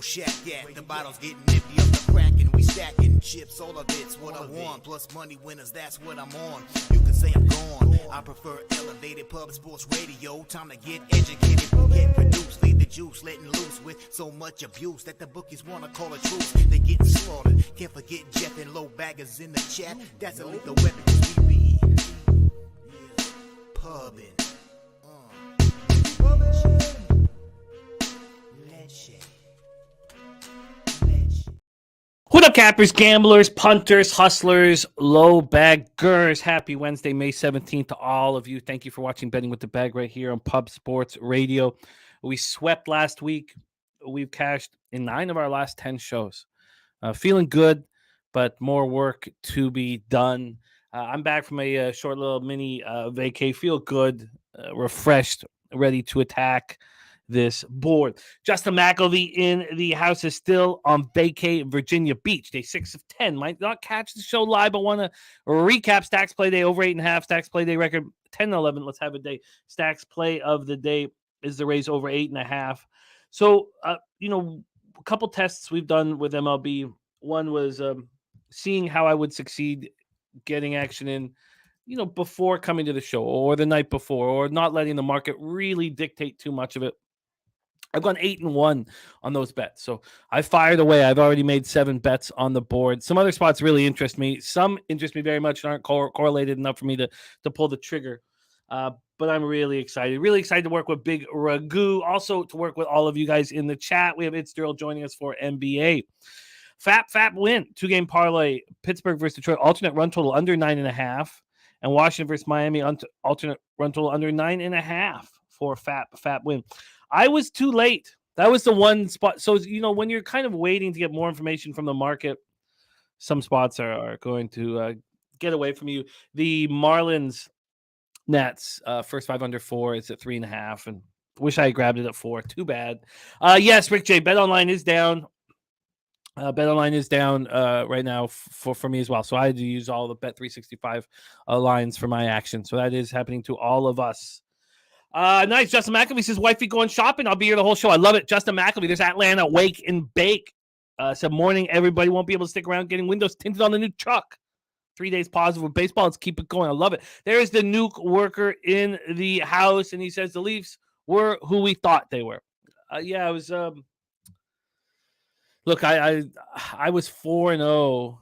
old shack at. The bottles getting empty up the crack and we stacking chips. All of it's what I want. Plus money winners, that's what I'm on. You can say I'm gone. I prefer elevated public sports radio. Time to get educated, get produced. Leave the juice letting loose with so much abuse that the bookies wanna call it truth. They getting slaughtered. Can't forget Jeff and low baggers in the chat. That's a lethal weapon 'cause we be pubbing. What up, cappers, gamblers, punters, hustlers, low baggers? Happy Wednesday, May 17th to all of you. Thank you for watching Betting with the Bag right here on Pub Sports Radio. We swept last week. We've cashed in 9 of our last 10 shows. Feeling good, but more work to be done. I'm back from a short little mini vacay. Feel good, refreshed, ready to attack this board. Justin McElvey in the house is still on vacay in Virginia Beach. Day 6 of 10. Might not catch the show live, but want to recap Stacks Play Day over 8.5. Stacks Play Day record 10-11. Let's have a day. Stacks Play of the day is the raise over 8.5. So, a couple tests we've done with MLB. One was seeing how I would succeed getting action in, before coming to the show or the night before, or not letting the market really dictate too much of it. I've gone 8-1 on those bets. So I fired away. I've already made 7 bets on the board. Some other spots really interest me. Some interest me very much and aren't correlated enough for me to pull the trigger. But I'm really excited. Really excited to work with Big Ragoo. Also to work with all of you guys in the chat. We have It's Darryl joining us for NBA. Fap win. 2-game parlay. Pittsburgh versus Detroit. Alternate run total under 9.5. And Washington versus Miami. Alternate run total under 9.5 for Fap win. I was too late. That was the one spot. So, when you're kind of waiting to get more information from the market, some spots are going to get away from you. The Marlins Nets, first 5 under 4. It's at 3.5. And wish I had grabbed it at 4. Too bad. Yes, Rick J. BetOnline is down. BetOnline is down right now for me as well. So I had to use all the Bet365 lines for my action. So that is happening to all of us. Nice. Justin McElvey says, wifey going shopping. I'll be here the whole show. I love it. Justin McElvey. There's Atlanta Wake and Bake. Said morning. Everybody won't be able to stick around getting windows tinted on the new truck. 3 days positive with baseball. Let's keep it going. I love it. There's the nuke worker in the house. And he says the Leafs were who we thought they were. Yeah, I was. Look, I was 4-0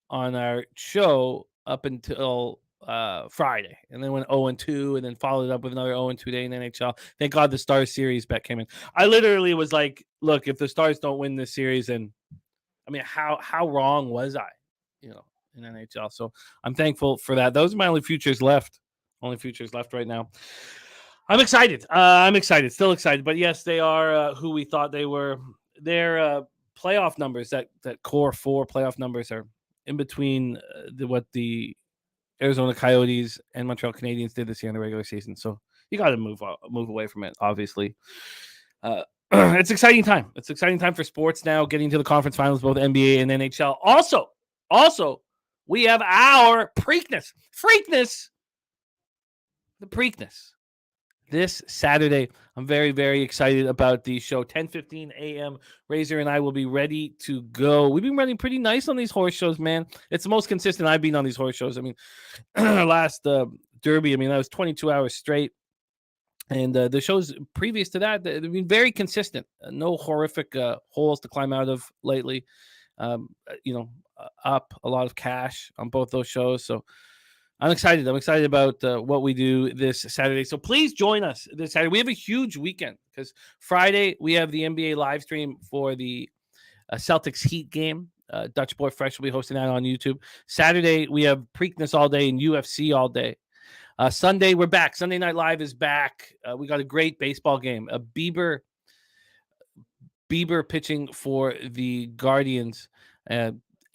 on our show up until Friday, and then went 0-2, and then followed up with another 0-2 day in NHL. Thank God the Stars series bet came in. I literally was like, look, if the Stars don't win this series, then how wrong was I, in NHL? So I'm thankful for that. Those are my only futures left. Right now. I'm excited. Still excited. But yes, they are who we thought they were. Their playoff numbers, that core 4 playoff numbers, are in between what the Arizona Coyotes and Montreal Canadiens did this year in the regular season. So you got to move away from it, obviously. It's exciting time. It's exciting time for sports now, getting to the conference finals, both NBA and NHL. Also, we have our Preakness. The Preakness. This Saturday, I'm very, very excited about the show. 10:15 a.m. Razor and I will be ready to go. We've been running pretty nice on these horse shows, man. It's the most consistent I've been on these horse shows. Last Derby, that was 22 hours straight. And the shows previous to that, they've been very consistent. No horrific holes to climb out of lately. Up a lot of cash on both those shows. So I'm excited. I'm excited about what we do this Saturday. So please join us this Saturday. We have a huge weekend because Friday we have the NBA live stream for the Celtics Heat game. Dutch Boy Fresh will be hosting that on YouTube. Saturday we have Preakness all day and UFC all day. Sunday we're back. Sunday Night Live is back. We got a great baseball game. Bieber pitching for the Guardians.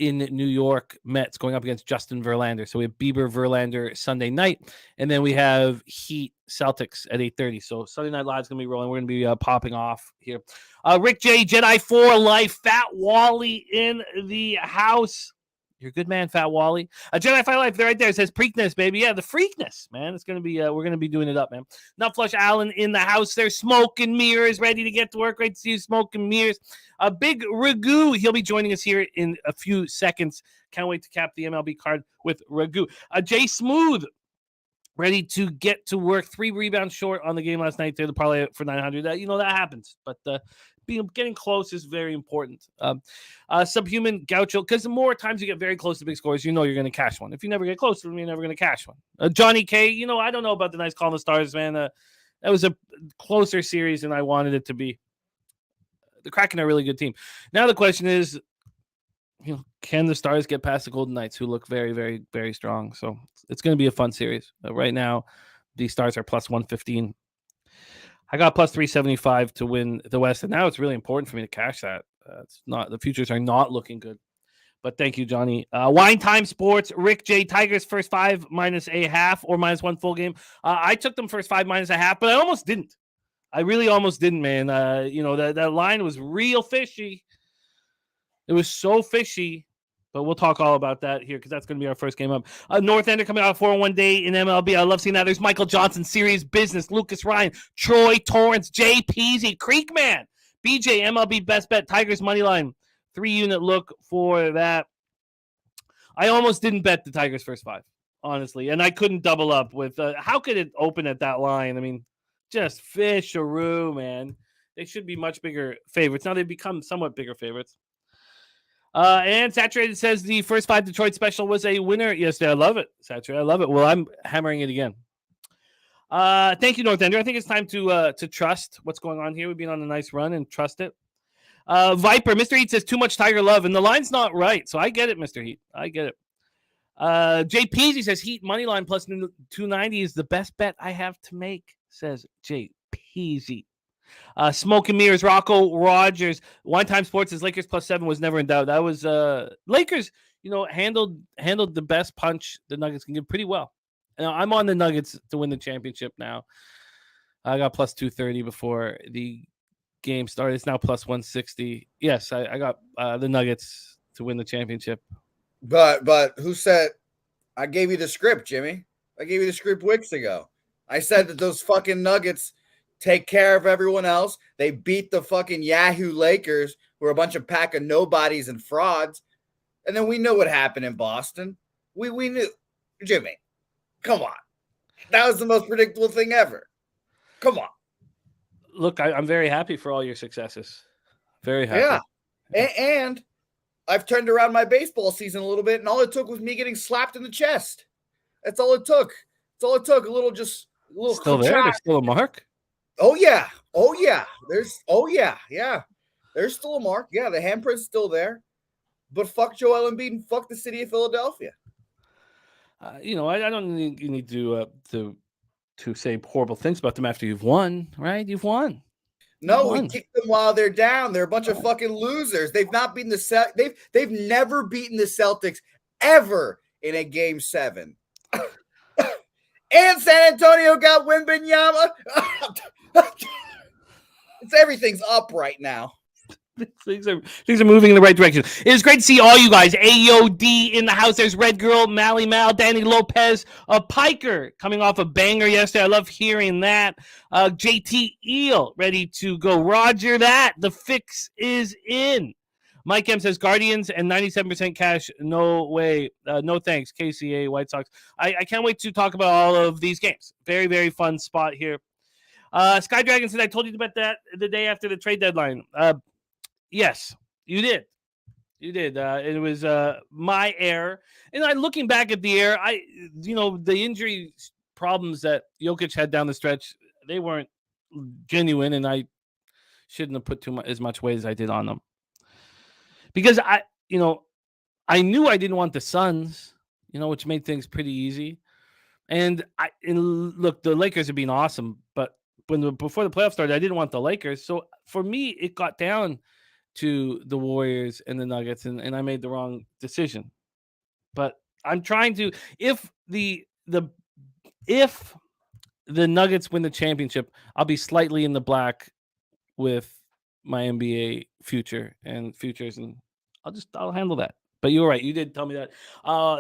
In New York, Mets going up against Justin Verlander. So we have Bieber Verlander Sunday night, and then we have Heat Celtics at 8:30. So Sunday Night Live is going to be rolling. We're going to be popping off here. Rick J, Jedi 4 Life, Fat Wally in the house. You're a good man, Fat Wally. Jedi Fight Life, they're right there. It says Preakness, baby. Yeah, the Freakness, man. It's gonna be. We're gonna be doing it up, man. Nut Flush Allen in the house. There's Smoke and Mirrors ready to get to work. Great to see you, Smoke and Mirrors. Big Ragoo. He'll be joining us here in a few seconds. Can't wait to cap the MLB card with Ragu. Jay Smooth, ready to get to work. 3 rebounds short on the game last night. They're the parlay for 900. That happens, but getting close is very important. Subhuman Gaucho, because the more times you get very close to big scores, you're going to cash one. If you never get close to them, you're never going to cash one. Johnny K, I don't know about the nice call on the Stars, man. That was a closer series than I wanted it to be. The Kraken are a really good team. Now the question is, can the Stars get past the Golden Knights, who look very, very, very strong? So it's going to be a fun series. Right now, the Stars are plus 115. I got plus 375 to win the West, and now it's really important for me to cash that. The futures are not looking good. But thank you, Johnny. Wine Time Sports, Rick J. Tigers first 5 minus a half or minus 1 full game. I took them first 5 minus a half, but I almost didn't. I really almost didn't, man. That line was real fishy. It was so fishy. But we'll talk all about that here because that's going to be our first game up. North Ender coming out 4-1 day in MLB. I love seeing that. There's Michael Johnson, Serious Business, Lucas Ryan, Troy Torrance, Jay Peasy, Creekman, BJ, MLB Best Bet, Tigers money line. 3-unit look for that. I almost didn't bet the Tigers first 5, honestly, and I couldn't double up with. How could it open at that line? I mean, just fish-a-roo, man. They should be much bigger favorites. Now they've become somewhat bigger favorites. And Saturated says the first 5 Detroit special was a winner yesterday. I love it, Saturated. I love it. Well, I'm hammering it again. Thank you, North Ender. I think it's time to trust what's going on here. We've been on a nice run and trust it. Viper, Mr. Heat says too much Tiger love, and the line's not right. So I get it, Mr. Heat. I get it. Jay Peasy says Heat money line plus 290 is the best bet I have to make, says Jay Peasy. Smoke and Mirrors, Rocco Rogers, One Time Sports says Lakers plus 7 was never in doubt. That was Lakers, handled the best punch the Nuggets can give pretty well. Now, I'm on the Nuggets to win the championship now. I got plus 230 before the game started. It's now plus 160. Yes, I got the Nuggets to win the championship. But who said I gave you the script, Jimmy? I gave you the script weeks ago. I said that those fucking Nuggets take care of everyone else. They beat the fucking Yahoo Lakers, who are a bunch of pack of nobodies and frauds. And then we know what happened in Boston. We knew. Jimmy, come on. That was the most predictable thing ever. Come on. Look, I'm very happy for all your successes. Very happy. Yeah. And I've turned around my baseball season a little bit, and all it took was me getting slapped in the chest. That's all it took. That's all it took. A little still there? There's still a mark? Oh yeah. There's still a mark. Yeah, the handprint's still there. But fuck Joel Embiid and fuck the city of Philadelphia. I don't think you need to say horrible things about them after you've won, right? You've won. No, we kicked them while they're down. They're a bunch of fucking losers. They've not beaten they've never beaten the Celtics ever in a game 7. And San Antonio got Wembanyama. Everything's up right now. Things are moving in the right direction. It is great to see all you guys. AOD in the house. There's Red Girl, Mally Mal, Danny Lopez, Piker coming off a banger yesterday. I love hearing that. JT Eel ready to go. Roger that. The fix is in. Mike M says Guardians and 97% cash. No way. No thanks. KCA, White Sox. I can't wait to talk about all of these games. Very, very fun spot here. Sky Dragon said, I told you to bet that the day after the trade deadline. Yes, you did. You did. It was my error. And looking back at the error, the injury problems that Jokic had down the stretch, they weren't genuine, and I shouldn't have put as much weight as I did on them. Because I knew I didn't want the Suns, which made things pretty easy. And look, the Lakers have been awesome, but before the playoffs started, I didn't want the Lakers. So for me, it got down to the Warriors and the Nuggets, and I made the wrong decision. But I'm trying to, if the Nuggets win the championship, I'll be slightly in the black with my NBA future and futures, and I'll handle that. But you were right. You did tell me that.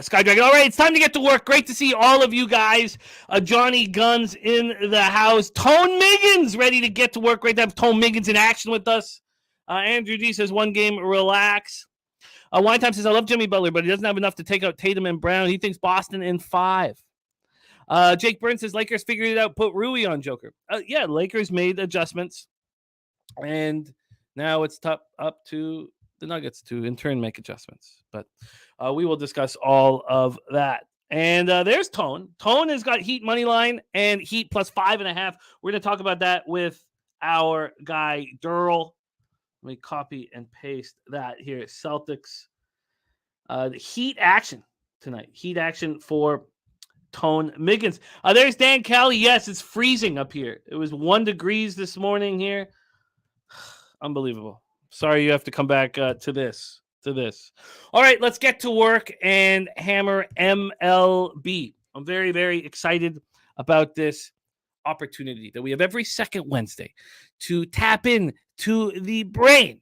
Sky Dragon. All right, it's time to get to work. Great to see all of you guys. Johnny Guns in the house. Tone Miggins ready to get to work. Great to have Tone Miggins in action with us. Andrew G says, one game, relax. Wine Time says, I love Jimmy Butler, but he doesn't have enough to take out Tatum and Brown. He thinks Boston in 5. Jake Burns says, Lakers figured it out. Put Rui on Joker. Yeah, Lakers made adjustments. And now it's up to the Nuggets to in turn make adjustments, but we will discuss all of that. And there's Tone. Tone has got Heat money line and Heat plus 5.5. We're going to talk about that with our guy Darryl. Let me copy and paste that here. Celtics, the Heat action tonight. Heat action for Tone Miggins. There's Dan Kelly. Yes, it's freezing up here. It was 1 degree this morning here. Unbelievable. Sorry you have to come back to this. All right, let's get to work and hammer MLB. I'm very, very excited about this opportunity that we have every second Wednesday to tap in to the brain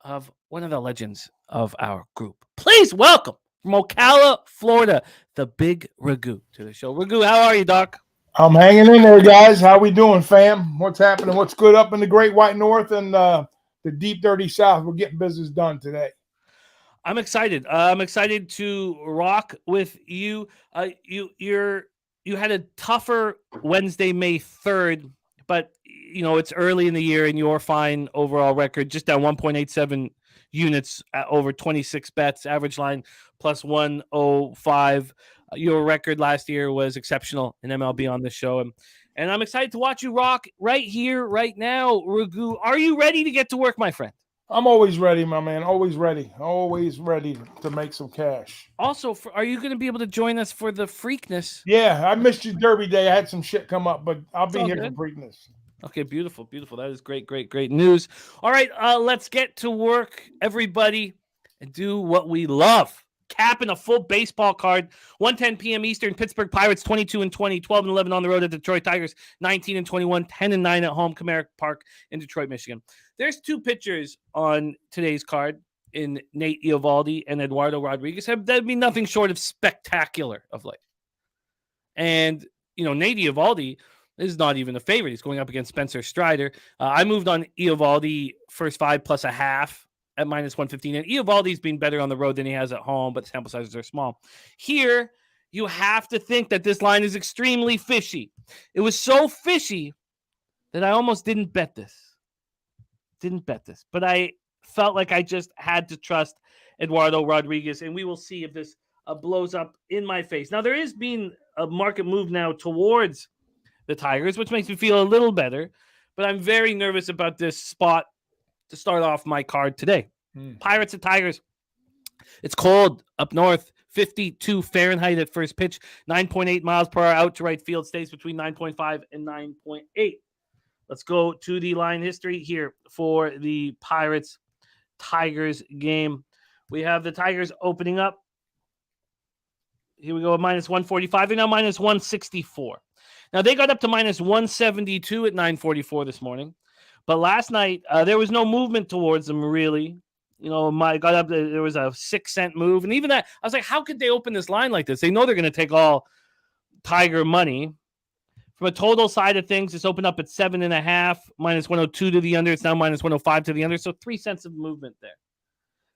of one of the legends of our group. Please welcome from Ocala, Florida, the Big Ragoo to the show. Ragoo, how are you, Doc? I'm hanging in there, guys. How we doing, fam? What's happening? What's good up in the Great White North and the Deep Dirty South? We're getting business done today. I'm excited. I'm excited to rock with you. You had a tougher Wednesday, May 3rd, but it's early in the year and your fine overall record, just down 1.87 units over 26 bets, average line plus 105. Your record last year was exceptional in MLB on this show. And I'm excited to watch you rock right here, right now. Ragoo, are you ready to get to work, my friend? I'm always ready, my man. Always ready. Always ready to make some cash. Also, are you going to be able to join us for the Preakness? Yeah, I missed you Derby Day. I had some shit come up, but I'll be here good. for Preakness. Okay, beautiful, beautiful. That is great, great, great news. All right, let's get to work, everybody, and do what we love. Capping a full baseball card. 1:10 p.m. Eastern. Pittsburgh Pirates 22-20, 12-11 on the road at Detroit Tigers 19-21, 10-9 at home. Comerica Park in Detroit, Michigan. There's 2 pitchers on today's card in Nate Eovaldi and Eduardo Rodriguez. That'd be nothing short of spectacular of late. And Nate Eovaldi is not even a favorite. He's going up against Spencer Strider. I moved on Eovaldi first 5 plus a half at minus 115. And Eovaldi's been better on the road than he has at home, but sample sizes are small. Here, you have to think that this line is extremely fishy. It was so fishy that I almost didn't bet this. But I felt like I just had to trust Eduardo Rodriguez, and we will see if this blows up in my face. Now, there is being a market move now towards the Tigers, which makes me feel a little better, but I'm very nervous about this spot to start off my card today. Pirates and Tigers. It's cold up north, 52 Fahrenheit at first pitch, 9.8 miles per hour out to right field, stays between 9.5 and 9.8. Let's go to the line history here for the Pirates-Tigers game. We have the Tigers opening up. Here we go, minus 145, and now minus 164. Now, they got up to minus 172 at 9:44 this morning. But last night, there was no movement towards them, really. Got up, there was a 6-cent move. And even that, I was like, how could they open this line like this? They know they're going to take all Tiger money. From a total side of things, it's opened up at 7.5, minus 102 to the under. It's now minus 105 to the under. So 3 cents of movement there.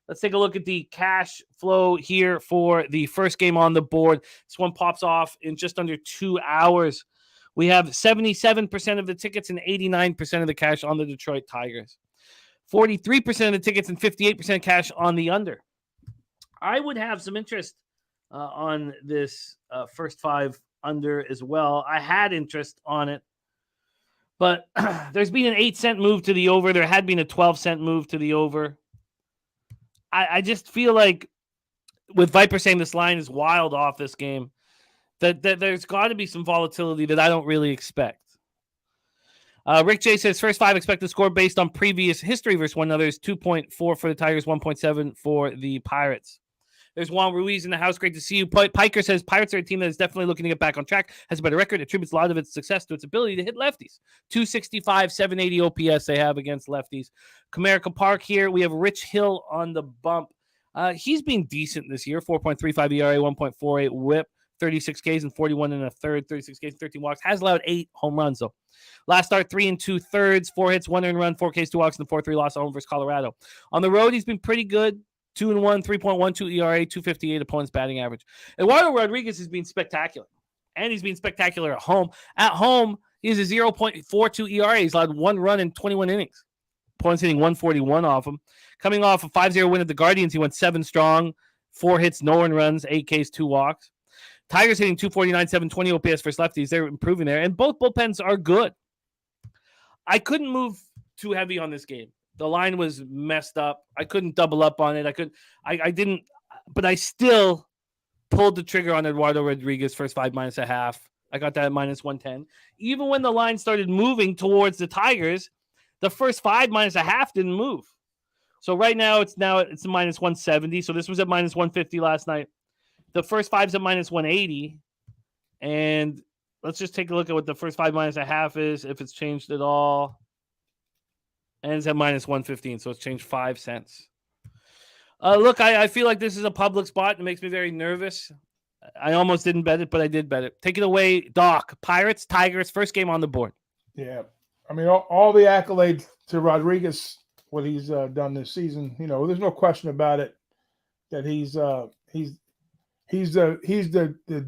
Let's take a look at the cash flow here for the first game on the board. This one pops off in just under 2 hours. We have 77% of the tickets and 89% of the cash on the Detroit Tigers. 43% of the tickets and 58% cash on the under. I would have some interest on this first 5 under as well. I had interest on it, but there's been an 8-cent move to the over. There had been a 12-cent move to the over. I just feel like with Viper saying this line is wild off this game, that there's got to be some volatility that I don't really expect. Rick J says, first 5 expected score based on previous history versus one another is 2.4 for the Tigers, 1.7 for the Pirates. There's Juan Ruiz in the house. Great to see you. Piker says, Pirates are a team that is definitely looking to get back on track, has a better record, attributes a lot of its success to its ability to hit lefties. 265, 780 OPS they have against lefties. Comerica Park here. We have Rich Hill on the bump. He's been decent this year. 4.35 ERA, 1.48 WHIP, 36 Ks and 41 and a third, 36 Ks, 13 walks. Has allowed 8 home runs though. Last start, 3 2/3, 4 hits, 1 earned run, 4 Ks, 2 walks, and 4-3 loss at home versus Colorado. On the road, he's been pretty good. 2-1, 3.12 ERA, 258 opponent's batting average. Eduardo Rodriguez has been spectacular, and he's been spectacular at home. At home, he has a 0.42 ERA. He's allowed 1 run in 21 innings. Opponents hitting 141 off him. Coming off a 5-0 win at the Guardians, he went 7 strong, 4 hits, no earned runs, 8 Ks, 2 walks. Tigers hitting 249, 720 OPS versus lefties. They're improving there, and both bullpens are good. I couldn't move too heavy on this game. The line was messed up. I couldn't double up on it. I didn't, but I still pulled the trigger on Eduardo Rodriguez first 5 minus a half. I got that at minus 110. Even when the line started moving towards the Tigers, the first 5 minus a half didn't move. So right now it's a minus 170. So this was at minus 150 last night. The first 5's at minus 180. And let's just take a look at what the first 5 minus a half is, if it's changed at all. And it's at minus 115, so it's changed 5 cents. Look, I feel like this is a public spot. It makes me very nervous. I almost didn't bet it, but I did bet it. Take it away, Doc. Pirates, Tigers, first game on the board. Yeah. I mean, all the accolades to Rodriguez, what he's done this season, there's no question about it that he's the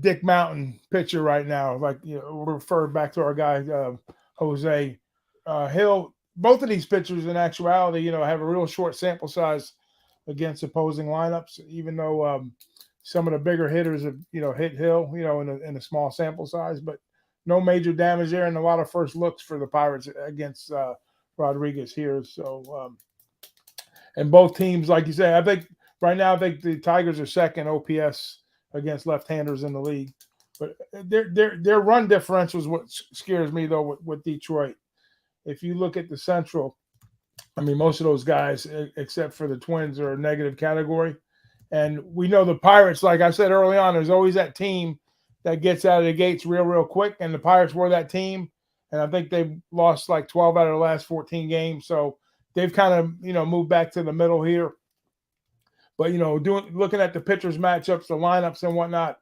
Dick Mountain pitcher right now. Like, we'll refer back to our guy, Jose Hill. Both of these pitchers, in actuality, have a real short sample size against opposing lineups, even though some of the bigger hitters have, hit Hill, in a small sample size, but no major damage there and a lot of first looks for the Pirates against Rodriguez here. So, and both teams, like you say, I think right now, the Tigers are second OPS against left-handers in the league, but their run differential is what scares me though with Detroit. If you look at the Central, I mean, most of those guys, except for the Twins, are a negative category. And we know the Pirates, like I said early on, there's always that team that gets out of the gates real quick. And the Pirates were that team. And I think they've lost like 12 out of the last 14 games. So they've kind of, moved back to the middle here. But, looking at the pitchers' matchups, the lineups and whatnot,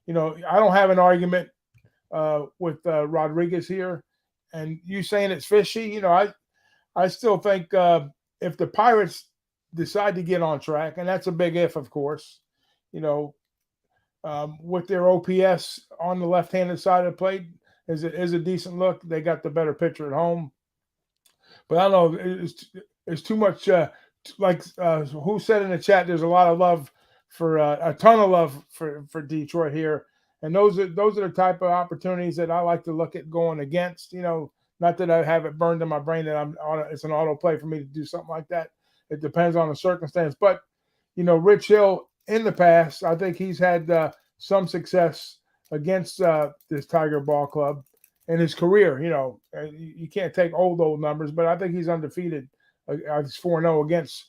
I don't have an argument with Rodriguez here. And you saying it's fishy, I still think if the Pirates decide to get on track, and that's a big if, of course, with their OPS on the left-handed side of the plate is a decent look. They got the better pitcher at home. But I don't know, it's too much. Who said in the chat, there's a lot of love for a ton of love for Detroit here. And those are the type of opportunities that I like to look at going against. Not that I have it burned in my brain that it's an auto play for me to do something like that. It depends on the circumstance. But Rich Hill in the past, I think he's had some success against this Tiger ball club in his career. You can't take old numbers, but I think he's undefeated. It's 4-0 against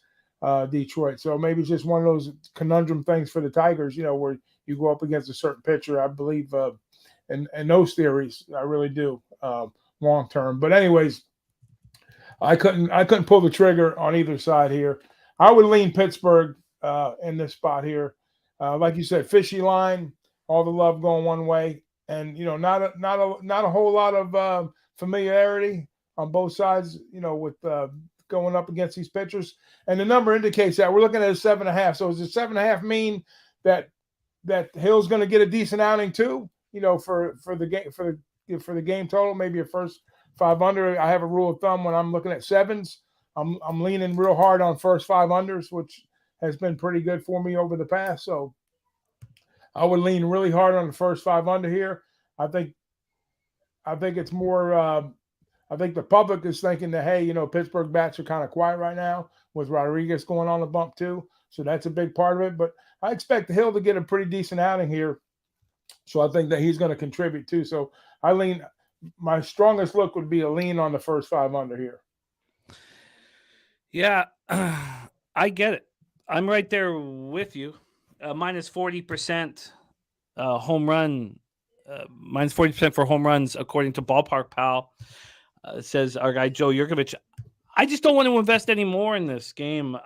Detroit. So maybe it's just one of those conundrum things for the Tigers. Where you go up against a certain pitcher. I believe in those theories. I really do long term. But anyways, I couldn't pull the trigger on either side here. I would lean Pittsburgh in this spot here. Like you said, fishy line, all the love going one way, and not a whole lot of familiarity on both sides. With going up against these pitchers, and the number indicates that we're looking at a 7.5. So does the 7.5 mean that Hill's going to get a decent outing too? For the game total, maybe a first 5 under. I have a rule of thumb when I'm looking at sevens. I'm leaning real hard on first 5 unders, which has been pretty good for me over the past. So I would lean really hard on the first 5 under here. I think it's more. I think the public is thinking that, hey, Pittsburgh bats are kind of quiet right now with Rodriguez going on the bump too. So that's a big part of it. But I expect Hill to get a pretty decent outing here. So I think that he's going to contribute too. So my strongest look would be a lean on the first 5 under here. Yeah, I get it. I'm right there with you. Minus 40% home run, minus 40% for home runs, according to Ballpark Pal, says our guy Joe Yurkovich. I just don't want to invest any more in this game.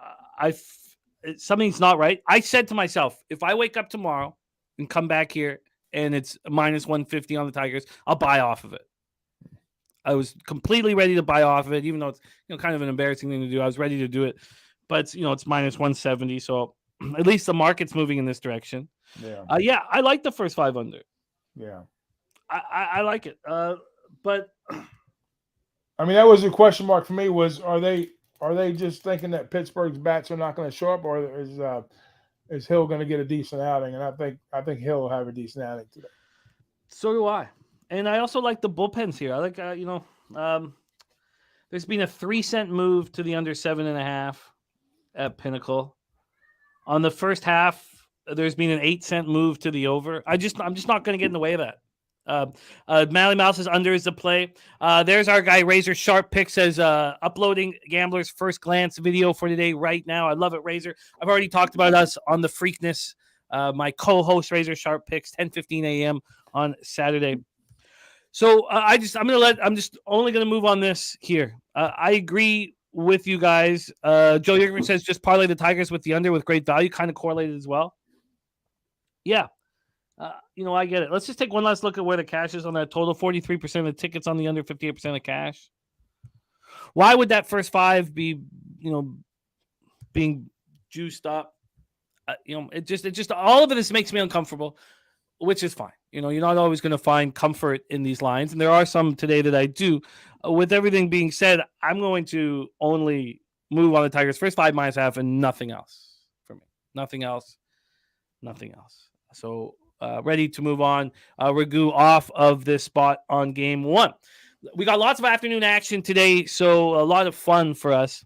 something's not right. I said to myself, if I wake up tomorrow and come back here and it's minus 150 on the Tigers, I'll buy off of it. I was completely ready to buy off of it, even though it's kind of an embarrassing thing to do. I was ready to do it, but it's minus 170, so at least the market's moving in this direction. Yeah. I like the first 5 under. Yeah. I like it. But I mean, that was a question mark for me. Was are they just thinking that Pittsburgh's bats are not going to show up, or is Hill going to get a decent outing? And I think Hill will have a decent outing today. So do I. And I also like the bullpens here. I like, there's been a 3-cent move to the under 7.5 at Pinnacle. On the first half, there's been an 8-cent move to the over. I'm just not going to get in the way of that. Mally Mouse's under is the play. There's our guy, Razor Sharp Pick, says uploading Gambler's first glance video for today right now. I love it, Razor. I've already talked about us on the Freakness. My co-host, Razor Sharp Picks, 10:15 a.m. on Saturday. So I'm just only going to move on this here. I agree with you guys. Joe Yergman says just parlay the Tigers with the under with great value, kind of correlated as well. Yeah. I get it. Let's just take one last look at where the cash is on that total. 43% of the tickets on the under, 58% of cash. Why would that first 5 be, being juiced up? It just all of this makes me uncomfortable, which is fine. You're not always going to find comfort in these lines, and there are some today that I do. With everything being said, I'm going to only move on the Tigers first 5 minus half and nothing else for me. Nothing else. So ready to move on. Ragu off of this spot on game 1. We got lots of afternoon action today, so a lot of fun for us.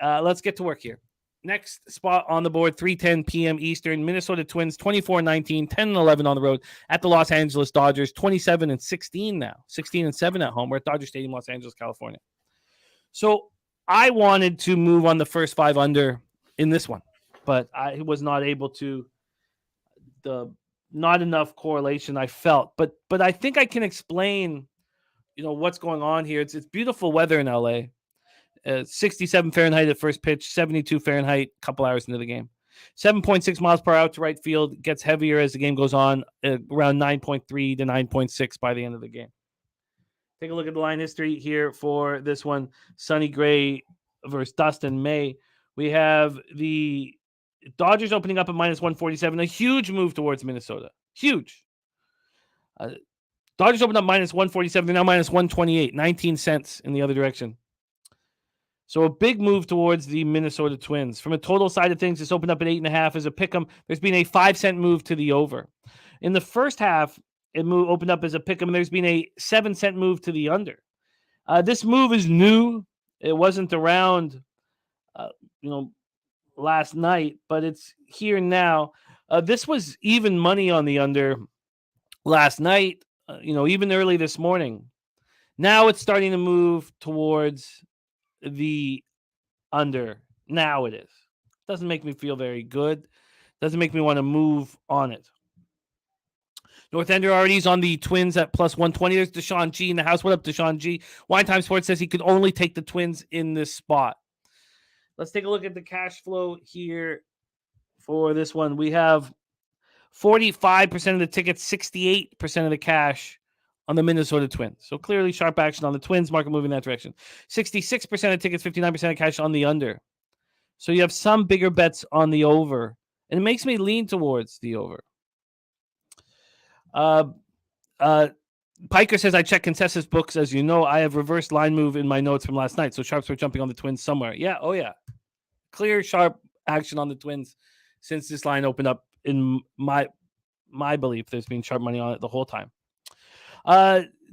Let's get to work here. Next spot on the board, 3:10 p.m. Eastern. Minnesota Twins, 24-19, 10-11 on the road at the Los Angeles Dodgers, 27-16 now, 16-7 at home. We're at Dodger Stadium, Los Angeles, California. So I wanted to move on the first 5 under in this one, but I was not able to. Not enough correlation, I felt. But I think I can explain, what's going on here. It's beautiful weather in LA. 67 Fahrenheit at first pitch, 72 Fahrenheit a couple hours into the game. 7.6 miles per hour to right field, gets heavier as the game goes on, around 9.3 to 9.6 by the end of the game. Take a look at the line history here for this one. Sonny Gray versus Dustin May. We have the Dodgers opening up at minus 147, a huge move towards Minnesota. Huge. Dodgers opened up minus 147, they're now minus 128, 19 cents in the other direction. So a big move towards the Minnesota Twins. From a total side of things, it's opened up at 8.5 as a pick'em. There's been a 5-cent move to the over. In the first half, it opened up as a pick'em, and there's been a 7-cent move to the under. This move is new. It wasn't around, last night, but it's here now. This was even money on the under last night, even early this morning. Now it's starting to move towards the under. Now it is. Doesn't make me feel very good. Doesn't make me want to move on it. North Ender already is on the Twins at plus 120. There's Deshaun G in the house. What up, Deshaun G? Wine Time Sports says he could only take the Twins in this spot. Let's take a look at the cash flow here for this one. We have 45% of the tickets, 68% of the cash on the Minnesota Twins. So clearly sharp action on the Twins, market moving in that direction. 66% of tickets, 59% of cash on the under. So you have some bigger bets on the over, and it makes me lean towards the over. Piker says, I check consensus books. As you know, I have reversed line move in my notes from last night. So sharps were jumping on the Twins somewhere. Yeah. Oh, yeah. Clear, sharp action on the Twins since this line opened up. In my belief, there's been sharp money on it the whole time.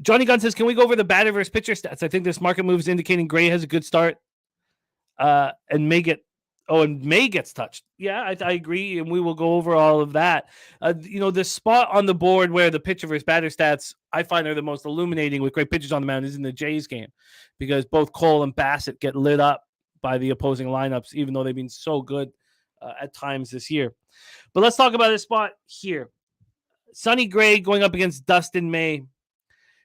Johnny Gunn says, can we go over the batter versus pitcher stats? I think this market move is indicating Gray has a good start and May gets touched. Yeah, I agree, and we will go over all of that. The spot on the board where the pitcher versus batter stats I find are the most illuminating with great pitchers on the mound is in the Jays game, because both Cole and Bassett get lit up by the opposing lineups, even though they've been so good at times this year. But let's talk about this spot here. Sonny Gray going up against Dustin May.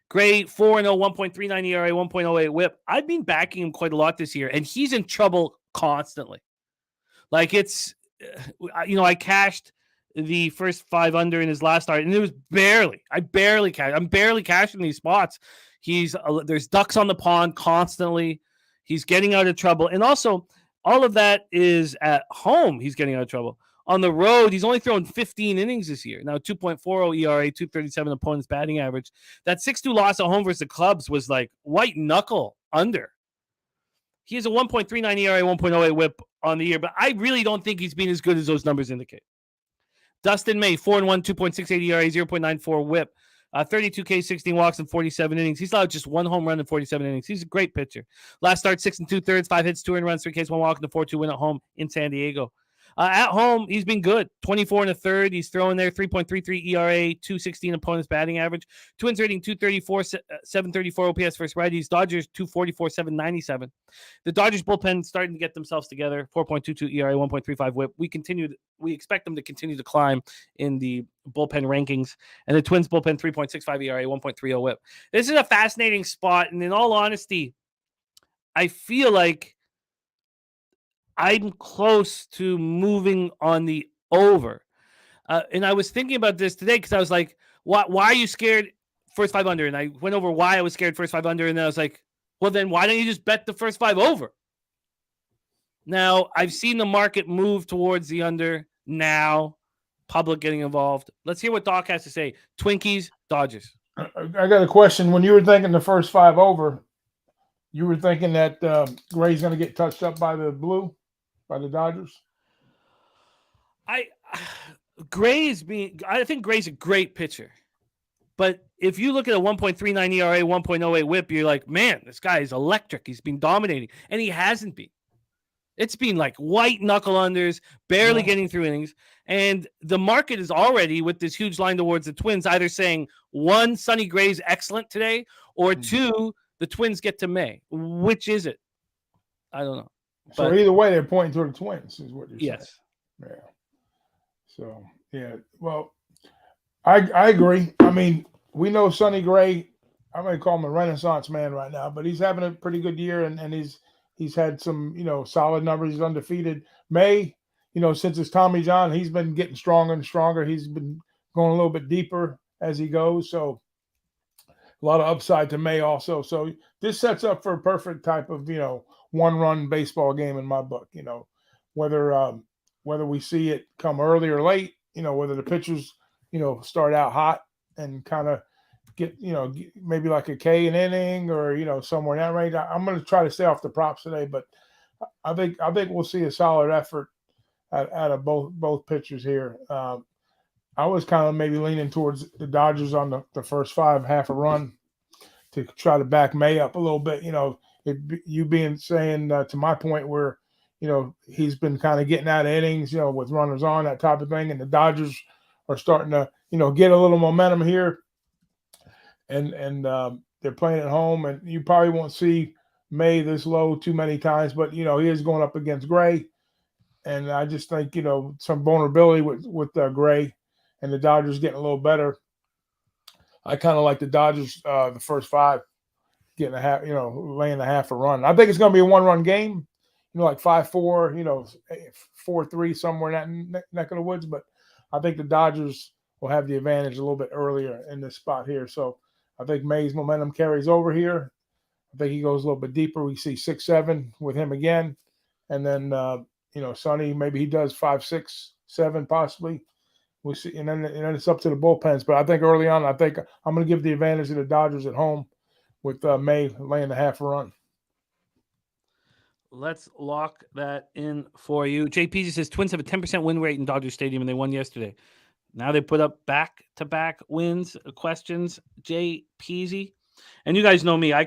Gray, 4-0, 1.39 ERA, 1.08 whip. I've been backing him quite a lot this year, and he's in trouble constantly. Like it's, I cashed the first 5 under in his last start, and it was I'm barely cashing these spots. There's ducks on the pond constantly. He's getting out of trouble, and also all of that is at home. He's getting out of trouble. On the road, he's only thrown 15 innings this year. Now 2.40 ERA, 237 opponent's batting average. That 6-2 loss at home versus the Cubs was like white knuckle under. He has a 1.39 ERA, 1.08 WHIP on the year, but I really don't think he's been as good as those numbers indicate. Dustin May, 4-1, 2.68 ERA, 0.94 WHIP, 32 K, 16 walks, and 47 innings. He's allowed just 1 home run in 47 innings. He's a great pitcher. Last start, 6 2/3, 5 hits, 2 earned runs, 3 Ks, 1 walk, and a 4-2 win at home in San Diego. At home, he's been good. 24 1/3. He's throwing there 3.33 ERA, 216 opponent's batting average. Twins rating 234, 734 OPS versus righties. Dodgers 244, 797. The Dodgers bullpen starting to get themselves together. 4.22 ERA, 1.35 WHIP. We expect them to continue to climb in the bullpen rankings. And the Twins bullpen 3.65 ERA, 1.30 WHIP. This is a fascinating spot. And in all honesty, I feel like I'm close to moving on the over. And I was thinking about this today because I was like, why are you scared first 5 under? And I went over why I was scared first 5 under. And then I was like, well, then why don't you just bet the first 5 over? Now, I've seen the market move towards the under now, public getting involved. Let's hear what Doc has to say. Twinkies, Dodgers. I got a question. When you were thinking the first 5 over, you were thinking that Gray's going to get touched up by the Dodgers? I think Gray's a great pitcher. But if you look at a 1.39 ERA, 1.08 WHIP, you're like, man, this guy is electric. He's been dominating. And he hasn't been. It's been like white knuckle unders, barely getting through innings. And the market is already with this huge line towards the Twins, either saying 1, Sonny Gray's excellent today, or 2, the Twins get to May. Which is it? I don't know. So either way, they're pointing toward the Twins, is what you're saying. Yes. Yeah. So, yeah. Well, I agree. I mean, we know Sonny Gray, I'm going to call him a renaissance man right now, but he's having a pretty good year, and he's had some, solid numbers. He's undefeated. May, since it's Tommy John, he's been getting stronger and stronger. He's been going a little bit deeper as he goes. So a lot of upside to May also. So this sets up for a perfect type of, one-run baseball game in my book. Whether we see it come early or late, whether the pitchers, start out hot and kind of get, maybe like a K an inning or, somewhere in that range. I'm going to try to stay off the props today, but I think we'll see a solid effort out of both pitchers here. I was kind of maybe leaning towards the Dodgers on the first 5, half a run to try to back May up a little bit. Saying to my point where, he's been kind of getting out of innings, with runners on, that type of thing. And the Dodgers are starting to, get a little momentum here. And they're playing at home. And you probably won't see May this low too many times, but, he is going up against Gray. And I just think, some vulnerability with Gray and the Dodgers getting a little better. I kind of like the Dodgers the first 5 getting a half, laying a half a run. I think it's going to be a 1-run game, like 5-4, 4-3 somewhere in that neck of the woods. But I think the Dodgers will have the advantage a little bit earlier in this spot here. So I think May's momentum carries over here. I think he goes a little bit deeper. We see 6-7 with him again. And then, Sonny, maybe he does 5, 6, 7 possibly. We'll see. And then it's up to the bullpens. But I think early on, I'm going to give the advantage to the Dodgers at home with May laying the half a run. Let's lock that in for you. JP says Twins have a 10% win rate in Dodger Stadium, and they won yesterday. Now they put up back-to-back wins. Questions, JP. And you guys know me. I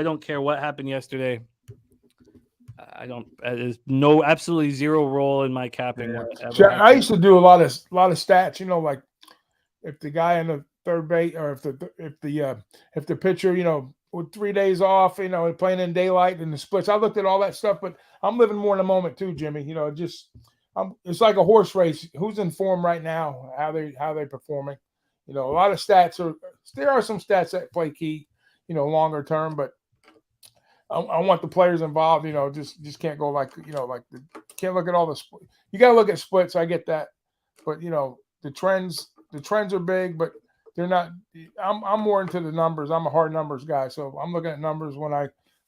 don't care what happened yesterday. There's absolutely zero role in my capping. Yeah. I used to do a lot of stats, like if the guy in the third base or if the pitcher, with 3 days off, playing in daylight and the splits. I looked at all that stuff, but I'm living more in the moment too, Jimmy. It's like a horse race. Who's in form right now? How they performing? A lot of stats there are some stats that play key, longer term, but I want the players involved. Just can't go like the can't look at all the split. You got to look at splits. I get that, but the trends are big, but they're not. I'm more into the numbers. I'm a hard numbers guy, so I'm looking at numbers when I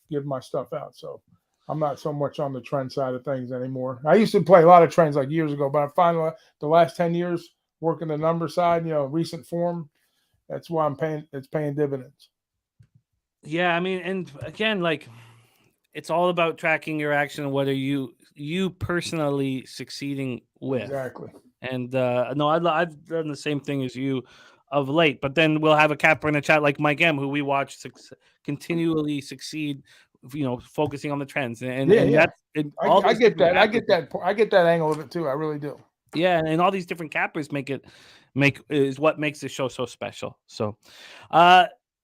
give my stuff out. So I'm not so much on the trend side of things anymore. I used to play a lot of trends like years ago, but I find the last 10 years working the number side, recent form. That's why it's paying dividends. Yeah, I mean, and again, like, it's all about tracking your action and what are you personally succeeding with. Exactly. And no, I've done the same thing as you of late. But then we'll have a capper in the chat like Mike M, who we watch continually succeed, focusing on the trends. And that's I get that. I get that angle of it too. I really do. Yeah, and all these different cappers is what makes the show so special. So,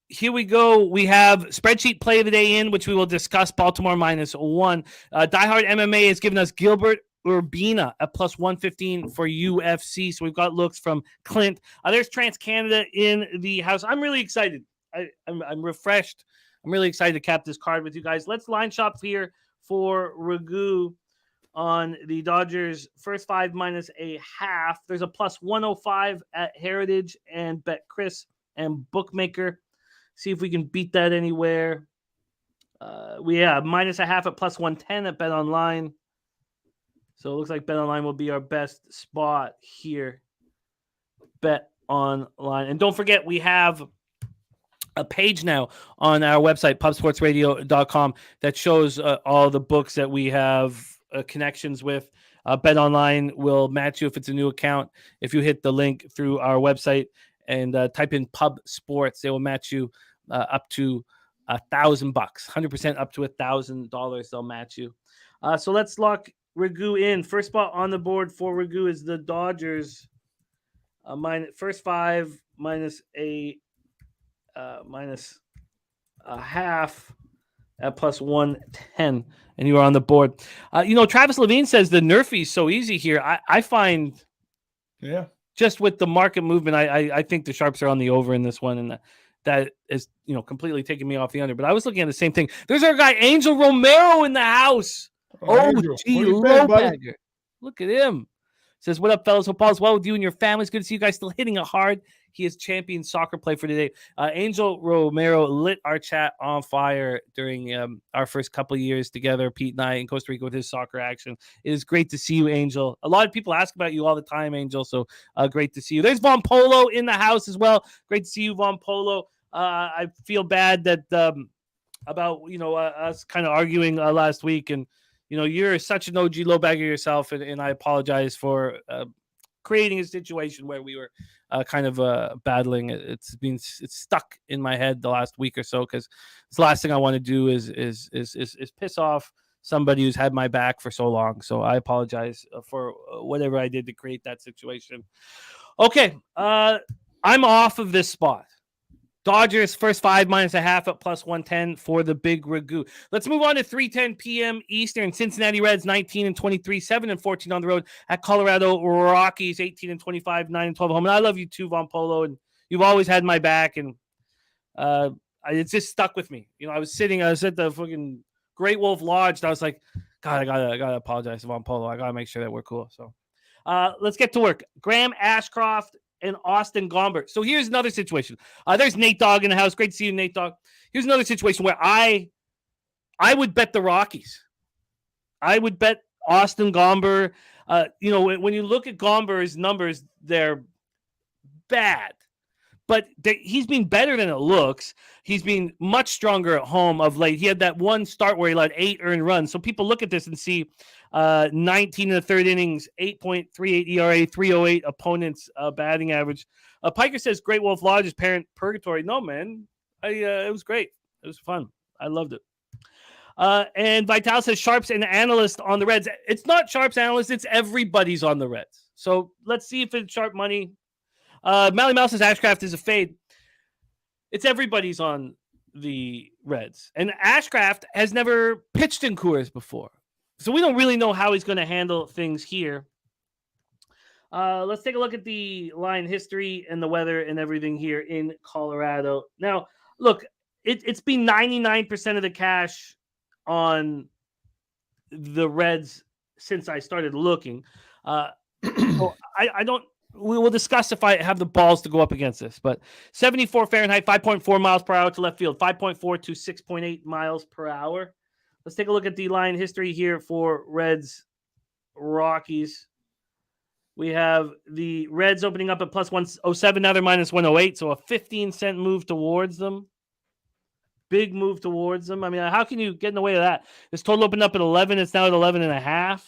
here we go. We have spreadsheet play of the day in, which we will discuss. Baltimore -1. Diehard MMA has given us Gilbert Urbina at +115 for UFC. So we've got looks from Clint. There's Trans Canada in the house. I'm really excited. I'm refreshed. I'm really excited to cap this card with you guys. Let's line shop here for Ragu on the Dodgers first 5 -0.5. There's a +105 at Heritage and Bet Chris and Bookmaker. See if we can beat that anywhere. We have -0.5 at +110 at Bet Online. So it looks like Bet Online will be our best spot here. Bet Online. And don't forget, we have a page now on our website, pubsportsradio.com, that shows all the books that we have connections with. Bet Online will match you if it's a new account. If you hit the link through our website and type in Pub Sports, they will match you up to $1,000, 100% up to $1,000. They'll match you. So let's lock Ragu in. First spot on the board for Ragu is the Dodgers. First 5 -0.5 at +110, and you are on the board. Travis Levine says the Nerfie's so easy here. I find, just with the market movement, I think the sharps are on the over in this one, and that is completely taking me off the under. But I was looking at the same thing. There's our guy Angel Romero in the house. Lowbagger. Look at him. Says, what up, fellas? Hope all is well with you and your family. It's good to see you guys still hitting it hard. He is champion soccer play for today. Angel Romero lit our chat on fire during our first couple of years together, Pete and I, in Costa Rica with his soccer action. It is great to see you, Angel. A lot of people ask about you all the time, Angel, so great to see you. There's Von Polo in the house as well. Great to see you, Von Polo. I feel bad that about us kind of arguing last week, and you're such an OG low bagger yourself, and I apologize for creating a situation where we were kind of battling. It's stuck in my head the last week or so, because the last thing I want to do is piss off somebody who's had my back for so long. So I apologize for whatever I did to create that situation. Okay, I'm off of this spot. Dodgers first 5 -0.5 at +110 for the Big Ragoo. Let's move on to 3:10 p.m. Eastern. Cincinnati Reds 19-23, 7-14 on the road at Colorado Rockies 18-25, 9-12 home. And I love you too, Von Polo, and you've always had my back, and it's just stuck with me. I was at the fucking Great Wolf Lodge, and I was like, God, I gotta apologize to Von Polo. I gotta make sure that we're cool. So let's get to work. Graham Ashcroft and Austin Gomber. So here's another situation. There's Nate Dogg in the house. Great to see you, Nate Dogg. Here's another situation where I would bet the Rockies. I would bet Austin Gomber. When you look at Gomber's numbers, they're bad. But he's been better than it looks. He's been much stronger at home of late. He had that one start where he led 8 earned runs. So people look at this and see 19 in the third innings, 8.38 ERA, 308 opponents batting average. Piker says Great Wolf Lodge is parent purgatory. No, man. It was great. It was fun. I loved it. And Vital says Sharps and analyst on the Reds. It's not Sharps analyst. It's everybody's on the Reds. So let's see if it's sharp money. Mally Mouse says Ashcraft is a fade. It's everybody's on the Reds. And Ashcraft has never pitched in Coors before. So we don't really know how he's going to handle things here. Let's take a look at the line history and the weather and everything here in Colorado. Now, look, it's been 99% of the cash on the Reds since I started looking. So I don't. We will discuss if I have the balls to go up against this. But 74 Fahrenheit, 5.4 miles per hour to left field, 5.4 to 6.8 miles per hour. Let's take a look at the line history here for Reds Rockies. We have the Reds opening up at plus 107. Now they're minus 108. So a 15-cent move towards them. Big move towards them. I mean, how can you get in the way of that? This total opened up at 11. It's now at 11.5.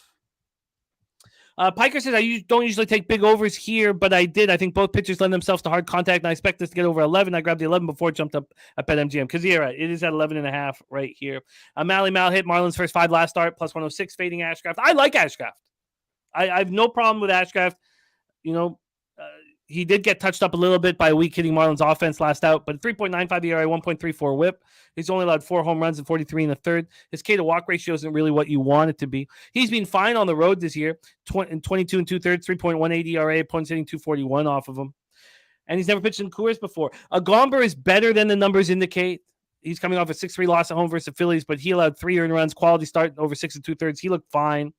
Piker says, I don't usually take big overs here, but I did. I think both pitchers lend themselves to hard contact, and I expect this to get over 11. I grabbed the 11 before it jumped up at BetMGM because you're right. It is at 11.5 right here. Mally Mal hit Marlins first 5 last start, plus 106, fading Ashcraft. I like Ashcraft. I have no problem with Ashcraft. He did get touched up a little bit by a weak hitting Marlins offense last out, but 3.95 ERA, 1.34 whip. He's only allowed 4 home runs and 43 in the third. His K to walk ratio isn't really what you want it to be. He's been fine on the road this year, 22 and 2/3, 3.18 ERA, opponents hitting 241 off of him. And he's never pitched in Coors before. Gomber is better than the numbers indicate. He's coming off a 6-3 loss at home versus the Phillies, but he allowed 3 earned runs, quality start over 6 and 2/3. He looked fine.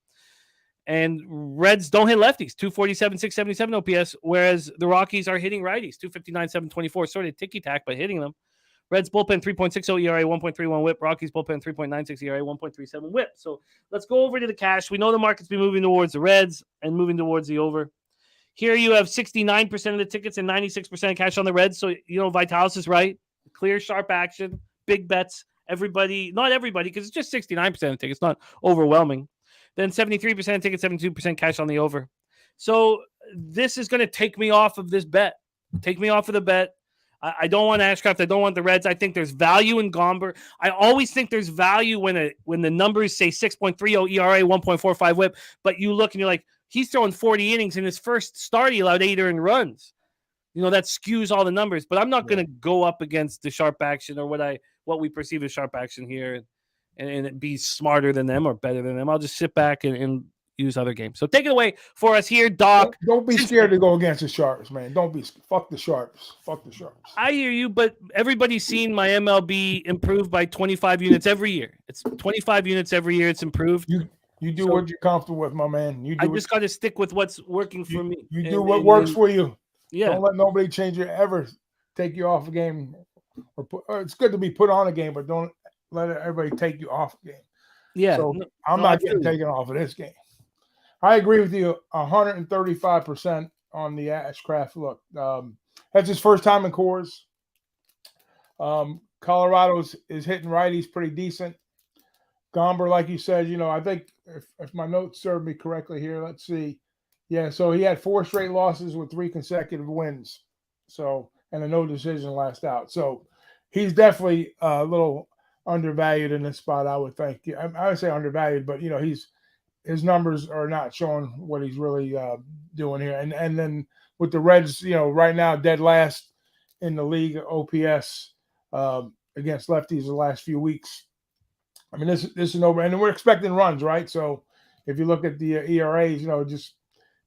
And Reds don't hit lefties, 247, 677 OPS, whereas the Rockies are hitting righties, 259, 724, sort of ticky-tack, but hitting them. Reds bullpen 3.60 ERA, 1.31 whip. Rockies bullpen 3.96 ERA, 1.37 whip. So let's go over to the cash. We know the market's been moving towards the Reds and moving towards the over. Here you have 69% of the tickets and 96% of cash on the Reds. So, Vitalis is right. Clear, sharp action, big bets. Everybody, not everybody, because it's just 69% of the tickets, not overwhelming. Then 73% ticket, 72% cash on the over. So this is going to take me off of this bet. Take me off of the bet. I don't want Ashcraft. I don't want the Reds. I think there's value in Gomber. I always think there's value when the numbers say 6.30 ERA, 1.45 whip, but you look and you're like, he's throwing 40 innings. In his first start, he allowed 8 earned runs. That skews all the numbers. But I'm not going to go up against the sharp action or what we perceive as sharp action here and be smarter than them or better than them. I'll just sit back and use other games. So take it away for us here, Doc. Don't be scared to go against the Sharps, man. Fuck the Sharps. Fuck the Sharps. I hear you, but everybody's seen my MLB improve by 25 units every year. It's 25 units every year. It's improved. You do what you're comfortable with, my man. I just got to stick with what's working for me. You do what works for you. Yeah. Don't let nobody change it, ever take you off a game. Or it's good to be put on a game, but don't let everybody take you off the game. Yeah. So I'm not getting taken off of this game. I agree with you 135% on the Ashcraft look. That's his first time in Coors. Colorado's is hitting righties pretty decent. Gomber, like you said, I think if my notes serve me correctly here, let's see. Yeah, so he had 4 straight losses with 3 consecutive wins. So, and a no decision last out. So he's definitely a little undervalued in this spot, I would think. I would say undervalued, but his numbers are not showing what he's really doing here. And then with the Reds, right now dead last in the league OPS against lefties the last few weeks. I mean, this is over, and we're expecting runs, right? So if you look at the ERAs, just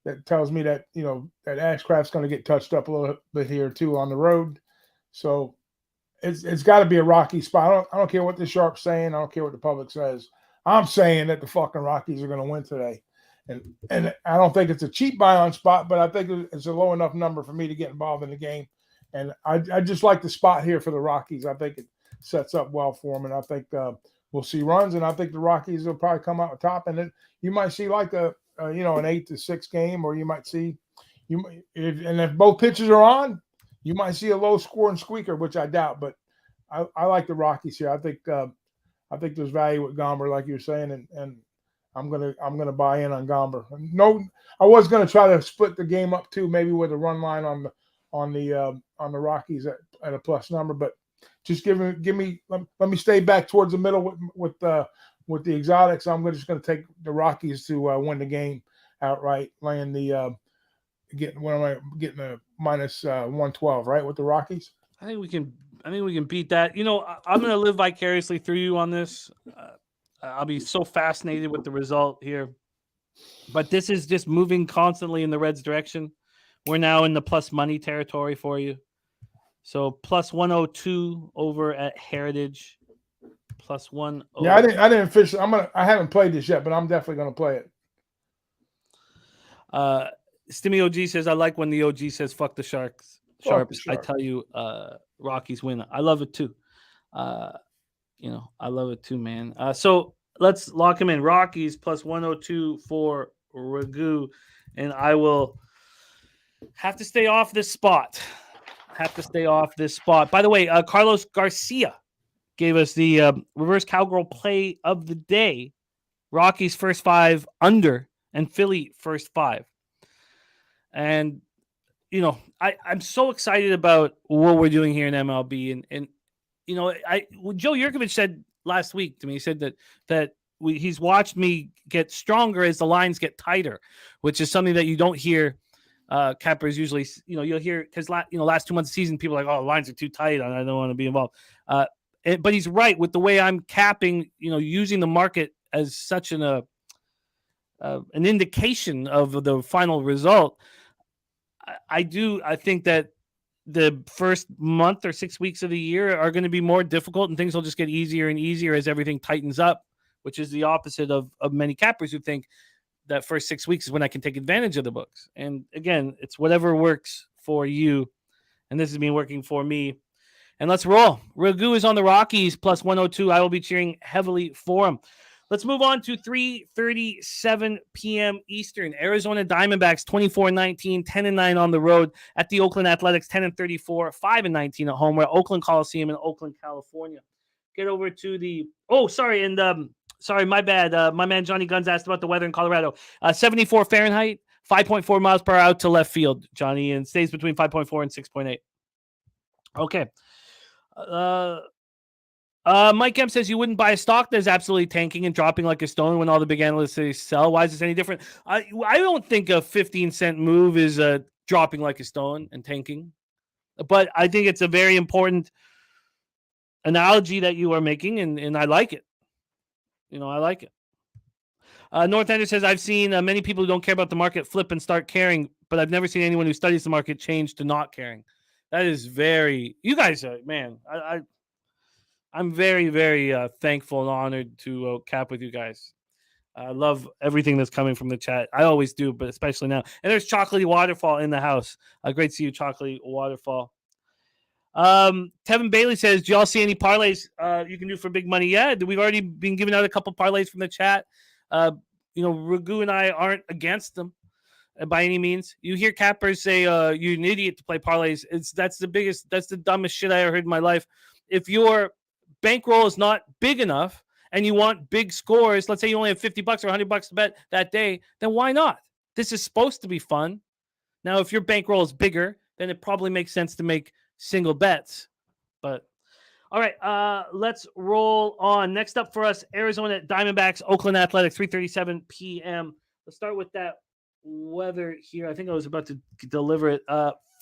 that tells me that that Ashcraft's going to get touched up a little bit here too on the road. So it's got to be a Rocky spot. I don't care what the Sharp's saying. I don't care what the public says. I'm saying that the fucking Rockies are going to win today. And I don't think it's a cheap buy on spot, but I think it's a low enough number for me to get involved in the game. And I just like the spot here for the Rockies. I think it sets up well for them. And I think we'll see runs. And I think the Rockies will probably come out on top. And you might see like an 8-6 game, or you might see if both pitchers are on, you might see a low scoring squeaker, which I doubt. But I like the Rockies here. I think there's value with Gomber, like you're saying, and I'm gonna buy in on Gomber. No, I was gonna try to split the game up too, maybe with a run line on the Rockies at a plus number, but just let me stay back towards the middle with the exotics. I'm just gonna take the Rockies to win the game outright, laying the getting a minus 112, right, with the Rockies. I think we can beat that. I'm going to live vicariously through you on this. I'll be so fascinated with the result here. But this is just moving constantly in the Reds' direction. We're now in the plus money territory for you. So plus 102 over at Heritage. Plus 1. Yeah, I didn't fish. I haven't played this yet, but I'm definitely going to play it. Stimmy OG says, I like when the OG says, fuck the Sharks. Fuck the Sharps. I Sharks. tell you, Rockies win. I love it too. I love it too, man. So let's lock him in. Rockies plus 102 for Ragu. And I will have to stay off this spot. By the way, Carlos Garcia gave us the reverse cowgirl play of the day. Rockies first 5 under and Philly first 5. And, I'm so excited about what we're doing here in MLB. And Joe Yurkovich said last week to me, he said that he's watched me get stronger as the lines get tighter, which is something that you don't hear cappers usually. You'll hear because last 2 months of the season, people are like, oh, the lines are too tight and I don't want to be involved. But he's right with the way I'm capping, using the market as such an indication of the final result. I think that the first month or 6 weeks of the year are going to be more difficult and things will just get easier and easier as everything tightens up, which is the opposite of many cappers who think that first 6 weeks is when I can take advantage of the books. And again, it's whatever works for you. And this has been working for me. And let's roll. Ragu is on the Rockies plus 102. I will be cheering heavily for him. Let's move on to 3:37 p.m. Eastern. Arizona Diamondbacks 24-19, 10-9 on the road at the Oakland Athletics, 10-34, 5-19 at home. We're at Oakland Coliseum in Oakland, California. Get over to the sorry, my bad. My man Johnny Guns asked about the weather in Colorado. 74 Fahrenheit, 5.4 miles per hour out to left field, Johnny, and stays between 5.4 and 6.8. Okay. Mike M says you wouldn't buy a stock that's absolutely tanking and dropping like a stone when all the big analysts say sell. Why is this any different? I don't think a 15-cent move is dropping like a stone and tanking, but I think it's a very important analogy that you are making, and I like it. I like it. North Ender says I've seen many people who don't care about the market flip and start caring, but I've never seen anyone who studies the market change to not caring. That is very. You guys are man. I'm very, very thankful and honored to cap with you guys. I love everything that's coming from the chat. I always do, but especially now. And there's Chocolatey Waterfall in the house. Great to see you, Chocolatey Waterfall. Tevin Bailey says, do y'all see any parlays you can do for big money? Yeah, we've already been giving out a couple parlays from the chat. Ragu and I aren't against them by any means. You hear cappers say you're an idiot to play parlays. That's the dumbest shit I ever heard in my life. If your bankroll is not big enough and you want big scores, let's say you only have $50 or $100 to bet that day, then why not? This is supposed to be fun. Now, if your bankroll is bigger, then it probably makes sense to make single bets. But all right, let's roll on. Next up for us, Arizona Diamondbacks, Oakland Athletics, 3:37 p.m. Let's start with that weather here. I think I was about to deliver it.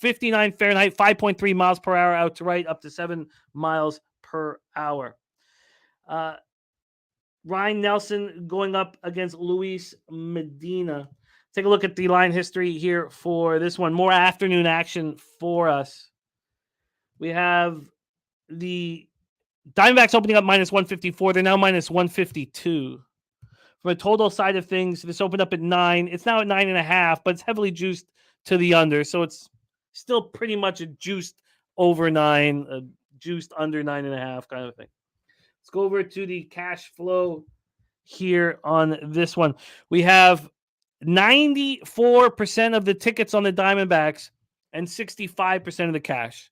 59 Fahrenheit, 5.3 miles per hour out to right, up to 7 miles per hour. Ryan Nelson going up against Luis Medina. Take a look at the line history here for this one. More afternoon action for us. We have the Diamondbacks opening up minus 154. They're now minus 152. From a total side of things, this opened up at 9. It's now at 9.5, but it's heavily juiced to the under. So it's still pretty much a juiced over 9, a juiced under 9.5 kind of thing. Let's go over to the cash flow here on this one. We have 94% of the tickets on the Diamondbacks and 65% of the cash.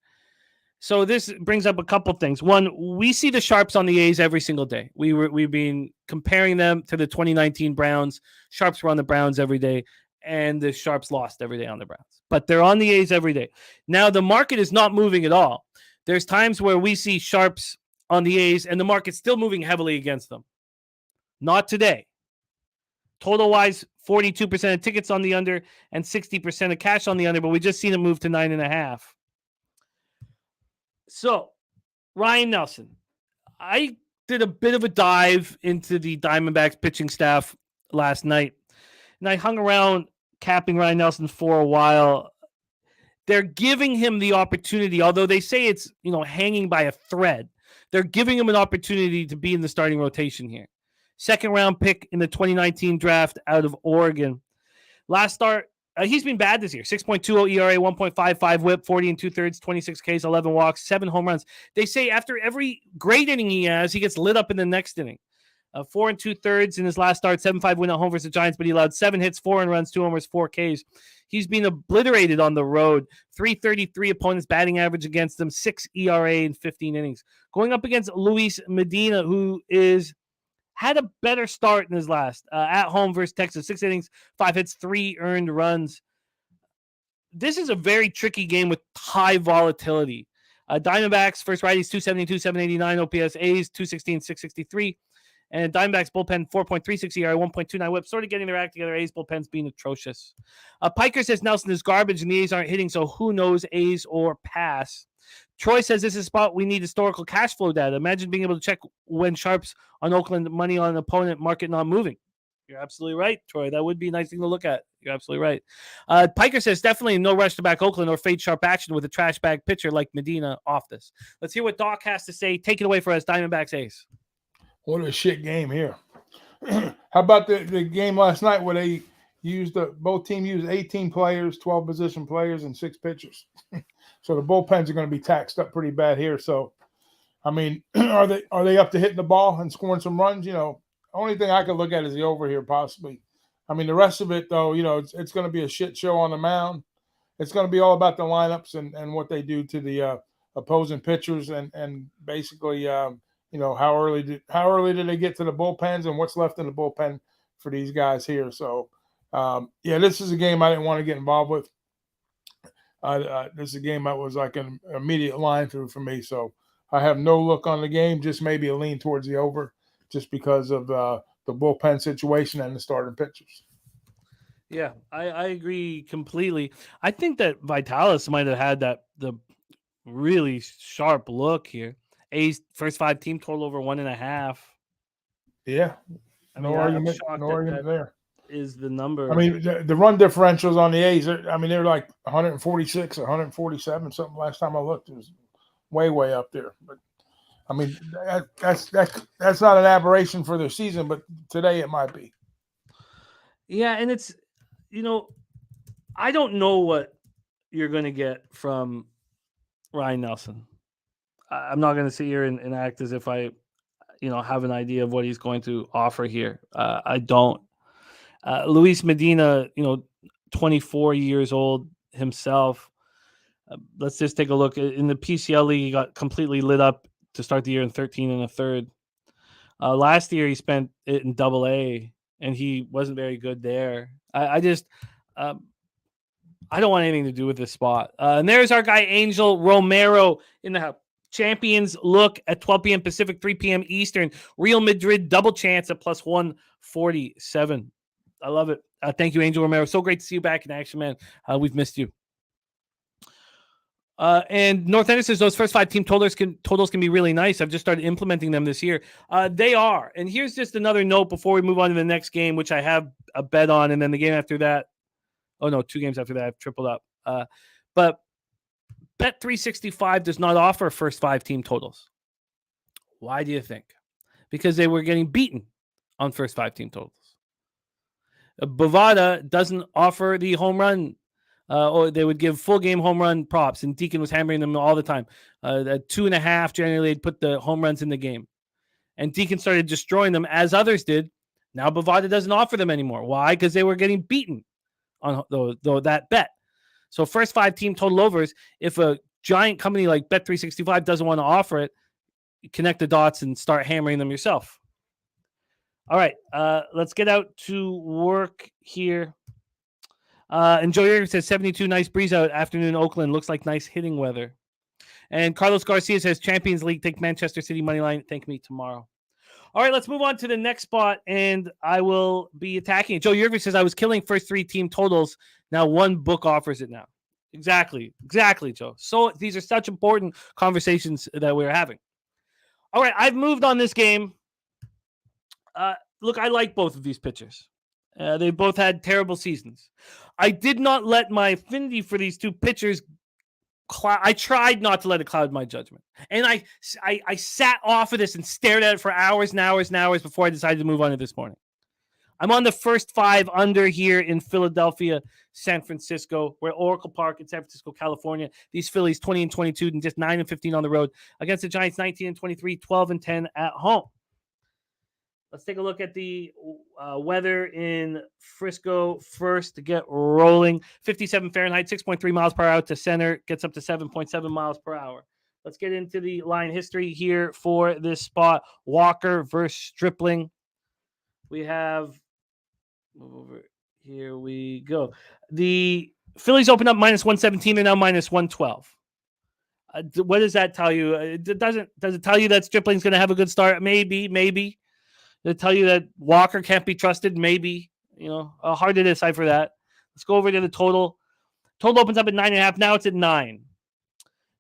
So this brings up a couple things. One, we see the Sharps on the A's every single day. We've been comparing them to the 2019 Browns. Sharps were on the Browns every day, and the Sharps lost every day on the Browns. But they're on the A's every day. Now, the market is not moving at all. There's times where we see Sharps on the A's, and the market's still moving heavily against them. Not today. Total-wise, 42% of tickets on the under and 60% of cash on the under, but we just seen it move to 9.5. So, Ryan Nelson, I did a bit of a dive into the Diamondbacks pitching staff last night, and I hung around capping Ryan Nelson for a while. They're giving him the opportunity, although they say it's, hanging by a thread. They're giving him an opportunity to be in the starting rotation here. Second round pick in the 2019 draft out of Oregon. Last start, he's been bad this year. 6.20 ERA, 1.55 WHIP, 40 and 2/3, 26 Ks, 11 walks, 7 home runs. They say after every great inning he has, he gets lit up in the next inning. 4 and 2/3 in his last start, 7-5 win at home versus the Giants, but he allowed 7 hits, 4 runs, 2 homers, 4 Ks. He's been obliterated on the road. 333 opponents batting average against him, 6 ERA in 15 innings. Going up against Luis Medina, who had a better start in his last at home versus Texas. 6 innings, 5 hits, 3 earned runs. This is a very tricky game with high volatility. Diamondbacks, first righties, 272, 789 OPS. A's, 216, 663. And Diamondbacks bullpen, 4.36 ERA, 1.29 WHIP. Sort of getting their act together. A's bullpen's being atrocious. Piker says Nelson is garbage and the A's aren't hitting, so who knows, A's or pass. Troy says this is a spot we need historical cash flow data. Imagine being able to check when sharps on Oakland, money on an opponent, market not moving. You're absolutely right, Troy. That would be a nice thing to look at. You're absolutely right. Piker says definitely no rush to back Oakland or fade sharp action with a trash bag pitcher like Medina off this. Let's hear what Doc has to say. Take it away for us, Diamondbacks A's. What a shit game here. How about the game last night where they both teams used 18 players, 12 position players, and 6 pitchers. So the bullpens are going to be taxed up pretty bad here. So, I mean, are they up to hitting the ball and scoring some runs? You know, only thing I could look at is the over here possibly. I mean, the rest of it, though, you know, it's going to be a shit show on the mound. It's going to be all about the lineups and what they do to the opposing pitchers and basically, you know, how early did they get to the bullpens and what's left in the bullpen for these guys here. So, yeah, this is a game I didn't want to get involved with. This is a game that was like an immediate line through for me. So I have no look on the game, just maybe a lean towards the over just because of the bullpen situation and the starting pitchers. Yeah, I agree completely. I think that Vitalis might have had the really sharp look here. A's first 5 team total over 1.5. Yeah, no argument there. Is the number? I mean, the run differentials on the A's. I mean, they're like 146 or 147 something. Last time I looked, it was way up there. But I mean, that's not an aberration for their season, but today it might be. Yeah, and it's, you know, I don't know what you're going to get from Ryan Nelson. I'm not going to sit here and act as if I, you know, have an idea of what he's going to offer here. I don't. Luis Medina, you know, 24 years old himself. Let's just take a look. In the PCL league, he got completely lit up to start the year in 13 1/3. Last year, he spent it in AA, and he wasn't very good there. I don't want anything to do with this spot. And there's our guy, Angel Romero, in the Champions look at 12 p.m. Pacific, 3 p.m. Eastern. Real Madrid double chance at plus 147. I love it. Thank you, Angel Romero. So great to see you back in action, man. We've missed you. And North End says those first 5 team totals can be really nice. I've just started implementing them this year. They are. And here's just another note before we move on to the next game, which I have a bet on, and then the game after that. Oh no, 2 games after that I've tripled up. But Bet365 does not offer first 5 team totals. Why do you think? Because they were getting beaten on first 5 team totals. Bovada doesn't offer the home run, or they would give full game home run props, and Deacon was hammering them all the time. At 2.5, generally they'd put the home runs in the game. And Deacon started destroying them as others did. Now Bovada doesn't offer them anymore. Why? Because they were getting beaten on that bet. So first 5 team total overs, if a giant company like Bet365 doesn't want to offer it, connect the dots and start hammering them yourself. All right, let's get out to work here. And Joe Yerger says 72, nice breeze out, afternoon Oakland. Looks like nice hitting weather. And Carlos Garcia says Champions League, take Manchester City money line. Thank me tomorrow. All right, let's move on to the next spot, and I will be attacking it. Joe Yerger says I was killing first 3 team totals. Now 1 book offers it now. Exactly, Joe. So these are such important conversations that we're having. All right, I've moved on this game. Look, I like both of these pitchers. They both had terrible seasons. I did not let my affinity for these 2 pitchers I tried not to let it cloud my judgment. And I sat off of this and stared at it for hours and hours and hours before I decided to move on to this morning. I'm on the first 5 under here in Philadelphia, San Francisco. We're at Oracle Park in San Francisco, California. These Phillies 20-22 and just 9-15 on the road against the Giants 19-23, 12-10 at home. Let's take a look at the weather in Frisco first to get rolling. 57 Fahrenheit, 6.3 miles per hour to center, gets up to 7.7 miles per hour. Let's get into the line history here for this spot. Walker versus Stripling. We have, move over, here we go. The Phillies open up -117 and now -112. What does that tell you? Does it tell you that Stripling's going to have a good start? Maybe. Does it tell you that Walker can't be trusted? Maybe. Hard to decipher that. Let's go over to the total. Total opens up at 9.5. Now it's at 9.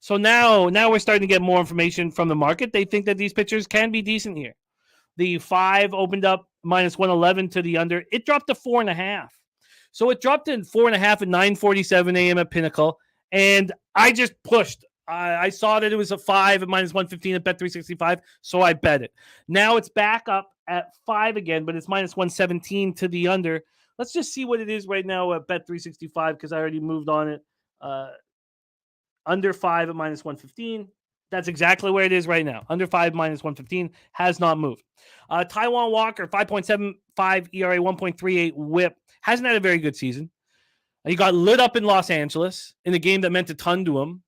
So now we're starting to get more information from the market. They think that these pitchers can be decent here. The 5 opened up -111 to the under. It dropped to 4.5. So it dropped in 4.5 at 9:47 a.m. at Pinnacle. And I just pushed. I saw that it was a 5 at -115 at Bet365, so I bet it. Now it's back up at 5 again, but it's -117 to the under. Let's just see what it is right now at Bet365 because I already moved on it. Under 5 at -115. That's exactly where it is right now. Under 5 -115 has not moved. Taijuan Walker, 5.75 ERA, 1.38 WHIP. Hasn't had a very good season. He got lit up in Los Angeles in a game that meant a ton to him.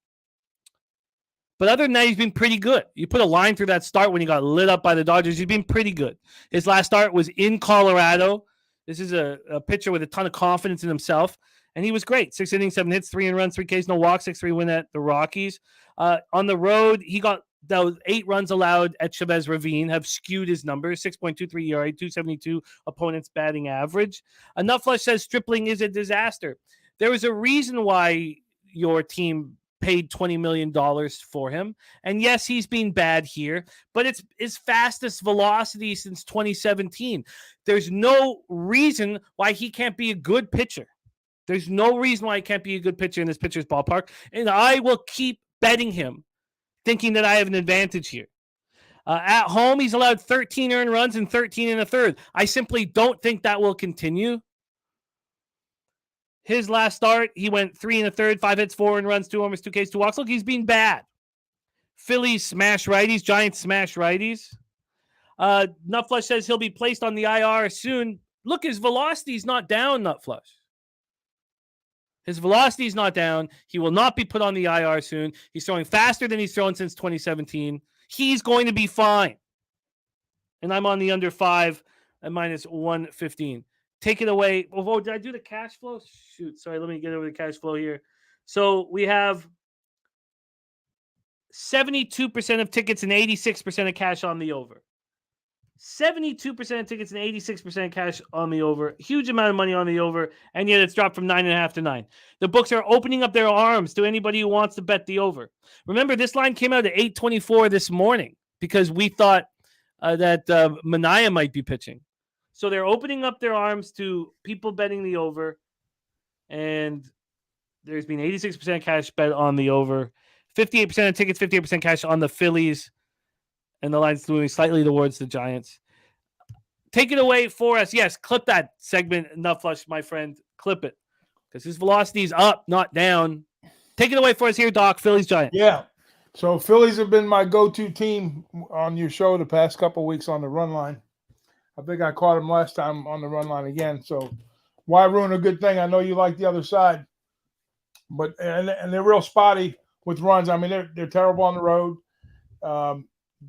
But other than that, he's been pretty good. You put a line through that start when he got lit up by the Dodgers. He's been pretty good. His last start was in Colorado. This is a pitcher with a ton of confidence in himself. And he was great. 6 innings, 7 hits, 3 runs, 3 Ks, no walks, 6-3 win at the Rockies. On the road, he got those 8 runs allowed at Chavez Ravine have skewed his numbers. 6.23 ERA, 272 opponent's batting average. Nutflush says Stripling is a disaster. There was a reason why your team paid $20 million for him. And yes, he's been bad here, but it's his fastest velocity since 2017. There's no reason why he can't be a good pitcher. There's no reason why he can't be a good pitcher in this pitcher's ballpark. And I will keep betting him, thinking that I have an advantage here. At home, he's allowed 13 earned runs and 13 1/3. I simply don't think that will continue. His last start, he went 3 1/3, 5 hits, 4 earned runs, 2 homers, 2 Ks, 2 walks. Look, he's been bad. Phillies smash righties, Giants smash righties. Nutflush says he'll be placed on the IR soon. Look, his velocity's not down, Nutflush. His velocity is not down. He will not be put on the IR soon. He's throwing faster than he's thrown since 2017. He's going to be fine. And I'm on the under 5 at -115. Take it away. Oh, did I do the cash flow? Shoot. Sorry, let me get over the cash flow here. So we have 72% of tickets and 86% of cash on the over. 72% of tickets and 86% of cash on the over. Huge amount of money on the over, and yet it's dropped from 9.5 to 9. The books are opening up their arms to anybody who wants to bet the over. Remember, this line came out at 8:24 this morning because we thought that Manaea might be pitching. So they're opening up their arms to people betting the over, and there's been 86% cash bet on the over, 58% of tickets, 58% cash on the Phillies, and the line's moving slightly towards the Giants. Take it away for us. Yes, clip that segment, Nutflush, my friend. Clip it, because his velocity is up, not down. Take it away for us here, Doc. Phillies, Giants. Yeah. So Phillies have been my go-to team on your show the past couple of weeks on the run line. I think I caught him last time on the run line again. So why ruin a good thing? I know you like the other side, but and they're real spotty with runs. I mean, they're terrible on the road.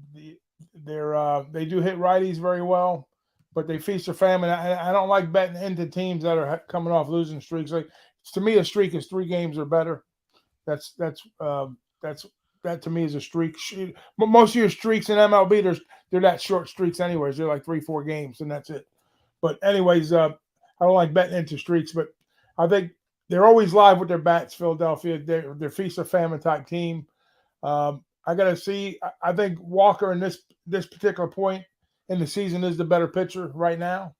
They do hit righties very well, but they feast or famine. I don't like betting into teams that are coming off losing streaks. Like, to me, a streak is 3 games or better. That to me is a streak. But most of your streaks in MLB, they're that short streaks anyways. They're like 3-4 games, and that's it. But anyways, I don't like betting into streaks, but I think they're always live with their bats, Philadelphia. They're feast or famine type team. I got to see. I think Walker in this particular point in the season is the better pitcher right now.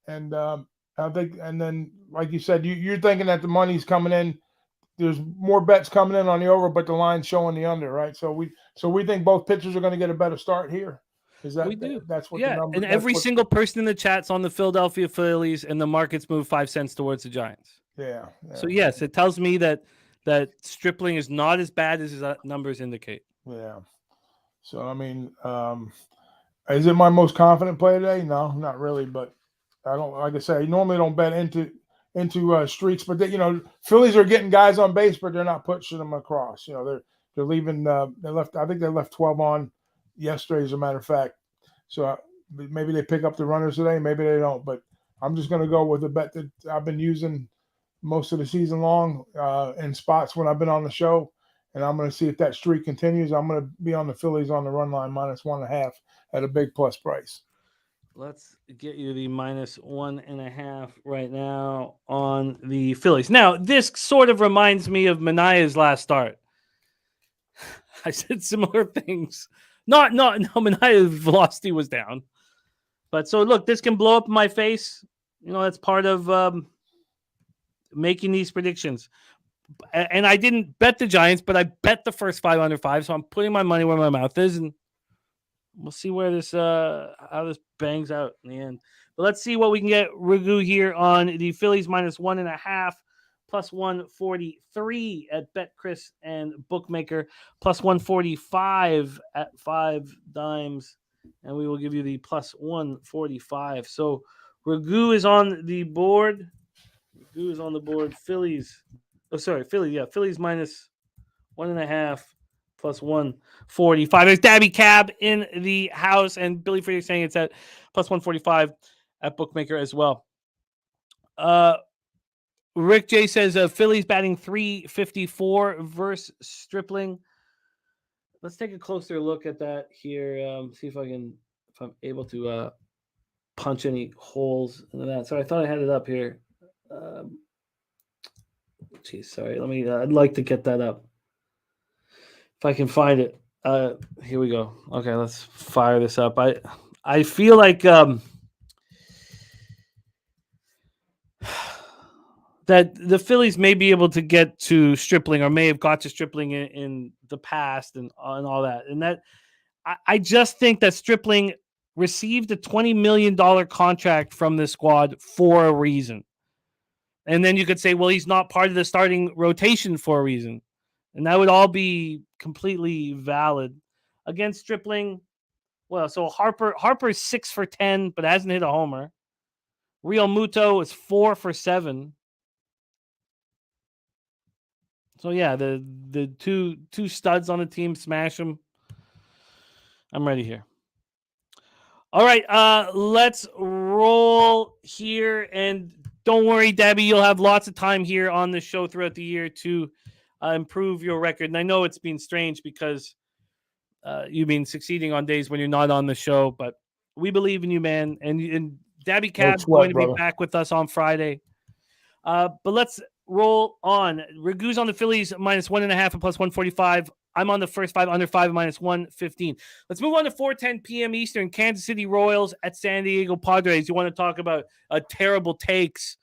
And I think, and then, like you said, you're thinking that the money's coming in. There's more bets coming in on the over, but the line's showing the under, right? So we think both pitchers are going to get a better start here. Is that We do. That's what Yeah, the number. and every single person in the chat's on the Philadelphia Phillies, and the markets move 5 cents towards the Giants. Yeah. So yes, it tells me that Stripling is not as bad as his numbers indicate. Yeah. So I mean, is it my most confident play today? No, not really. But I don't, like I say, I normally don't bet into streaks. But Phillies are getting guys on base, but they're not pushing them across. They're leaving. They left. I think they left 12 on yesterday, as a matter of fact. So maybe they pick up the runners today. Maybe they don't. But I'm just going to go with the bet that I've been using most of the season long in spots when I've been on the show. And I'm going to see if that streak continues. I'm going to be on the Phillies on the run line -1.5 at a big plus price. Let's get you the -1.5 right now on the Phillies. Now, this sort of reminds me of Manaea's last start. I said similar things. No, Manaea's velocity was down. But so look, this can blow up in my face. That's part of making these predictions. And I didn't bet the Giants, but I bet the first 5 under 5. So I'm putting my money where my mouth is, and we'll see where this how this bangs out in the end. But let's see what we can get Ragu here on the Phillies -1.5, +143 at BetCris and Bookmaker, +145 at 5 Dimes, and we will give you the +145. So Ragu is on the board. Phillies. Oh, sorry, Philly. Yeah, Phillies -1.5, +145. There's Dabby Cab in the house, and Billy Friedrich saying it's at +145 at Bookmaker as well. Rick J says Phillies batting .354 versus Stripling. Let's take a closer look at that here. See if I'm able to punch any holes into that. So I thought I had it up here. Sorry. I'd like to get that up if I can find it. Here we go. Okay, let's fire this up. I feel like that the Phillies may be able to get to Stripling, or may have got to Stripling in the past and all that. And that I just think that Stripling received a $20 million contract from this squad for a reason. And then you could say, well, he's not part of the starting rotation for a reason. And that would all be completely valid. Against Stripling, well, so Harper's 6 for 10, but hasn't hit a homer. Real Muto is 4 for 7. So yeah, the two studs on the team, smash them. I'm ready here. All right, let's roll here, and don't worry, Debbie, you'll have lots of time here on the show throughout the year to improve your record. And I know it's been strange because you've been succeeding on days when you're not on the show, but we believe in you, man. And Debbie Cab's going to be back with us on Friday. But let's roll on. Ragu's on the Phillies -1.5 at +145. I'm on the first 5 under 5 -115. Let's move on to 4:10 p.m. Eastern. Kansas City Royals at San Diego Padres. You want to talk about terrible takes?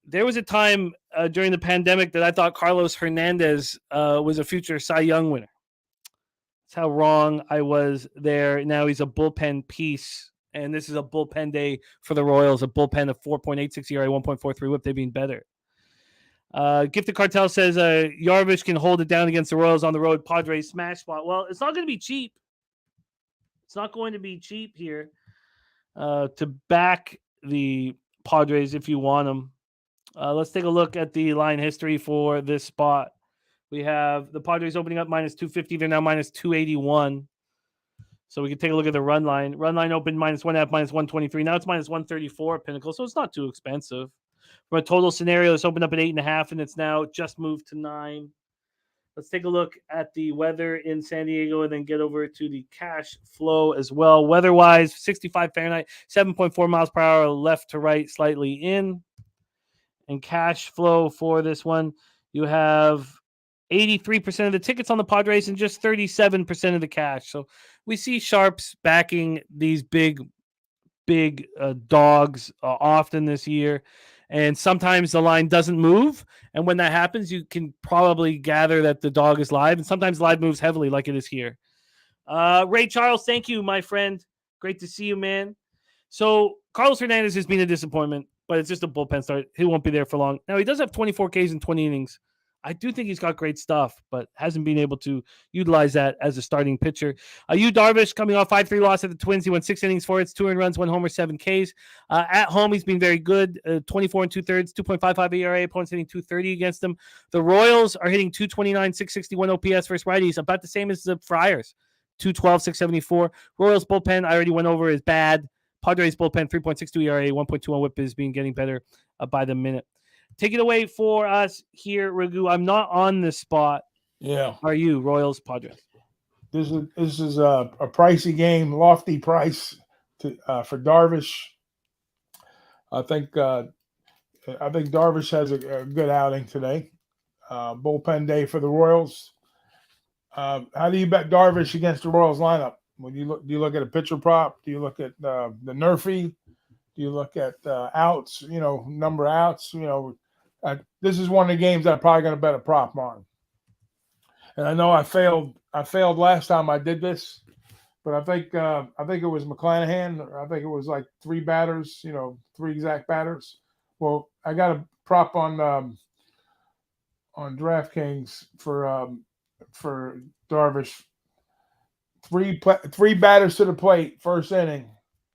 There was a time during the pandemic that I thought Carlos Hernandez was a future Cy Young winner. That's how wrong I was there. Now he's a bullpen piece, and this is a bullpen day for the Royals. A bullpen of 4.86 ERA, 1.43 WHIP. They've been better. Gifted Cartel says Yarvish can hold it down against the Royals on the road. Padres smash spot. Well, it's not going to be cheap. It's not going to be cheap here to back the Padres if you want them. Let's take a look at the line history for this spot. We have the Padres opening up -250. They're now -281. So we can take a look at the run line. Run line opened -1.5, -123. Now it's -134 at Pinnacle, so it's not too expensive. From a total scenario, it's opened up at 8.5, and it's now just moved to 9. Let's take a look at the weather in San Diego and then get over to the cash flow as well. Weather-wise, 65 Fahrenheit, 7.4 miles per hour left to right, slightly in. And cash flow for this one, you have 83% of the tickets on the Padres and just 37% of the cash. So we see sharps backing these big dogs often this year. And sometimes the line doesn't move. And when that happens, you can probably gather that the dog is live. And sometimes live moves heavily like it is here. Ray Charles, thank you, my friend. Great to see you, man. So Carlos Hernandez has been a disappointment, but it's just a bullpen start. He won't be there for long. Now, he does have 24 Ks in 20 innings. I do think he's got great stuff, but hasn't been able to utilize that as a starting pitcher. Yu Darvish coming off 5-3 loss at the Twins. He went 6 innings, 4 hits, 2 earned runs, 1 homer, 7 Ks. At home, he's been very good. 24 and 2/3, 2.55 ERA. Opponents hitting 230 against him. The Royals are hitting 229, 661 OPS versus righties, about the same as the Friars. 212, 674. Royals bullpen, I already went over, is bad. Padres bullpen, 3.62 ERA, 1.21 whip is being getting better by the minute. Take it away for us here, Ragu. I'm not on the spot. Yeah. Are you, Royals, Padres? This is a pricey game, lofty price for Darvish. I think Darvish has a good outing today. Bullpen day for the Royals. How do you bet Darvish against the Royals lineup? Do you look at a pitcher prop? Do you look at the Nerfy? Do you look at outs? Number of outs. This is one of the games I'm probably going to bet a prop on. And I know I failed last time I did this, but I think it was McClanahan. I think it was like 3 batters. 3 exact batters. Well, I got a prop on DraftKings for Darvish. 3 batters to the plate, first inning.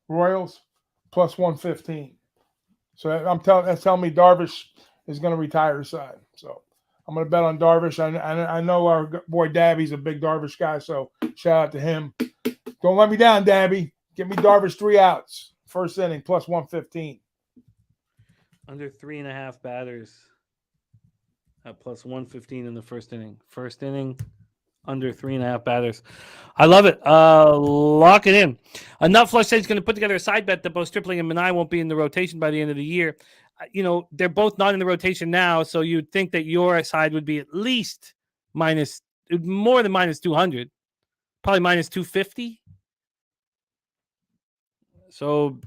Royals plus 115. So that's telling me Darvish is going to retire his side. So I'm going to bet on Darvish. I know our boy Dabby's a big Darvish guy, so shout out to him. Don't let me down, Dabby. Give me Darvish 3 outs, first inning, plus 115. Under 3.5 batters at plus 115 in the first inning. First inning, under 3.5 batters. I love it. Lock it in. Nut Flush says he's going to put together a side bet that both Stripling and Minai won't be in the rotation by the end of the year. They're both not in the rotation now, so you'd think that your side would be at least more than minus 200, probably minus 250. So,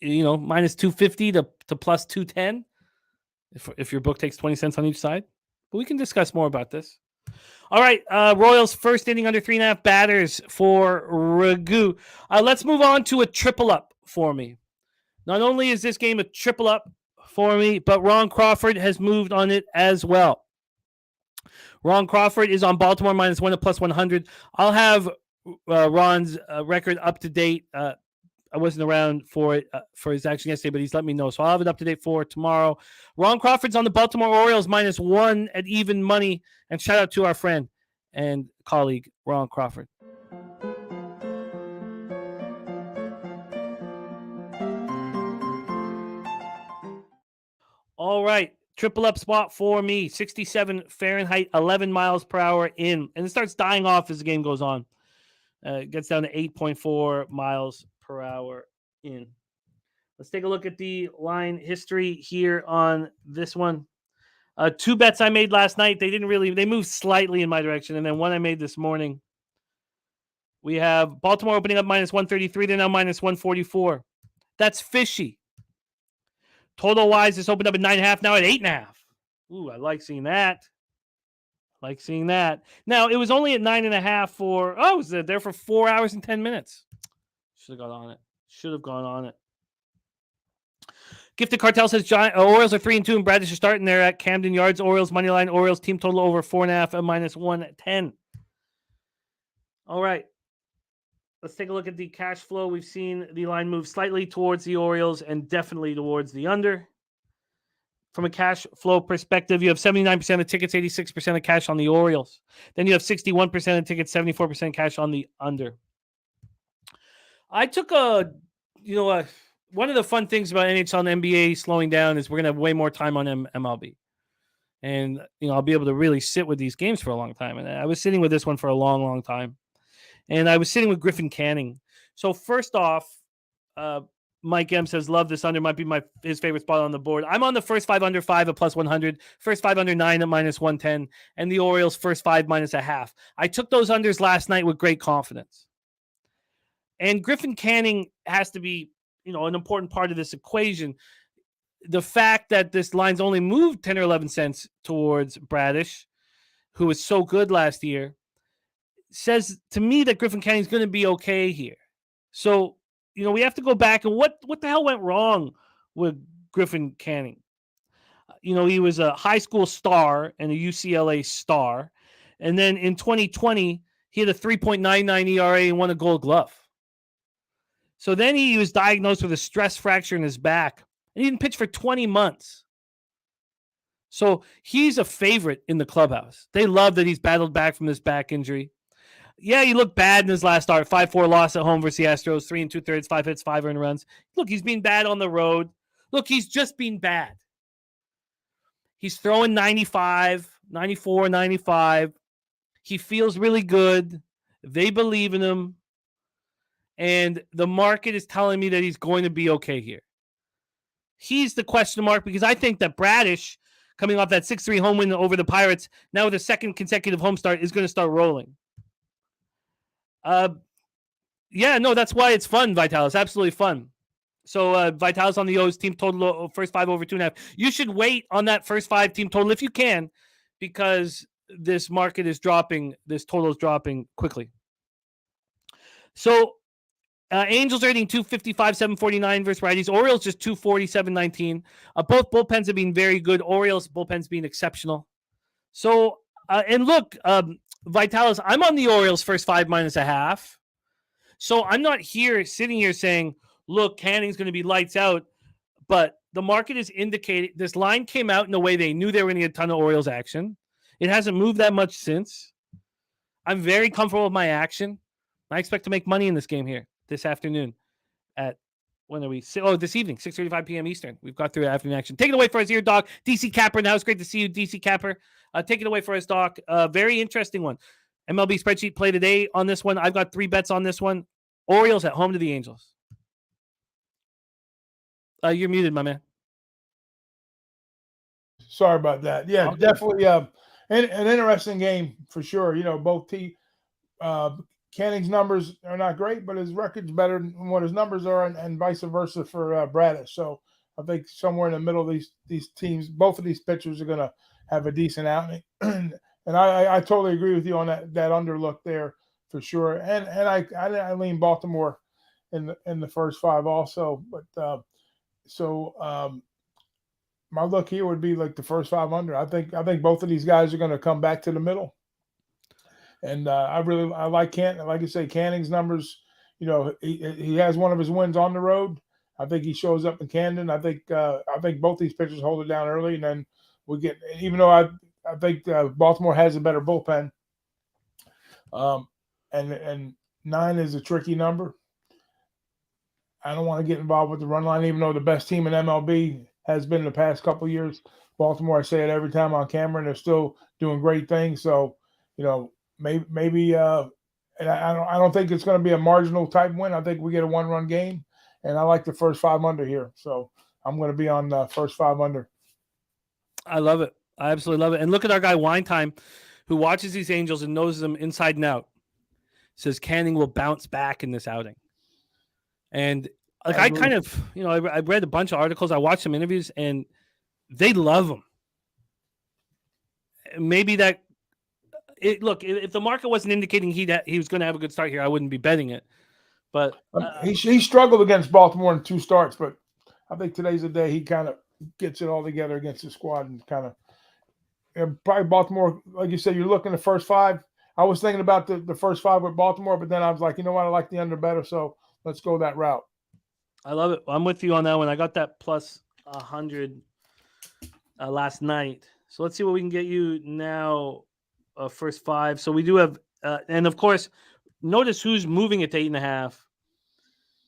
minus 250 to plus 210 if your book takes 20 cents on each side. But we can discuss more about this. All right, Royals first inning under 3.5 batters for Ragu. Let's move on to a triple up for me. Not only is this game a triple up for me, but Ron Crawford has moved on it as well. Ron Crawford is on Baltimore -1 at plus 100. I'll have Ron's record up to date. I wasn't around for it for his action yesterday, but he's let me know. So I'll have it up to date for tomorrow. Ron Crawford's on the Baltimore Orioles -1 at even money. And shout out to our friend and colleague, Ron Crawford. All right. Triple up spot for me. 67 Fahrenheit, 11 miles per hour in. And it starts dying off as the game goes on. It gets down to 8.4 miles per hour in. Let's take a look at the line history here on this one. 2 bets I made last night. They moved slightly in my direction. And then one I made this morning. We have Baltimore opening up -133. They're now -144. That's fishy. Total wise, this opened up at 9.5. Now at 8.5. Ooh, I like seeing that. Now, it was only at 9.5 it was there for 4 hours and 10 minutes. Should have gone on it. Gifted Cartel says Orioles are 3-2 and Bradish are starting there at Camden Yards. Orioles money line. Orioles team total over 4.5 at -110. All right. Let's take a look at the cash flow. We've seen the line move slightly towards the Orioles and definitely towards the under. From a cash flow perspective, you have 79% of tickets, 86% of cash on the Orioles. Then you have 61% of tickets, 74% cash on the under. I took one of the fun things about NHL and NBA slowing down is we're going to have way more time on MLB. And, I'll be able to really sit with these games for a long time. And I was sitting with this one for a long, long time. And I was sitting with Griffin Canning. So first off, Mike M says, love this under. Might be his favorite spot on the board. I'm on the first 5 under 5 at plus 100. First 5 under 9 at -110. And the Orioles first 5 -0.5. I took those unders last night with great confidence. And Griffin Canning has to be, an important part of this equation. The fact that this line's only moved 10 or 11 cents towards Bradish, who was so good last year, says to me that Griffin Canning is going to be okay here. So, we have to go back and what the hell went wrong with Griffin Canning? He was a high school star and a UCLA star. And then in 2020, he had a 3.99 ERA and won a Gold Glove. So then he was diagnosed with a stress fracture in his back, and he didn't pitch for 20 months. So he's a favorite in the clubhouse. They love that he's battled back from this back injury. Yeah, he looked bad in his last start. 5-4 loss at home versus the Astros. 3 2/3, 5 hits, 5 earned runs. Look, he's been bad on the road. Look, he's just been bad. He's throwing 95, 94, 95. He feels really good. They believe in him. And the market is telling me that he's going to be okay here. He's the question mark because I think that Bradish, coming off that 6-3 home win over the Pirates, now with a second consecutive home start, is going to start rolling. That's why it's fun, Vitalis. Absolutely fun. So Vitalis on the O's team total first 5 over 2.5. You should wait on that first 5 team total if you can, because this market is dropping. This total is dropping quickly. So Angels are hitting 255, 749 versus righties. Orioles just 240, 719. Both bullpens have been very good. Orioles bullpens being exceptional. So and look, Vitalis, I'm on the Orioles first 5 minus a half. So I'm not sitting here saying, look, Canning's going to be lights out. But the market is indicating this line came out in a way they knew they were going to get a ton of Orioles action. It hasn't moved that much since. I'm very comfortable with my action. I expect to make money in this game here this afternoon at when are we? This evening, 6:35 p.m. Eastern. We've got through afternoon action. Take it away for us here, Doc. DC Capper. Now it's great to see you, DC Capper. Take it away for us, Doc. Very interesting one. MLB spreadsheet play today on this one. I've got 3 bets on this one. Orioles at home to the Angels. You're muted, my man. Sorry about that. Yeah, okay. Definitely an interesting game for sure. Both Canning's numbers are not great, but his record's better than what his numbers are, and vice versa for Bradish. So I think somewhere in the middle of these teams, both of these pitchers are going to have a decent outing. And I totally agree with you on that underlook there for sure. And I lean Baltimore in the first 5 also. But my look here would be like the first 5 under. I think both of these guys are going to come back to the middle. And I like Canning. Like I say, Canning's numbers, he has one of his wins on the road. I think he shows up in Camden. I think both these pitchers hold it down early, and then we get. Even though I think Baltimore has a better bullpen, and 9 is a tricky number. I don't want to get involved with the run line, even though the best team in MLB has been in the past couple of years. Baltimore, I say it every time on camera, and they're still doing great things. So, maybe and I don't think it's going to be a marginal type win. I think we get a 1-run game, and I like the first 5 under here. So I'm going to be on the first 5 under. I love it. I absolutely love it. And look at our guy Wine Time, who watches these Angels and knows them inside and out. Says Canning will bounce back in this outing. And I kind of, I read a bunch of articles. I watched some interviews, and they love him. Maybe that. Look, if the market wasn't indicating he was going to have a good start here, I wouldn't be betting it. But he struggled against Baltimore in 2 starts, but I think today's the day he kind of gets it all together against the squad and kind of probably Baltimore, like you said, you're looking at the first 5. I was thinking about the first 5 with Baltimore, but then I was like, you know what, I like the under better, so let's go that route. I love it. I'm with you on that one. I got that plus 100 last night. So let's see what we can get you now. First 5. So we do have, and of course, notice who's moving it to 8.5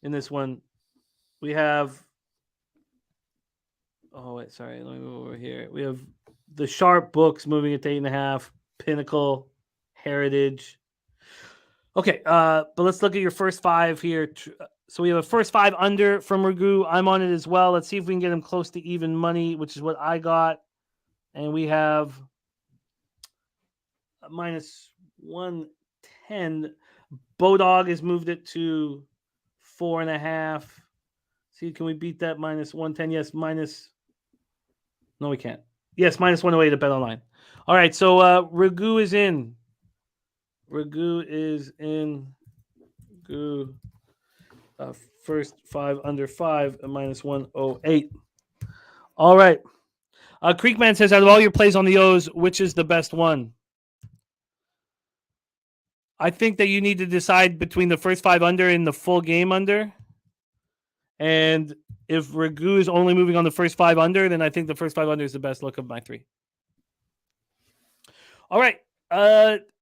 in this one. We have, let me move over here. We have the Sharp Books moving it to 8.5, Pinnacle, Heritage. Okay, but let's look at your first 5 here. So we have a first 5 under from Ragu. I'm on it as well. Let's see if we can get him close to even money, which is what I got. And we have minus 110. Bodog has moved it to 4.5. See, can we beat that minus 110? Yes, no, we can't. Yes, minus 108 to bet online. All right, so Ragu is in. Ragu is in first 5 under 5 at -108. All right. Creekman says, out of all your plays on the O's, which is the best one? I think that you need to decide between the first 5 under and the full game under. And if Ragu is only moving on the first 5 under, then I think the first 5 under is the best look of my 3. All right.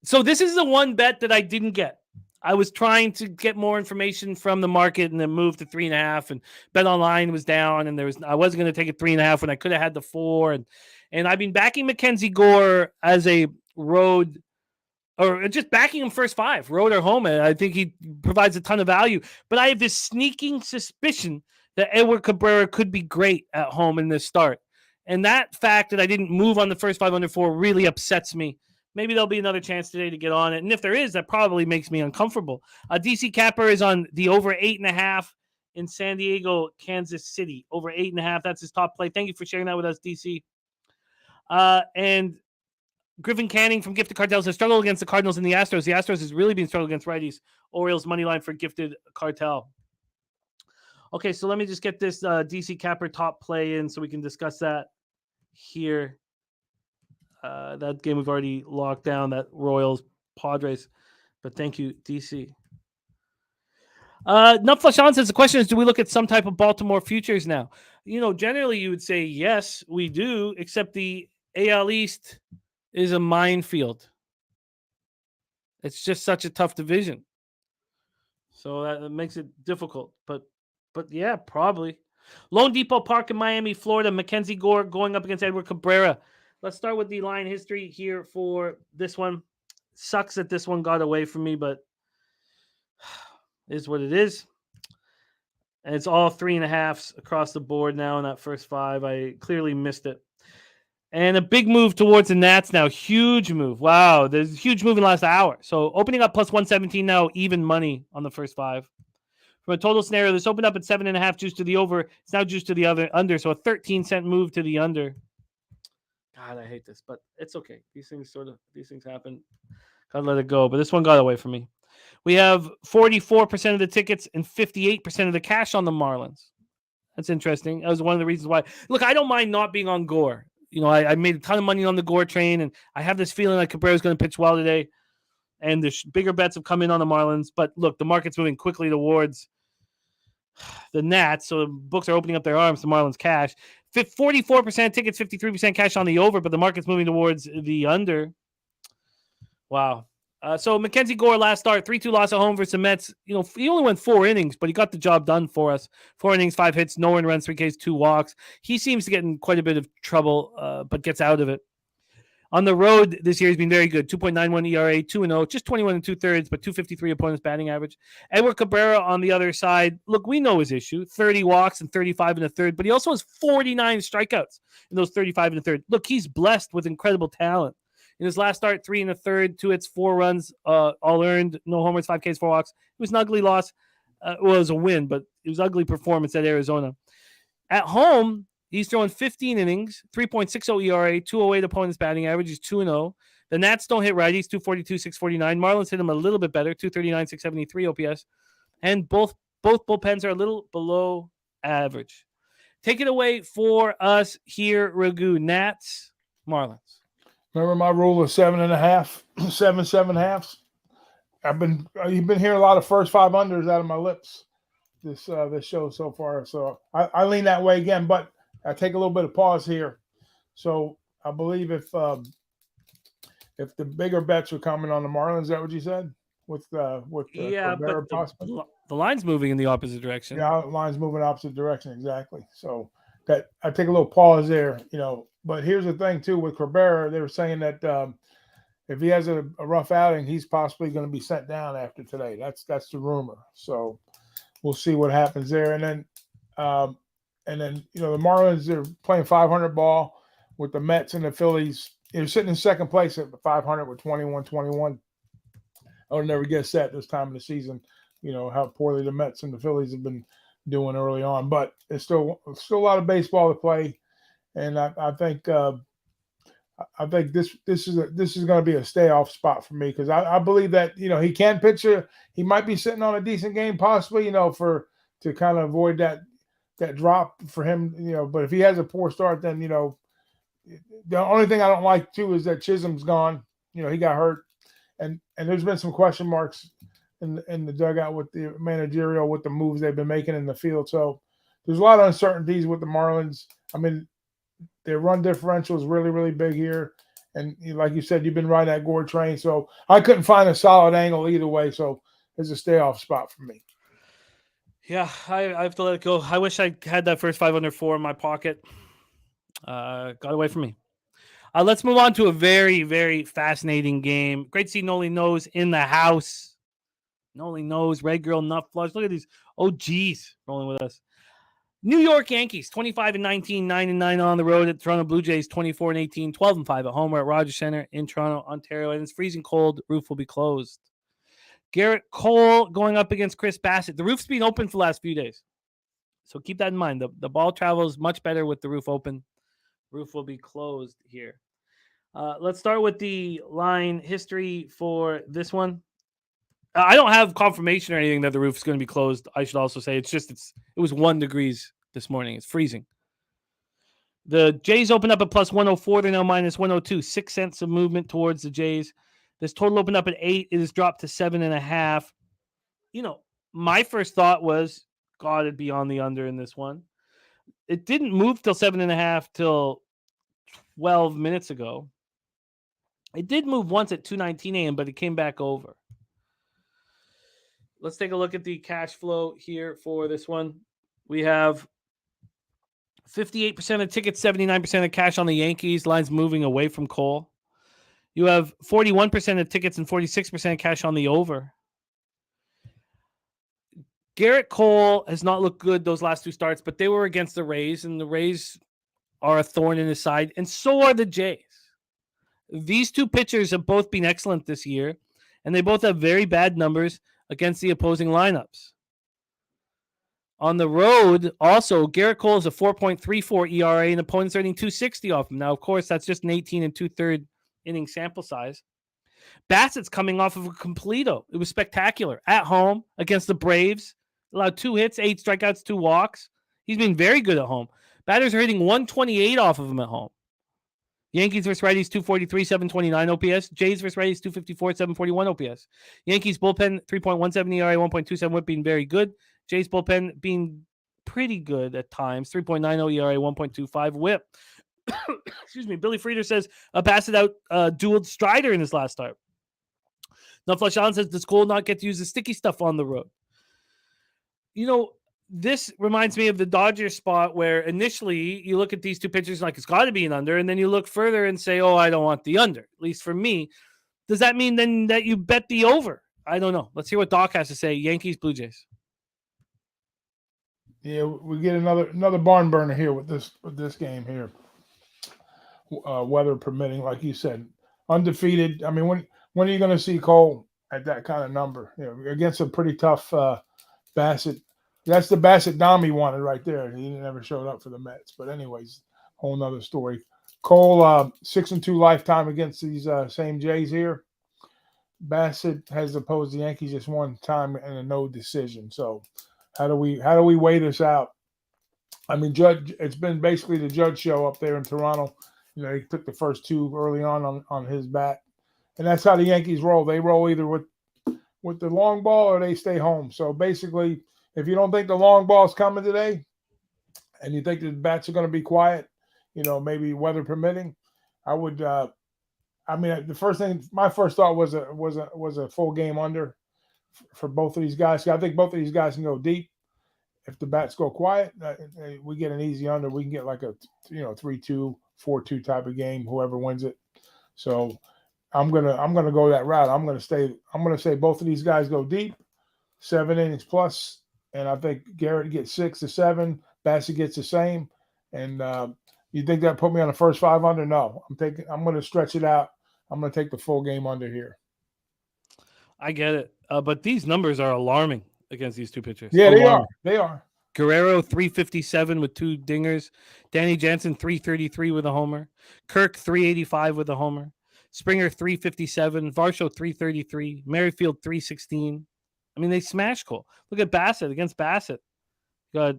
So this is the one bet that I didn't get. I was trying to get more information from the market and then moved to 3.5, and Bet Online was down, and I wasn't going to take a 3.5 when I could have had the 4. And I've been backing Mackenzie Gore as a road, or just backing him first 5, road or home. And I think he provides a ton of value. But I have this sneaking suspicion that Edward Cabrera could be great at home in this start. And that fact that I didn't move on the first 5 under 4 really upsets me. Maybe there'll be another chance today to get on it. And if there is, that probably makes me uncomfortable. DC Capper is on the over 8.5 in San Diego, Kansas City. Over 8.5. That's his top play. Thank you for sharing that with us, DC. And Griffin Canning from Gifted Cartels has struggled against the Cardinals and the Astros. The Astros has really been struggling against righties. Orioles money line for Gifted Cartel. Okay, so let me just get this DC Capper top play in so we can discuss that here. That game we've already locked down, that Royals Padres. But thank you, DC. Nupflashan says the question is, do we look at some type of Baltimore futures now? Generally you would say yes, we do, except the AL East is a minefield. It's just such a tough division. So that makes it difficult. But yeah, probably. Lone Depot Park in Miami, Florida. Mackenzie Gore going up against Edward Cabrera. Let's start with the line history here for this one. Sucks that this one got away from me, but is what it is. And it's all 3.5s across the board now in that first 5. I clearly missed it. And a big move towards the Nats now. Huge move. Wow. There's a huge move in the last hour. So opening up plus 117 now, even money on the first 5. From a total scenario, this opened up at 7.5 juice to the over. It's now juice to the other under. So a 13-cent move to the under. God, I hate this, but it's okay. These things happen. Gotta let it go. But this one got away from me. We have 44% of the tickets and 58% of the cash on the Marlins. That's interesting. That was one of the reasons why. Look, I don't mind not being on Gore. I made a ton of money on the Gore train, and I have this feeling like Cabrera's going to pitch well today. And the bigger bets have come in on the Marlins. But look, the market's moving quickly towards the Nats, so the books are opening up their arms to Marlins cash. 44% tickets, 53% cash on the over, but the market's moving towards the under. Wow. So Mackenzie Gore last start, 3-2 loss at home versus the Mets. He only went 4 innings, but he got the job done for us. 4 innings, 5 hits, no earned runs, 3 Ks, 2 walks. He seems to get in quite a bit of trouble, but gets out of it. On the road this year, he's been very good. 2.91 ERA, 2-0, just 21 2/3, but 253 opponent's batting average. Edward Cabrera on the other side. Look, we know his issue. 30 walks and 35 1/3, but he also has 49 strikeouts in those 35 1/3. Look, he's blessed with incredible talent. In his last start, 3 1/3, 2 hits, 4 runs, all earned, no homers, 5 Ks, 4 walks. It was an ugly loss. It was a win, but it was ugly performance at Arizona. At home, he's throwing 15 innings, 3.60 ERA, 208 opponent's batting average. He's 2-0. The Nats don't hit righties, 242, 649. Marlins hit him a little bit better, 239, 673 OPS. And both bullpens are a little below average. Take it away for us here, Ragu. Nats, Marlins. Remember my rule of 7.5, 7.5. You've been hearing a lot of first 5 unders out of my lips this show so far. So I lean that way again, but I take a little bit of pause here. So I believe if the bigger bets are coming on the Marlins, is that what you said? With yeah, but the line's moving in the opposite direction. Yeah, the line's moving opposite direction, exactly. So that I take a little pause there, But here's the thing too with Cabrera, they were saying that if he has a rough outing, he's possibly going to be sent down after today. That's the rumor. So we'll see what happens there. And then the Marlins are playing 500 ball with the Mets and the Phillies. They're sitting in second place at 500 with 21-21. I would never guess that this time of the season. How poorly the Mets and the Phillies have been doing early on, but it's still a lot of baseball to play. And I think I think this is going to be a stay off spot for me because I believe that he can pitch he might be sitting on a decent game possibly to kind of avoid that drop for him but if he has a poor start then the only thing I don't like too is that Chisholm's gone. He got hurt, and there's been some question marks in the dugout with the managerial with the moves they've been making in the field. So there's a lot of uncertainties with the Marlins. I mean, their run differential is really, really big here, and like you said, you've been riding that Gore train. So I couldn't find a solid angle either way. So it's a stay off spot for me. Yeah, I have to let it go. I wish I had that first 5 under 4 in my pocket. Got away from me. Let's move on to a very, very fascinating game. Great to see Noli Knows in the house. Noli Knows, Red Girl, Nut Flush. Look at these OGs rolling with us. New York Yankees, 25-19, 9-9 on the road at Toronto Blue Jays, 24-18, 12-5 at home. We're at Rogers Center in Toronto, Ontario, and it's freezing cold. Roof will be closed. Garrett Cole going up against Chris Bassett. The roof's been open for the last few days, so keep that in mind. The ball travels much better with the roof open. Roof will be closed here. Let's start with the line history for this one. I don't have confirmation or anything that the roof is going to be closed. I should also say it was 1 degree this morning. It's freezing. The Jays opened up at plus 104. They're now minus 102. 6 cents of movement towards the Jays. This total opened up at 8. It has dropped to 7.5. My first thought was, God, it'd be on the under in this one. It didn't move till 7.5 till 12 minutes ago. It did move once at 2:19 a.m., but it came back over. Let's take a look at the cash flow here for this one. We have 58% of tickets, 79% of cash on the Yankees. Lines moving away from Cole. You have 41% of tickets and 46% cash on the over. Garrett Cole has not looked good those last 2 starts, but they were against the Rays, and the Rays are a thorn in his side, and so are the Jays. These 2 pitchers have both been excellent this year, and they both have very bad numbers against the opposing lineups. On the road, also, Garrett Cole is a 4.34 ERA, and opponents are earning 260 off him. Now, of course, that's just an 18 2/3 inning sample size. Bassett's coming off of a completo. It was spectacular. At home against the Braves, allowed 2 hits, 8 strikeouts, 2 walks. He's been very good at home. Batters are hitting 128 off of him at home. Yankees versus righties, 243, 729 OPS. Jays versus righties, 254, 741 OPS. Yankees bullpen, 3.17 ERA, 1.27 whip being very good. Jays bullpen being pretty good at times, 3.90 ERA, 1.25 whip. Excuse me. Billy Frieder says Bassett out dueled Strider in his last start. Now, Flush Allen says, does Cole not get to use the sticky stuff on the road? This reminds me of the Dodgers spot where initially you look at these 2 pitchers like it's got to be an under, and then you look further and say, oh, I don't want the under, at least for me. Does that mean then that you bet the over? I don't know. Let's hear what Doc has to say. Yankees, Blue Jays. Yeah, we get another barn burner here with this game here. Weather permitting, like you said, undefeated. I mean, when are you going to see Cole at that kind of number? Against a pretty tough Bassett. That's the Bassett Dom he wanted right there. He never showed up for the Mets. But anyways, whole nother story. Cole, 6-2 lifetime against these same Jays here. Bassett has opposed the Yankees just 1 time and a no decision. So how do we weigh this out? I mean, it's been basically the Judge show up there in Toronto. He took the first 2 early on his bat. And that's how the Yankees roll. They roll either with the long ball or they stay home. So basically, if you don't think the long ball's coming today and you think the bats are going to be quiet, maybe weather permitting, I would my first thought was a full game under for both of these guys. I think both of these guys can go deep. If the bats go quiet, we get an easy under. We can get like a 3-2, 4-2 type of game, whoever wins it. So I'm gonna go that route. I'm gonna say both of these guys go deep, 7 innings plus. And I think Garrett gets 6 to 7. Bassett gets the same. And you think that put me on the first 5 under? No, I'm going to stretch it out. I'm going to take the full game under here. I get it. But these numbers are alarming against these 2 pitchers. Yeah, they are. Guerrero 357 with 2 dingers. Danny Jansen 333 with a homer. Kirk 385 with a homer. Springer 357. Varsho 333. Merrifield 316. I mean, they smash Cole. Look at Bassett against Bassett. Got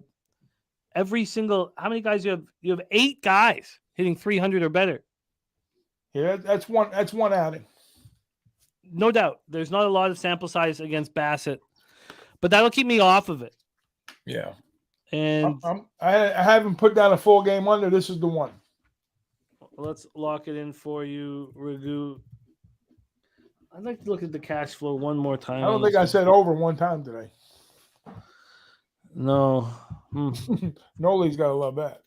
every single. How many guys you have? You have 8 guys hitting 300 or better. Yeah, that's one outing. No doubt. There's not a lot of sample size against Bassett, but that'll keep me off of it. Yeah. And I haven't put down a full game under. This is the one. Let's lock it in for you, Ragu. I'd like to look at the cash flow one more time. I don't think I said over one time today. No. Noli's got to love that.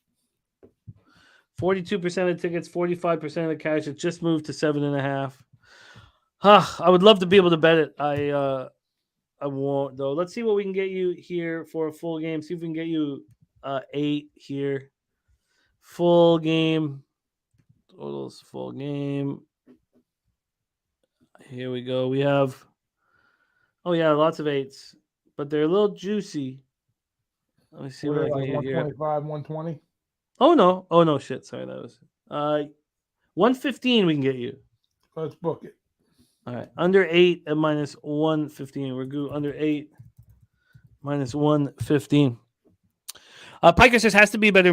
42% of tickets, 45% of the cash. It just moved to 7.5. I would love to be able to bet it. I won't though. Let's see what we can get you here for a full game. See if we can get you 8 here. Full game. Totals full game. Here we go. We have lots of 8s, but they're a little juicy. Let me see what I can get here. 125, 120. Oh no, shit. Sorry, that was 115 we can get you. Let's book it. All right, under 8 at minus 115. We're good. Under 8, minus 115. Piker says has to be a better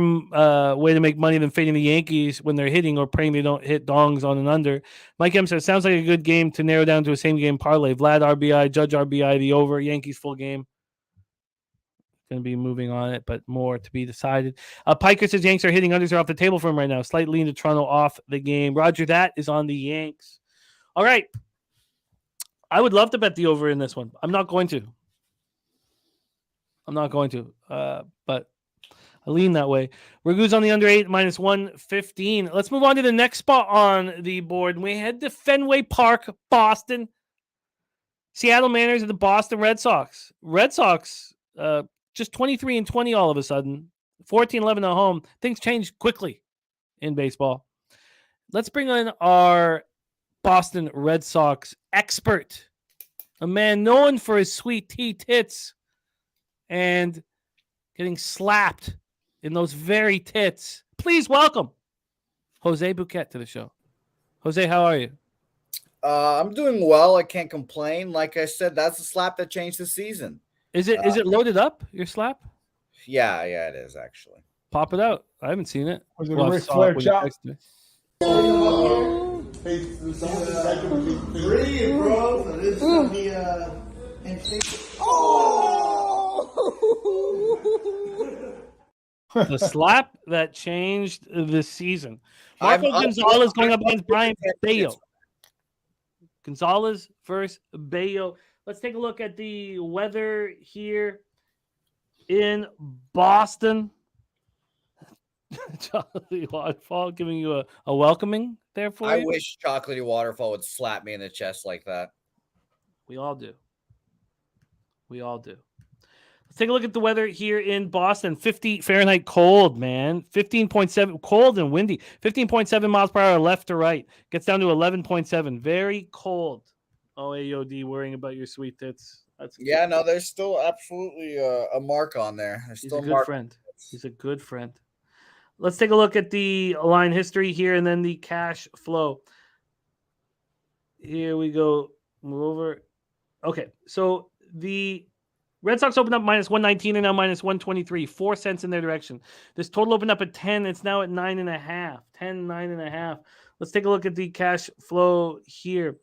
way to make money than fading the Yankees when they're hitting or praying they don't hit dongs on and under. Mike M says sounds like a good game to narrow down to a same game parlay. Vlad RBI, Judge RBI, the over. Yankees full game. Going to be moving on it, but more to be decided. Piker says Yanks are hitting unders are off the table for him right now. Slight lean to Toronto off the game. Roger, that is on the Yanks. All right. I would love to bet the over in this one. I'm not going to. But I lean that way. Ragu's on the under 8, minus 115. Let's move on to the next spot on the board. We head to Fenway Park, Boston. Seattle Mariners and the Boston Red Sox. Red Sox, just 23-20 all of a sudden. 14-11 at home. Things change quickly in baseball. Let's bring in our Boston Red Sox expert, a man known for his sweet tea tits and getting slapped in those very tits. Please welcome Jose Bouquet to the show. Jose, how are you? I'm doing well. I can't complain. Like I said, that's the slap that changed the season. Is it loaded up, your slap? Yeah, it is actually. Pop it out. I haven't seen it. Was it a Ric Flair chop? Breathe, bro. So this is gonna be the slap that changed the season. Marco Gonzalez going up against Brian Bayo. Gonzalez versus Bayo. Let's take a look at the weather here in Boston. Chocolatey Waterfall giving you a welcoming there for you. I wish Chocolatey Waterfall would slap me in the chest like that. We all do. Let's take a look at the weather here in Boston. 50 Fahrenheit cold, man. 15.7 cold and windy. 15.7 miles per hour left to right. Gets down to 11.7. Very cold. Oh, AOD worrying about your sweet tits. No, there's still absolutely a mark on there. He's a good friend. He's a good friend. Let's take a look at the line history here and then the cash flow. Here we go. Move over. Okay, so the Red Sox opened up minus 119 and now minus 123. 4 cents in their direction. This total opened up at 10. It's now at 9.5. 9.5. Let's take a look at the cash flow here.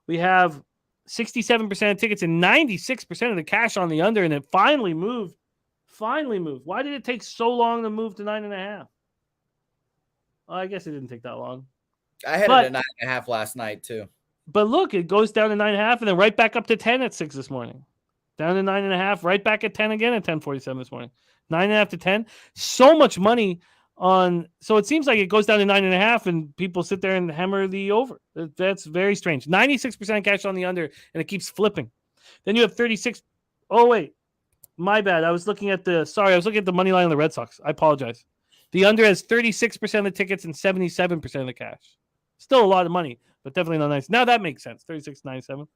We have 67% of tickets and 96% of the cash on the under, and it finally moved. Why did it take so long to move to 9.5? Well, I guess it didn't take that long. I had it at 9.5 last night too. But look, it goes down to 9.5 and then right back up to 10 at 6 this morning. Down to 9.5, right back at 10 again at 10:47 this morning. 9.5 to 10. So much money on. So it seems like it goes down to 9.5 and people sit there and hammer the over. That's very strange. 96% cash on the under and it keeps flipping. Then you have 36. Oh, wait. My bad. I was looking at the money line on the Red Sox. I apologize. The under has 36% of the tickets and 77% of the cash. Still a lot of money, but definitely not nice. Now that makes sense. 36.97.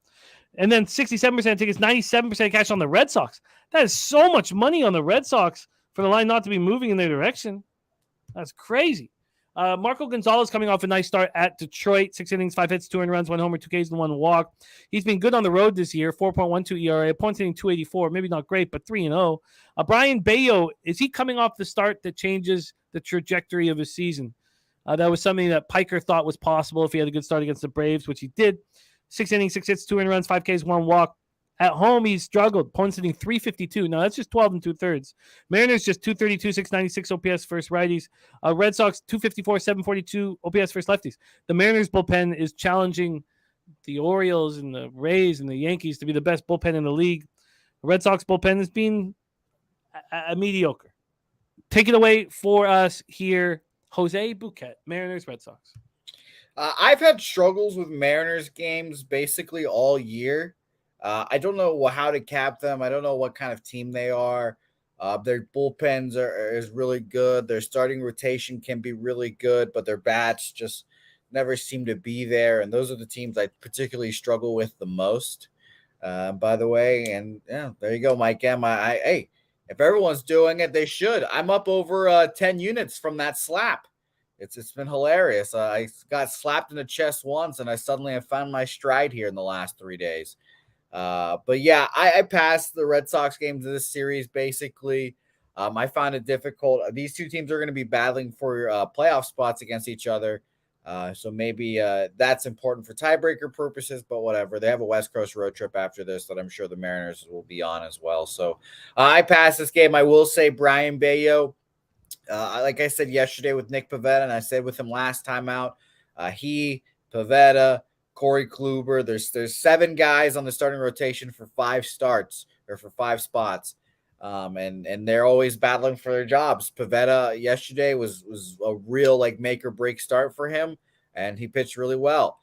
And then 67% tickets, 97% cash on the Red Sox. That is so much money on the Red Sox for the line not to be moving in their direction. That's crazy. Marco Gonzalez coming off a nice start at Detroit. 6 innings, 5 hits, 2 earned runs, 1 homer, 2 Ks, and 1 walk. He's been good on the road this year. 4.12 ERA. Points hitting 284. Maybe not great, but 3-0. Brian Bayo, is he coming off the start that changes the trajectory of his season? That was something that Piker thought was possible if he had a good start against the Braves, which he did. 6 innings, 6 hits, 2 earned runs, 5 Ks, 1 walk. At home, he's struggled. Points hitting 352. Now, that's just 12 2/3. Mariners just 232, 696 OPS versus righties. Red Sox 254, 742 OPS versus lefties. The Mariners bullpen is challenging the Orioles and the Rays and the Yankees to be the best bullpen in the league. The Red Sox bullpen has been a mediocre. Take it away for us here, Jose Bouquet, Mariners, Red Sox. I've had struggles with Mariners games basically all year. I don't know how to cap them. I don't know what kind of team they are. Their bullpens is really good. Their starting rotation can be really good, but their bats just never seem to be there. And those are the teams I particularly struggle with the most, by the way. And yeah, there you go, Mike M. Hey, if everyone's doing it, they should. I'm up over 10 units from that slap. It's been hilarious. I got slapped in the chest once, and I suddenly have found my stride here in the last 3 days. But yeah, I passed the Red Sox games of this series. Basically, I found it difficult. These two teams are going to be battling for playoff spots against each other. So maybe that's important for tiebreaker purposes, but whatever. They have a West Coast road trip after this that I'm sure the Mariners will be on as well. So I passed this game. I will say Brian Bayo, like I said yesterday with Nick Pivetta, and I said with him last time out, Pivetta, Corey Kluber. There's 7 guys on the starting rotation for 5 starts or for 5 spots. And they're always battling for their jobs. Pivetta yesterday was a real make or break start for him, and he pitched really well.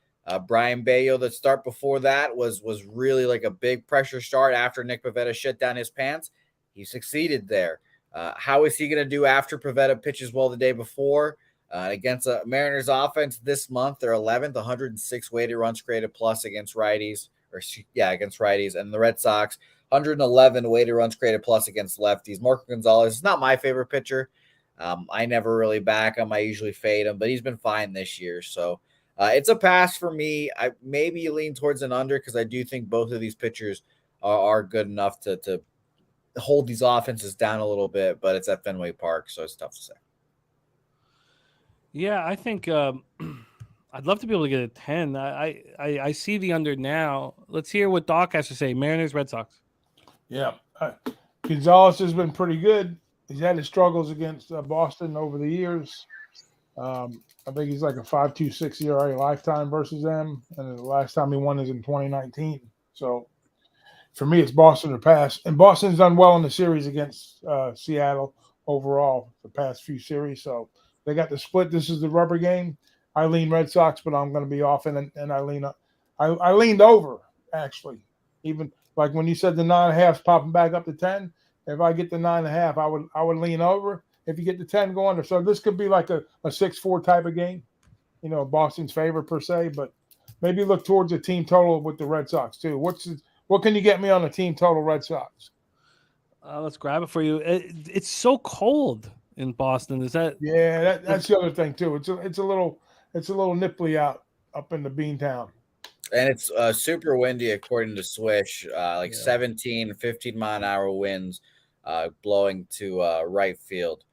Brian Bayo, the start before that was really like a big pressure start after Nick Pivetta shut down his pants. He succeeded there. How is he going to do after Pivetta pitches well the day before? Against a Mariners offense this month, they're 11th, 106 weighted runs created plus against righties, against righties. And the Red Sox, 111 weighted runs created plus against lefties. Marco Gonzalez is not my favorite pitcher. I never really back him. I usually fade him, but he's been fine this year. So it's a pass for me. I maybe lean towards an under because I do think both of these pitchers are good enough to hold these offenses down a little bit, but it's at Fenway Park, so it's tough to say. Yeah, I think I'd love to be able to get a 10. I see the under now. Let's hear what Doc has to say. Mariners, Red Sox. Yeah. Gonzalez has been pretty good. He's had his struggles against Boston over the years. I think he's like a 5.26 ERA lifetime versus them. And the last time he won is in 2019. So for me, it's Boston or pass. And Boston's done well in the series against Seattle overall, the past few series. So they got the split. This is the rubber game. I lean Red Sox, but I'm going to be off, and I lean up. I leaned over, actually. Even like when you said the 9.5's popping back up to 10, if I get the 9.5, I would lean over. If you get the 10 go under. So this could be like a 6-4 type of game, Boston's favor per se, but maybe look towards a team total with the Red Sox too. What can you get me on a team total Red Sox? Let's grab it for you. It's so cold in Boston. Is that? Yeah, that's the other thing too. It's a little nipply out up in the Beantown. And it's super windy according to Swish, 17, 15 mile an hour winds blowing to right field.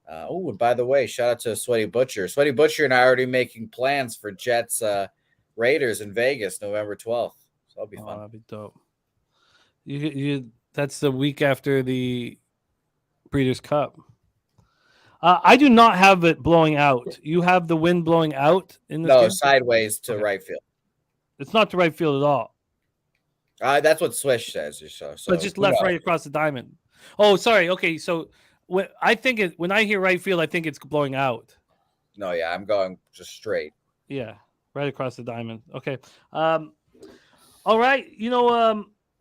And by the way, shout out to Sweaty Butcher. Sweaty Butcher and I are already making plans for Jets Raiders in Vegas, November 12th. So that'll be fun. That'll be dope. You that's the week after the Breeders' Cup. I do not have it blowing out. You have the wind blowing out in this game? Sideways to right field. It's not to right field at all. That's what Swish says. So but just left, right across the diamond. Oh, sorry. Okay, so when I hear right field, I think it's blowing out. No, yeah, I'm going just straight. Yeah, right across the diamond. Okay. All right.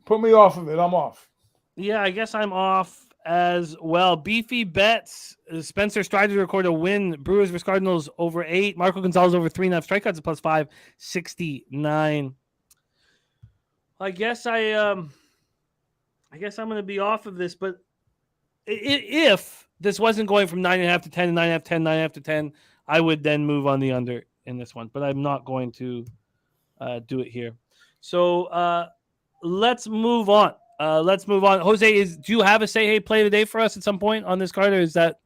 Put me off of it. I'm off. Yeah, I guess I'm off as well. Beefy bets. Spencer Strider to record a win. Brewers vs. Cardinals over 8. Marco Gonzalez over 3.5. Strikeouts at plus 569. I guess I'm going to be off of this, but if this wasn't going from 9.5 to 10 and 9.5 to 10, 9.5 to 10, I would then move on the under in this one, but I'm not going to do it here. So let's move on. Jose, do you have a say hey play of the day for us at some point on this card, or is that?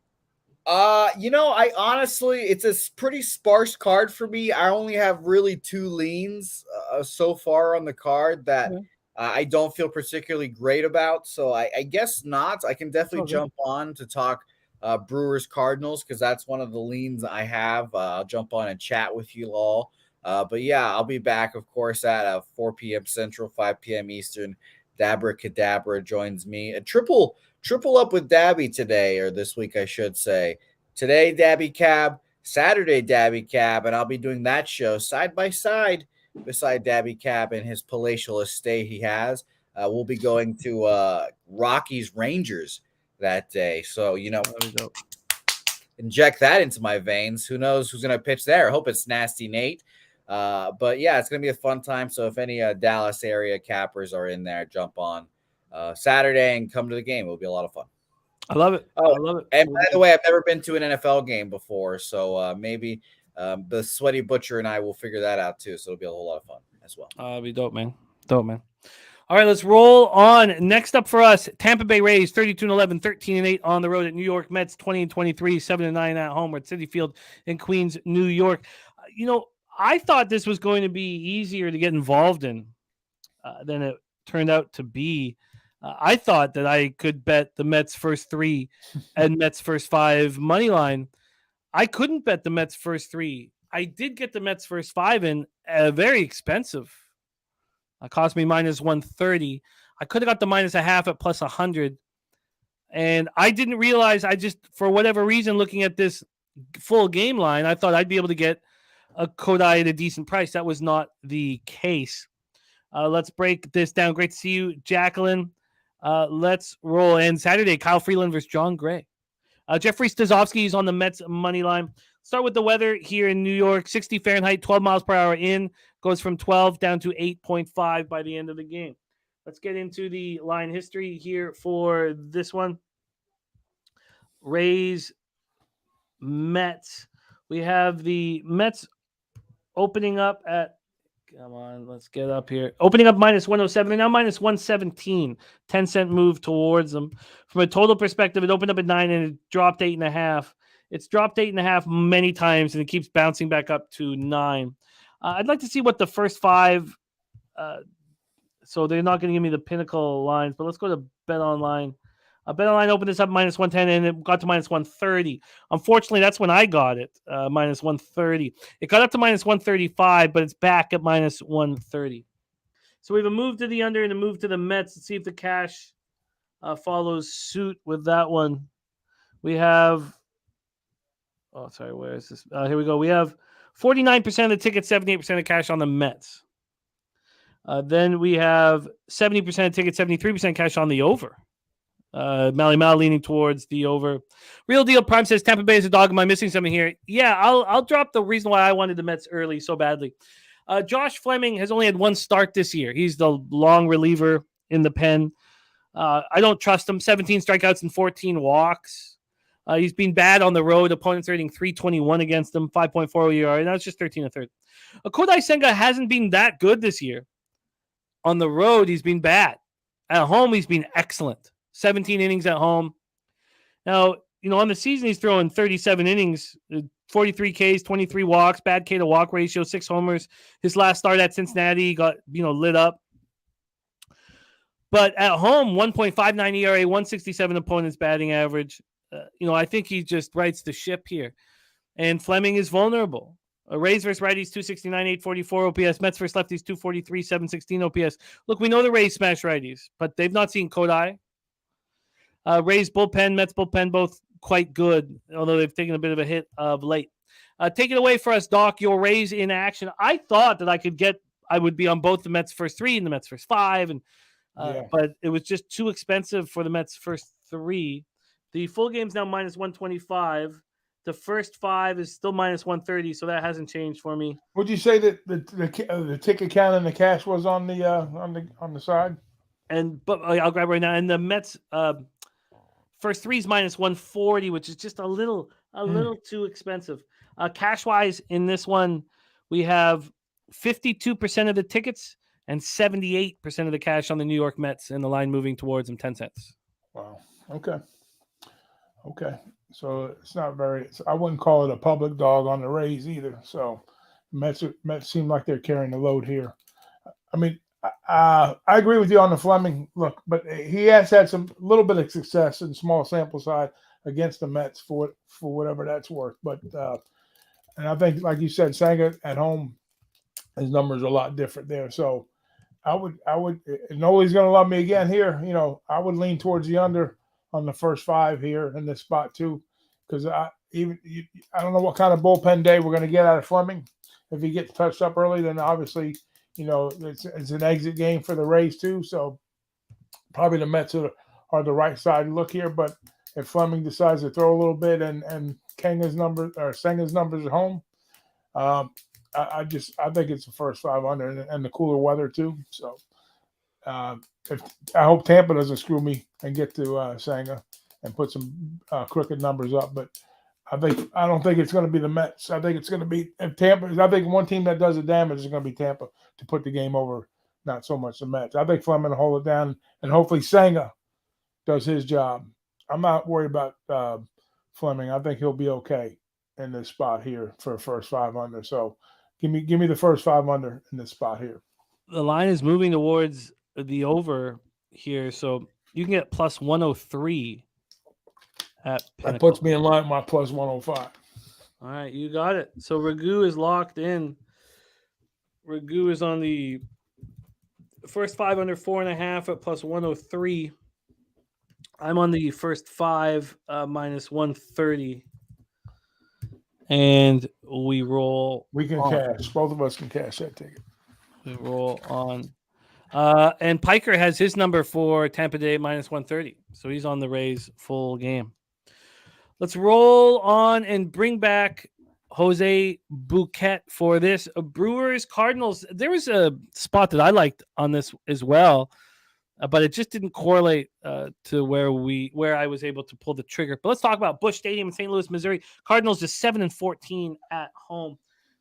I honestly, it's a pretty sparse card for me. I only have really 2 leans so far on the card that I don't feel particularly great about. So I guess not. I can definitely jump on to talk Brewers Cardinals because that's one of the leans I have. I'll jump on and chat with you all. But yeah, I'll be back, of course, at 4 p.m. Central, 5 p.m. Eastern. Dabra Cadabra joins me. A triple up with Dabby today, or this week, I should say. Today, Dabby Cab. Saturday, Dabby Cab. And I'll be doing that show side by side beside Dabby Cab and his palatial estate he has. We'll be going to Rockies Rangers that day. So, inject that into my veins. Who knows who's going to pitch there? I hope it's Nasty Nate. But yeah, it's going to be a fun time. So if any Dallas area cappers are in there, jump on Saturday and come to the game. It'll be a lot of fun. I love it. I love it. And by the way, I've never been to an NFL game before. So maybe the Sweaty Butcher and I will figure that out too. So it'll be a whole lot of fun as well. It'll be dope, man. Dope, man. All right, let's roll on. Next up for us, Tampa Bay Rays, 32-11, 13-8 on the road at New York Mets, 20-23, 7-9 at home. We're at Citi Field in Queens, New York. I thought this was going to be easier to get involved in than it turned out to be. I thought that I could bet the Mets first 3 and Mets first 5 money line. I couldn't bet the Mets first 3. I did get the Mets first 5 in, very expensive. It cost me minus 130. I could have got the minus a half at plus 100. And I didn't realize, for whatever reason, looking at this full game line, I thought I'd be able to get a Kodai at a decent price. That was not the case. Let's break this down. Great to see you, Jacqueline. Let's roll. And Saturday, Kyle Freeland versus John Gray. Jeffrey Stazovsky is on the Mets money line. Start with the weather here in New York. 60 Fahrenheit, 12 miles per hour in. Goes from 12 down to 8.5 by the end of the game. Let's get into the line history here for this one. Rays, Mets. We have the Mets opening up at, come on, let's get up here. Opening up minus 107. They're now minus 117. 10-cent move towards them. From a total perspective, it opened up at 9 and it dropped 8.5. It's dropped 8.5 many times and it keeps bouncing back up to 9. I'd like to see what the first 5. So they're not going to give me the pinnacle lines, but let's go to Bet Online. Bet Online opened this up minus 110 and it got to minus 130. Unfortunately, that's when I got it, minus 130. It got up to minus 135, but it's back at minus 130. So we have a move to the under and a move to the Mets. Let's see if the cash follows suit with that one. We have, where is this? Here we go. We have 49% of the tickets, 78% of cash on the Mets. Then we have 70% of tickets, 73% cash on the over. Mally Mal leaning towards the over. Real Deal Prime says Tampa Bay is a dog. Am I missing something here? Yeah, I'll drop the reason why I wanted the Mets early so badly. Josh Fleming has only had 1 start this year. He's the long reliever in the pen. I don't trust him. 17 strikeouts and 14 walks. He's been bad on the road. Opponents rating 321 against him, 5.40 ERA. Now it's just 13 1/3. Kodai Senga hasn't been that good this year. On the road, he's been bad. At home, he's been excellent. 17 innings at home. Now, on the season, he's throwing 37 innings, 43 Ks, 23 walks, bad K to walk ratio, 6 homers. His last start at Cincinnati got, lit up. But at home, 1.59 ERA, 167 opponent's batting average. I think he just rights the ship here. And Fleming is vulnerable. Rays versus righties, 269, 844 OPS. Mets versus lefties, 243, 716 OPS. Look, we know the Rays smash righties, but they've not seen Kodai. Rays bullpen, Mets bullpen, both quite good, although they've taken a bit of a hit of late. Take it away for us, Doc. Your Rays in action. I thought that I would be on both the Mets first 3 and the Mets first 5, but it was just too expensive for the Mets first 103. The full game's now minus 125. The first 5 is still minus 130, so that hasn't changed for me. Would you say that the ticket count and the cash was on the side? But I'll grab right now. And the Mets first 3 is minus 140, which is just a little too expensive. Cash wise, in this one, we have 52% of the tickets and 78% of the cash on the New York Mets, and the line moving towards them 10 cents. Wow. Okay. So it's not very. I wouldn't call it a public dog on the Rays either. So Mets seem like they're carrying the load here. I mean, I agree with you on the Fleming look, but he has had some little bit of success in small sample size against the Mets for whatever that's worth. But and I think, like you said, Senga at home, his numbers are a lot different there. So I would, Noli's going to love me again here. I would lean towards the under on the first 5 here in this spot too, because I don't know what kind of bullpen day we're going to get out of Fleming. If he gets touched up early, then obviously, it's an exit game for the Rays too. So probably the Mets are the right side look here. But if Fleming decides to throw a little bit and Senga's numbers at home, I think it's the first 5 under and the cooler weather too. So I hope Tampa doesn't screw me and get to Senga and put some crooked numbers up. But I don't think it's going to be the Mets. I think it's going to be Tampa. I think one team that does the damage is going to be Tampa to put the game over, not so much the Mets. I think Fleming will hold it down, and hopefully Senga does his job. I'm not worried about Fleming. I think he'll be okay in this spot here for the first 5 under. So give me the first 5 under in this spot here. The line is moving towards the over here, so you can get plus 103 at Pinnacle. That puts me in line with my plus 105. All right, you got it. So Ragu is locked in. Ragu is on the first 5 under 4.5 at plus 103. I'm on the first 5 minus 130. And we roll. We can cash. Both of us can cash that ticket. We roll on. And Piker has his number for Tampa Bay minus 130. So he's on the Rays full game. Let's roll on and bring back Jose Bouquet for this. Brewers, Cardinals. There was a spot that I liked on this as well, but it just didn't correlate to where I was able to pull the trigger. But let's talk about Busch Stadium in St. Louis, Missouri. Cardinals just 7-14 at home.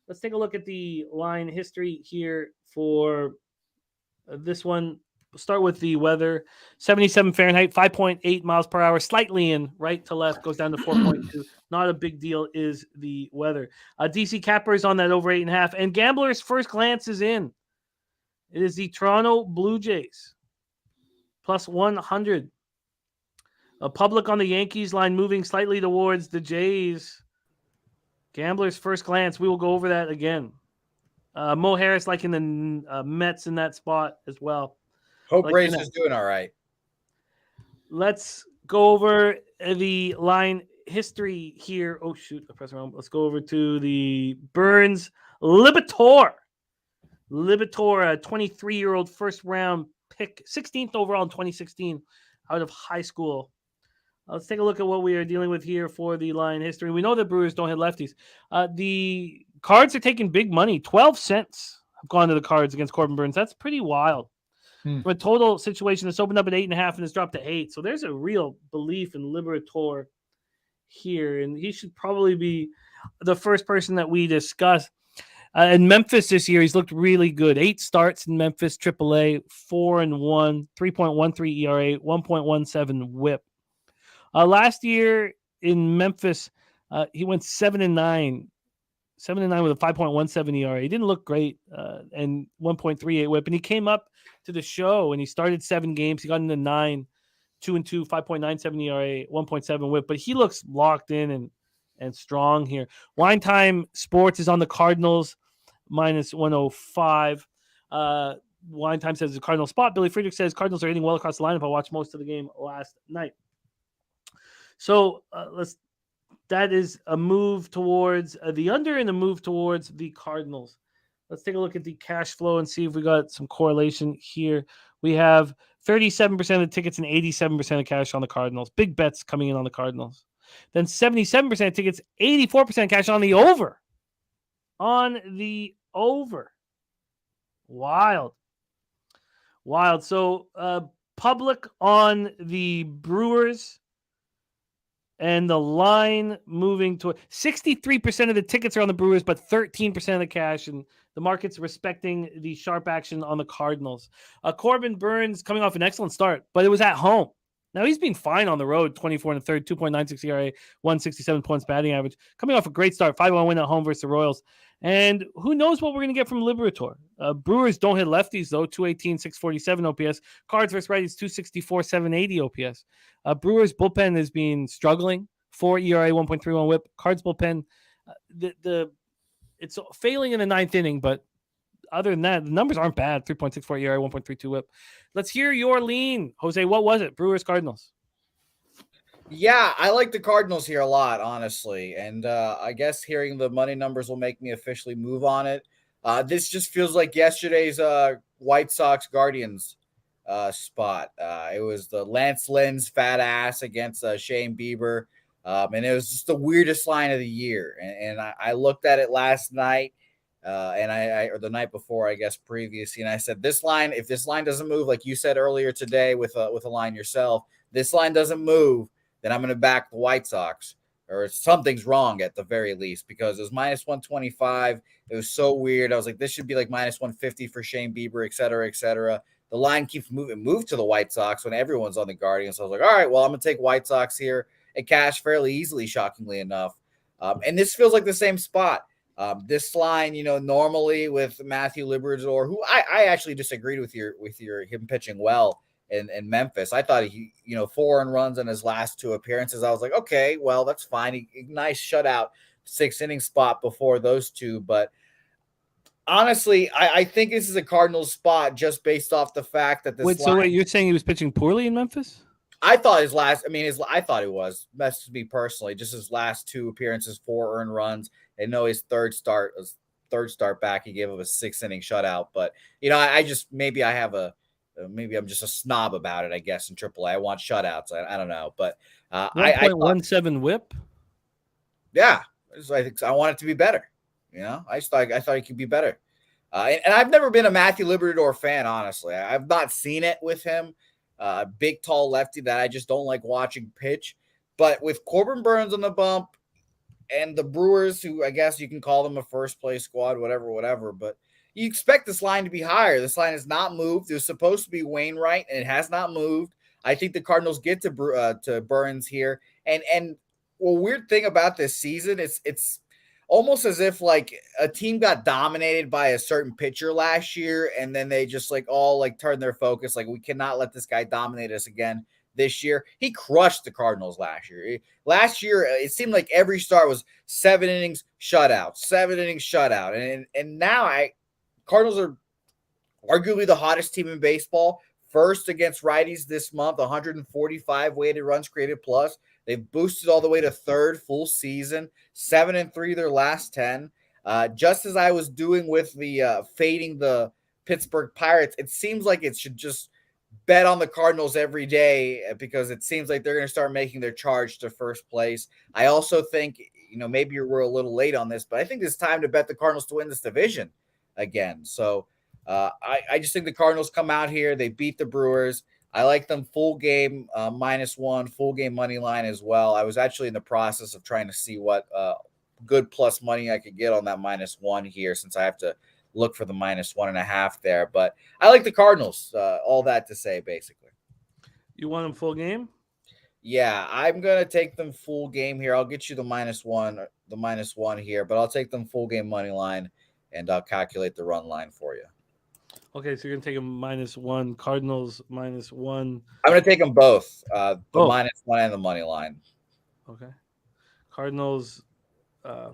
Let's take a look at the line history here for this one. We'll start with the weather. 77 Fahrenheit, 5.8 miles per hour, slightly in right to left, goes down to 4.2. Not a big deal is the weather. DC Capper is on that over 8.5. And Gambler's first glance is in. It is the Toronto Blue Jays. Plus 100. A public on the Yankees line moving slightly towards the Jays. Gambler's first glance. We will go over that again. Mo Harris like in the Mets in that spot as well. Hope Race is doing all right. Let's go over the line history here. Oh, shoot. I pressed wrong. Let's go over to the Burns Liberatore. Liberatore, a 23-year-old first-round pick, 16th overall in 2016 out of high school. Let's take a look at what we are dealing with here for the line history. We know that Brewers don't hit lefties. The Cards are taking big money. 12 cents have gone to the Cards against Corbin Burns. That's pretty wild. From a total situation that's opened up at 8.5 and has dropped to 8. So there's a real belief in Liberatore here. And he should probably be the first person that we discuss. In Memphis this year, he's looked really good. 8 starts in Memphis, AAA, 4-1, 3.13 ERA, 1.17 WHIP. Last year in Memphis, he went 7-9. 7-9 with a 5.17 ERA. He didn't look great, and 1.38 WHIP. And he came up to the show and he started 7 games. He got into 9, 2-2, 5.97 ERA, 1.7 WHIP. But he looks locked in and strong here. Wine Time Sports is on the Cardinals minus 105. Wine Time says the Cardinal spot. Billy Friedrich says Cardinals are hitting well across the lineup. I watched most of the game last night. So that is a move towards the under and a move towards the Cardinals. Let's take a look at the cash flow and see if we got some correlation here. We have 37% of the tickets and 87% of cash on the Cardinals. Big bets coming in on the Cardinals. Then 77% of tickets, 84% cash on the over. On the over. Wild. So public on the Brewers and the line moving to 63% of the tickets are on the Brewers, but 13% of the cash, and the market's respecting the sharp action on the Cardinals. Corbin Burns coming off an excellent start, but it was at home. Now he's been fine on the road, 24 and a third, 2.96 ERA, 167 points batting average. Coming off a great start, 5-1 win at home versus the Royals. And who knows what we're going to get from Liberator. Brewers don't hit lefties, though. 218, 647 OPS. Cards versus righties, 264, 780 OPS. Brewers bullpen has been struggling. 4 ERA, 1.31 whip. Cards bullpen, it's failing in the ninth inning, but other than that, the numbers aren't bad. 3.64 ERA, 1.32 whip. Let's hear your lean. Jose, what was it? Brewers, Cardinals. Yeah, I like the Cardinals here a lot, honestly. And I guess hearing the money numbers will make me officially move on it. This just feels like yesterday's White Sox Guardians spot. It was the Lance Lynn's fat ass against Shane Bieber. And it was just the weirdest line of the year. And I looked at it last night and or the night before, I guess, previously. And I said, this line, if this line doesn't move, like you said earlier today with a line yourself, this line doesn't move, then I'm going to back the White Sox, or something's wrong at the very least, because it was minus 125. It was so weird. I was like, this should be like minus 150 for Shane Bieber, et cetera, et cetera. The line keeps moved to the White Sox when everyone's on the Guardians. So I was like, all right, well, I'm going to take White Sox here and cash fairly easily, shockingly enough. And this feels like the same spot. This line, normally with Matthew Liberatore, who I actually disagreed with him pitching well in Memphis. I thought he 4 earned runs in his last 2 appearances. I was like, okay, well, that's fine. Nice shutout 6-inning spot before those 2. But honestly, I think this is a Cardinals spot just based off the fact that this. Wait, you're saying he was pitching poorly in Memphis? I thought I thought he was. That's me personally. Just his last 2 appearances, 4 earned runs. I know his third start back, he gave up a 6-inning shutout. But maybe I'm just a snob about it, I guess, in AAA. I want shutouts. I don't know, but 1.17 whip. Yeah, I think I want it to be better. I thought it could be better. And I've never been a Matthew Liberatore fan, honestly. I've not seen it with him. Big, tall lefty that I just don't like watching pitch. But with Corbin Burns on the bump and the Brewers, who I guess you can call them a first-place squad, whatever, but you expect this line to be higher. This line has not moved. It was supposed to be Wainwright, and it has not moved. I think the Cardinals get to Burns here. And weird thing about this season, it's almost as if like a team got dominated by a certain pitcher last year, and then they just all turned their focus. Like, we cannot let this guy dominate us again this year. He crushed the Cardinals last year. Last year, it seemed like every start was 7 innings shutout, 7 innings shutout. And now Cardinals are arguably the hottest team in baseball. First against righties this month, 145 weighted runs created plus. They've boosted all the way to 3rd full season, 7-3 their last 10. Just as I was doing with the fading the Pittsburgh Pirates, it seems like it should just bet on the Cardinals every day, because it seems like they're going to start making their charge to first place. I also think, maybe we're a little late on this, but I think it's time to bet the Cardinals to win this division again. So I just think the Cardinals come out here. They beat the Brewers. I like them full game, -1, full game money line as well. I was actually in the process of trying to see what good plus money I could get on that -1 here, since I have to look for the -1.5 there. But I like the Cardinals. All that to say, basically. You want them full game? Yeah, I'm going to take them full game here. I'll get you the -1 here, but I'll take them full game money line, and I'll calculate the run line for you. Okay, so you're going to take them -1, Cardinals -1. I'm going to take them both, the -1 and the money line. Okay. Cardinals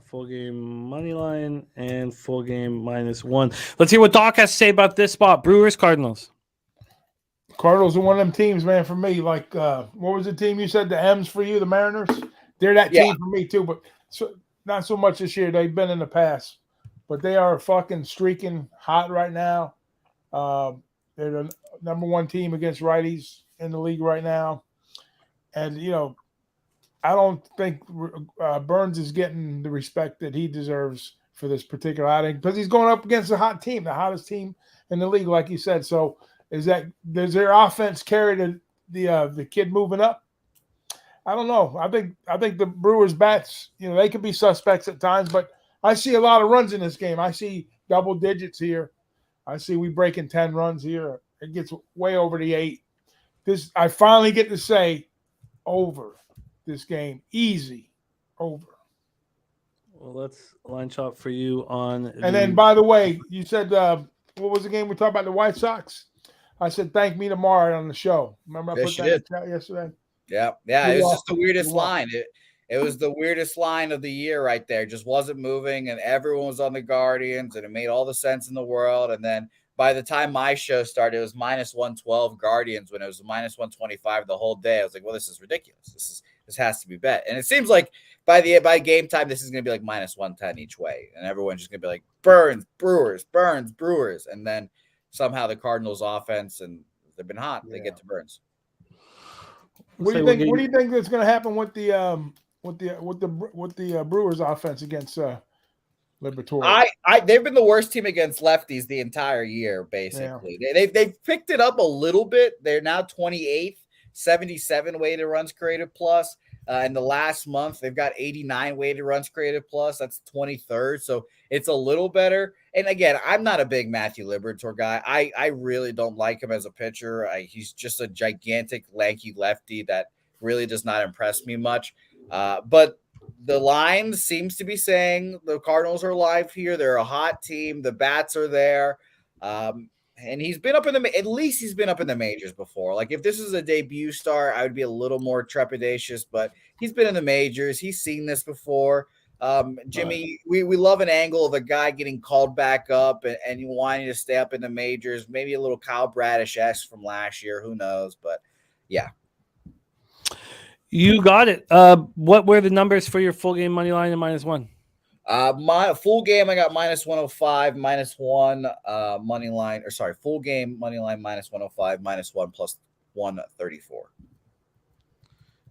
full game money line and full game -1. Let's hear what Doc has to say about this spot. Brewers, Cardinals. Cardinals are one of them teams, man, for me. Like, what was the team you said? The M's for you, the Mariners? They're that team for me, too, but not so much this year. They've been in the past. But they are fucking streaking hot right now. They're the number one team against righties in the league right now. And, I don't think Burns is getting the respect that he deserves for this particular outing because he's going up against a hot team, the hottest team in the league, like you said. So does their offense carry the kid moving up? I don't know. I think the Brewers bats, they can be suspects at times, but I see a lot of runs in this game. I see double digits here. I see we breaking 10 runs here. It gets way over the 8. I finally get to say over this game. Easy over. Well, let's line chop for you on. And then, by the way, you said, what was the game we talked about, the White Sox? I said, thank me tomorrow on the show. Remember I put that in the chat yesterday? Yeah. It was just the weirdest line. It was the weirdest line of the year right there. Just wasn't moving, and everyone was on the Guardians, and it made all the sense in the world. And then by the time my show started, it was minus 112 Guardians when it was minus 125 the whole day. I was like, well, this is ridiculous. This has to be bet. And it seems like by game time, this is going to be like minus 110 each way. And everyone's just going to be like, Burns, Brewers. And then somehow the Cardinals offense, and they've been hot. They get to Burns. What do you think? What do you think that's going to happen with the Brewers offense against Liberatore? They've been the worst team against lefties the entire year, basically. Yeah. They've picked it up a little bit. They're now 28th, 77 weighted runs created plus. In the last month, they've got 89 weighted runs created plus. That's 23rd. So it's a little better. And again, I'm not a big Matthew Liberatore guy. I really don't like him as a pitcher. He's just a gigantic, lanky lefty that really does not impress me much. But the line seems to be saying the Cardinals are live here. They're a hot team. The bats are there. And he's been up in at least he's been up in the majors before. Like if this is a debut start, I would be a little more trepidatious, but he's been in the majors. He's seen this before. Jimmy, we love an angle of a guy getting called back up and wanting to stay up in the majors. Maybe a little Kyle Bradish-esque from last year. Who knows? But yeah. You got it. What were the numbers for your full game money line and -1? My full game, I got minus 105, -1 money line, full game money line minus 105, -1 plus 134.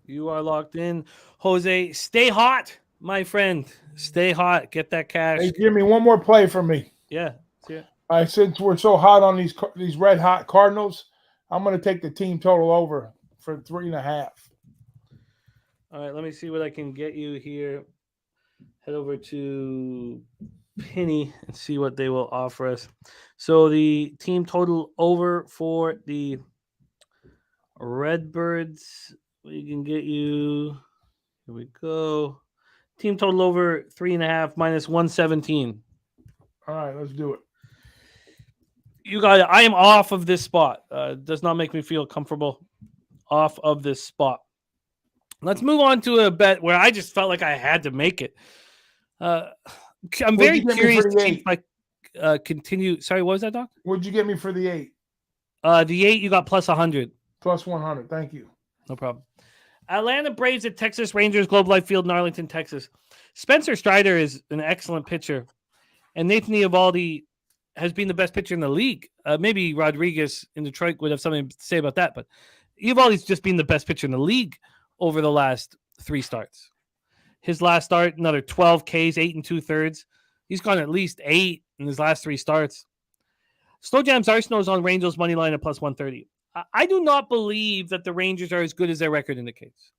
You are locked in. Jose, stay hot, my friend. Stay hot. Get that cash. Hey, give me one more play for me. Yeah. Yeah. Since we're so hot on these red hot Cardinals, I'm going to take the team total over for 3.5. All right, let me see what I can get you here. Head over to Penny and see what they will offer us. So the team total over for the Redbirds, we can get you. Here we go. Team total over 3.5 minus 117. All right, let's do it. You got it. I am off of this spot. Does not make me feel comfortable. Off of this spot. Let's move on to a bet where I just felt like I had to make it. I'm very curious to see if I continue. Sorry, what was that, Doc? What'd you get me for the 8? The 8 you got plus 100. Plus 100. Thank you. No problem. Atlanta Braves at Texas Rangers, Globe Life Field in Arlington, Texas. Spencer Strider is an excellent pitcher, and Nathan Eovaldi has been the best pitcher in the league. Maybe Rodriguez in Detroit would have something to say about that, but Eovaldi's just been the best pitcher in the league over the last 3 starts. His last start, another 12 Ks, 8 2/3. He's gone at least 8 in his last 3 starts. Slow Jams Arsenal is on Rangers money line at plus 130. I do not believe that the Rangers are as good as their record indicates.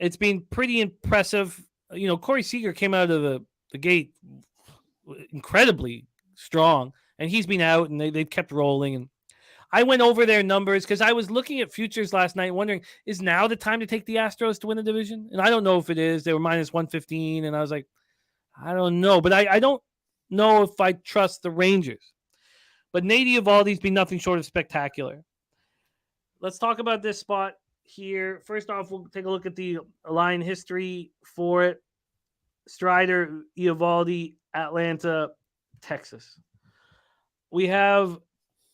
It's been pretty impressive. You know, Corey Seager came out of the gate incredibly strong, and he's been out, and they've kept rolling. And I went over their numbers because I was looking at futures last night wondering, is now the time to take the Astros to win the division? And I don't know if it is. They were minus 115, and I was like, I don't know. But I don't know if I trust the Rangers. But Nate Eovaldi's been nothing short of spectacular. Let's talk about this spot here. First off, we'll take a look at the line history for it. Strider, Eovaldi, Atlanta, Texas. We have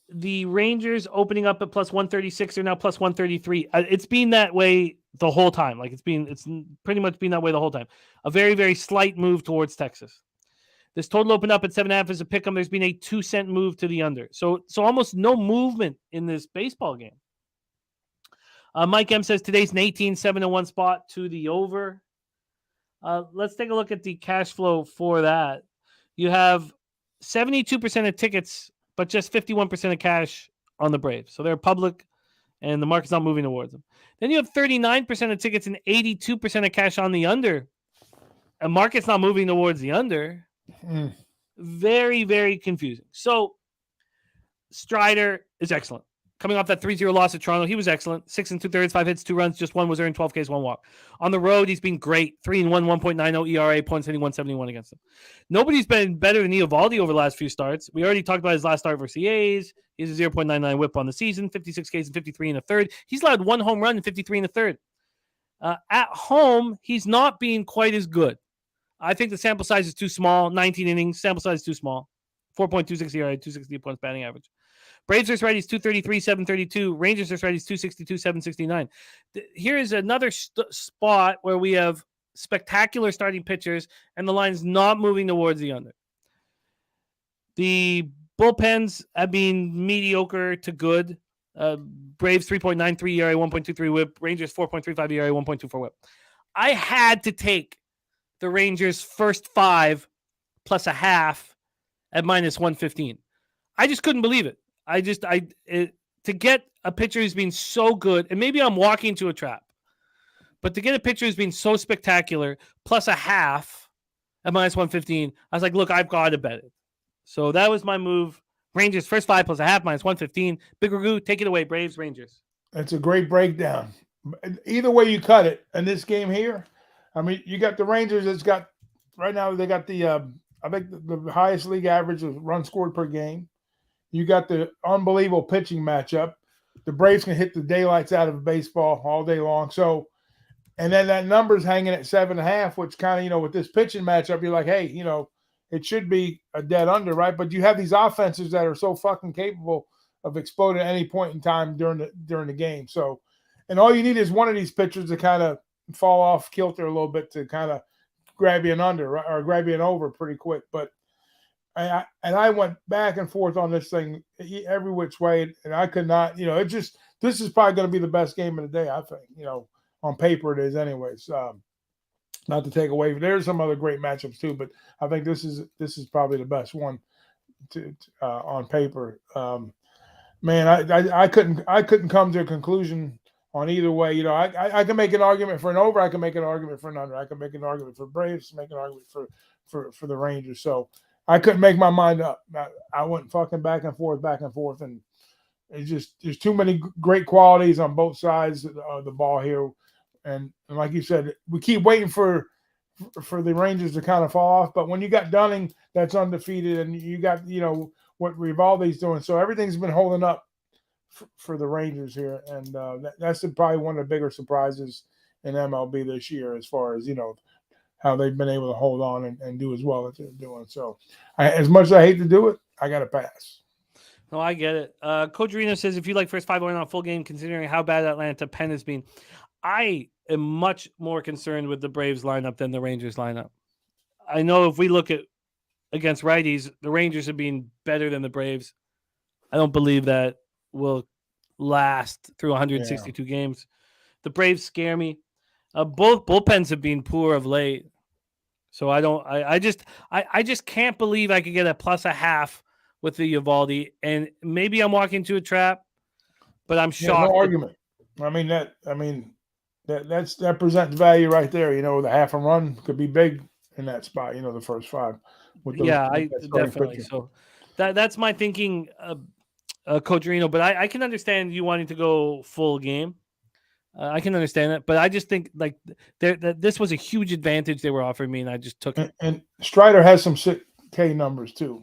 the Rangers opening up at plus 136. They're now plus 133. It's been that way the whole time. Like it's pretty much been that way the whole time. A very, very slight move towards Texas. This total opened up at 7.5 as a pick 'em. There's been a 2-cent move to the under. So almost no movement in this baseball game. Mike M says today's an 18-7-1 spot to the over. Let's take a look at the cash flow for that. You have 72% of tickets, but just 51% of cash on the Braves. So they're public, and the market's not moving towards them. Then you have 39% of tickets and 82% of cash on the under. A market's not moving towards the under. Very, very confusing. So Strider is excellent. Coming off that 3-0 loss at Toronto, he was excellent. 6 2/3, 5 hits, 2 runs, just 1 was earned, 12 Ks, 1 walk. On the road, he's been great. 3-1, 1.90 ERA, points hitting 171 against him. Nobody's been better than Eovaldi over the last few starts. We already talked about his last start versus the A's. He has a 0.99 whip on the season, 56 Ks and 53 1/3. He's allowed 1 home run and 53 1/3. At home, he's not being quite as good. I think the sample size is too small. 19 innings, sample size is too small. 4.26 ERA, 260 points batting average. Braves versus righties 233, 732. Rangers versus righties 262, 769. Here is another spot where we have spectacular starting pitchers, and the line's not moving towards the under. The bullpens have been mediocre to good. Braves 3.93 ERA, 1.23 whip. Rangers 4.35 ERA, 1.24 whip. I had to take the Rangers' first 5 plus a half at minus 115. I just couldn't believe it. To get a pitcher who's been so good, and maybe I'm walking into a trap, but to get a pitcher who's been so spectacular plus a half at minus 115, I was like, look, I've got to bet it. So that was my move. Rangers first 5 plus a half minus 115. Big Ragoo, take it away. Braves, Rangers. That's a great breakdown. Either way you cut it in this game here, I mean, you got the Rangers. It's got right now they got the I think the highest league average of runs scored per game. You got the unbelievable pitching matchup. The Braves can hit the daylights out of baseball all day long. So, and then that number's hanging at 7.5, which kind of, with this pitching matchup, you're like, hey, it should be a dead under, right? But you have these offenses that are so fucking capable of exploding at any point in time during the game. So, and all you need is one of these pitchers to kind of fall off kilter a little bit to kind of grab you an under, right? Or grab you an over pretty quick. But I went back and forth on this thing every which way, and I could not, this is probably going to be the best game of the day, I think, on paper it is anyways. Not to take away, there's some other great matchups too, but I think this is probably the best one to on paper. Man, I couldn't come to a conclusion on either way. I can make an argument for an over, I can make an argument for an under, I can make an argument for Braves, make an argument for the Rangers. So I couldn't make my mind up. I went fucking back and forth, and it's just there's too many great qualities on both sides of the ball here. And like you said, we keep waiting for the Rangers to kind of fall off. But when you got Dunning that's undefeated, and you got what Rivaldi's doing, so everything's been holding up for the Rangers here, and that's probably one of the bigger surprises in MLB this year, as far as how they've been able to hold on and do as well as they're doing. So as much as I hate to do it, I got to pass. No, I get it. Coach Reno says, if you like first 5 on a full game, considering how bad Atlanta pen has been, I am much more concerned with the Braves lineup than the Rangers lineup. I know if we look at against righties, the Rangers have been better than the Braves. I don't believe that will last through 162 games. The Braves scare me. Both bullpens have been poor of late. So I just can't believe I could get a plus a half with the Eovaldi, and maybe I'm walking into a trap, but I'm shocked. No argument. That presents value right there. The half a run could be big in that spot. The first 5. I definitely. Pitcher. So that's my thinking, Coach Reno. But I can understand you wanting to go full game. I can understand it, but I just think this was a huge advantage they were offering me, and I just took it. And Strider has some sick K numbers too.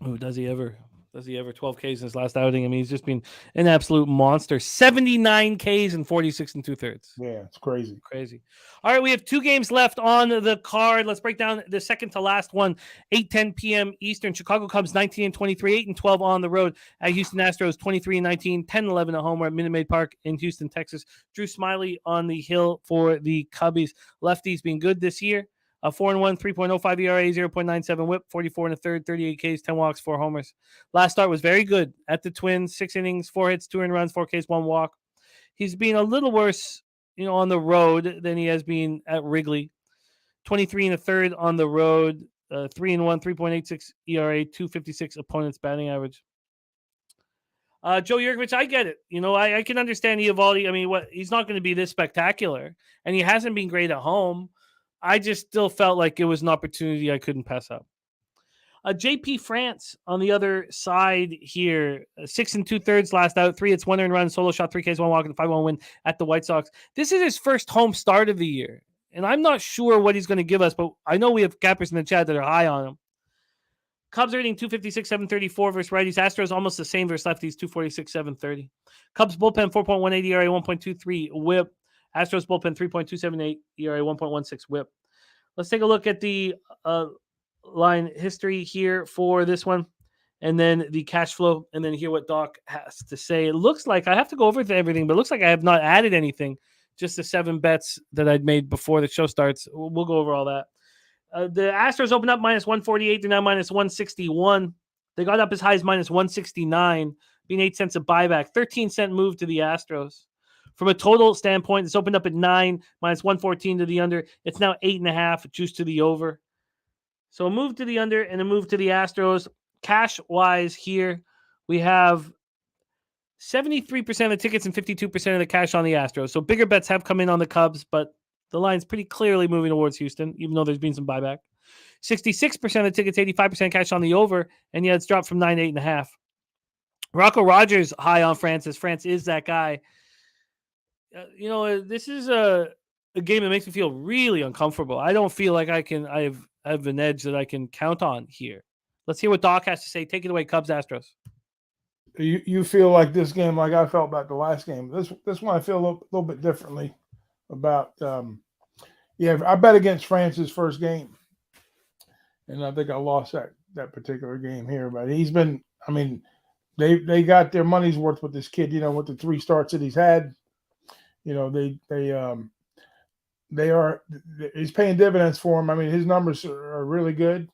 Oh, does he ever? 12 Ks in his last outing. I mean, he's just been an absolute monster. 79 Ks and 46 2/3. Yeah, it's crazy. Crazy. All right, we have 2 games left on the card. Let's break down the second to last one. 8:10 p.m. Eastern. Chicago Cubs 19-23, 8-12 on the road at Houston Astros 23-19, 10-11 at home. We're at Minute Maid Park in Houston, Texas. Drew Smiley on the hill for the Cubbies. Lefties being good this year. 4-1, 3.05 ERA, 0.97 WHIP, 44 and a third, 38 Ks, 10 walks, 4 homers. Last start was very good at the Twins. 6 innings, 4 hits, 2 earned runs, 4 Ks, 1 walk. He's been a little worse, on the road than he has been at Wrigley. 23 and a third on the road, 3-1, 3.86 ERA, 2.56 opponent's batting average. Joe Yurkovich, I get it. I can understand Eovaldi. I mean, he's not going to be this spectacular, and he hasn't been great at home. I just still felt like it was an opportunity I couldn't pass up. JP France on the other side here, 6 2/3 last out, 3 hits, 1 earned run, solo shot, 3 Ks, 1 walk, and 5-1 win at the White Sox. This is his first home start of the year, and I'm not sure what he's going to give us, but I know we have cappers in the chat that are high on him. Cubs are hitting 256, 734 versus righties. Astros almost the same versus lefties, 246, 730. Cubs bullpen 4.18 ERA, 1.23 WHIP. Astros bullpen 3.278 ERA, 1.16 WHIP. Let's take a look at the line history here for this one, and then the cash flow, and then hear what Doc has to say. It looks like I have to go over everything, but it looks like I have not added anything, just the 7 bets that I'd made before the show starts. We'll go over all that. The Astros opened up minus 148. They're now minus 161. They got up as high as minus 169, being 8 cents a buyback. 13-cent move to the Astros. From a total standpoint, it's opened up at 9, minus 114 to the under. It's now 8.5, juice to the over. So a move to the under and a move to the Astros. Cash-wise here, we have 73% of the tickets and 52% of the cash on the Astros. So bigger bets have come in on the Cubs, but the line's pretty clearly moving towards Houston, even though there's been some buyback. 66% of the tickets, 85% cash on the over, and it's dropped from 9 to 8.5. Rocco Rogers high on Francis. France is that guy. This is a game that makes me feel really uncomfortable. I don't feel like I have an edge that I can count on here. Let's hear what Doc has to say. Take it away, Cubs, Astros. You feel like this game, like I felt about the last game. This one I feel a little bit differently about. I bet against France's first game, and I think I lost that particular game here. But he's been. I mean, they got their money's worth with this kid. With the 3 starts that he's had. He's paying dividends for him. I mean, his numbers are really good.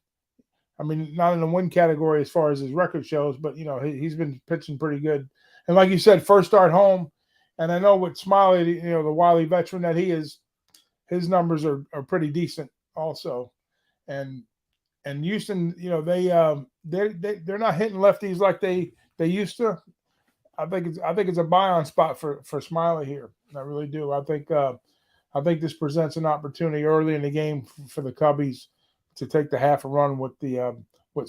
I mean, not in the win category as far as his record shows, but he's been pitching pretty good. And like you said, first start home. And I know with Smiley, the wily veteran that he is, his numbers are pretty decent also. And Houston, they're not hitting lefties like they used to. I think it's a buy-on spot for Smiley here. I really do. I think this presents an opportunity early in the game for the Cubbies to take the half a run with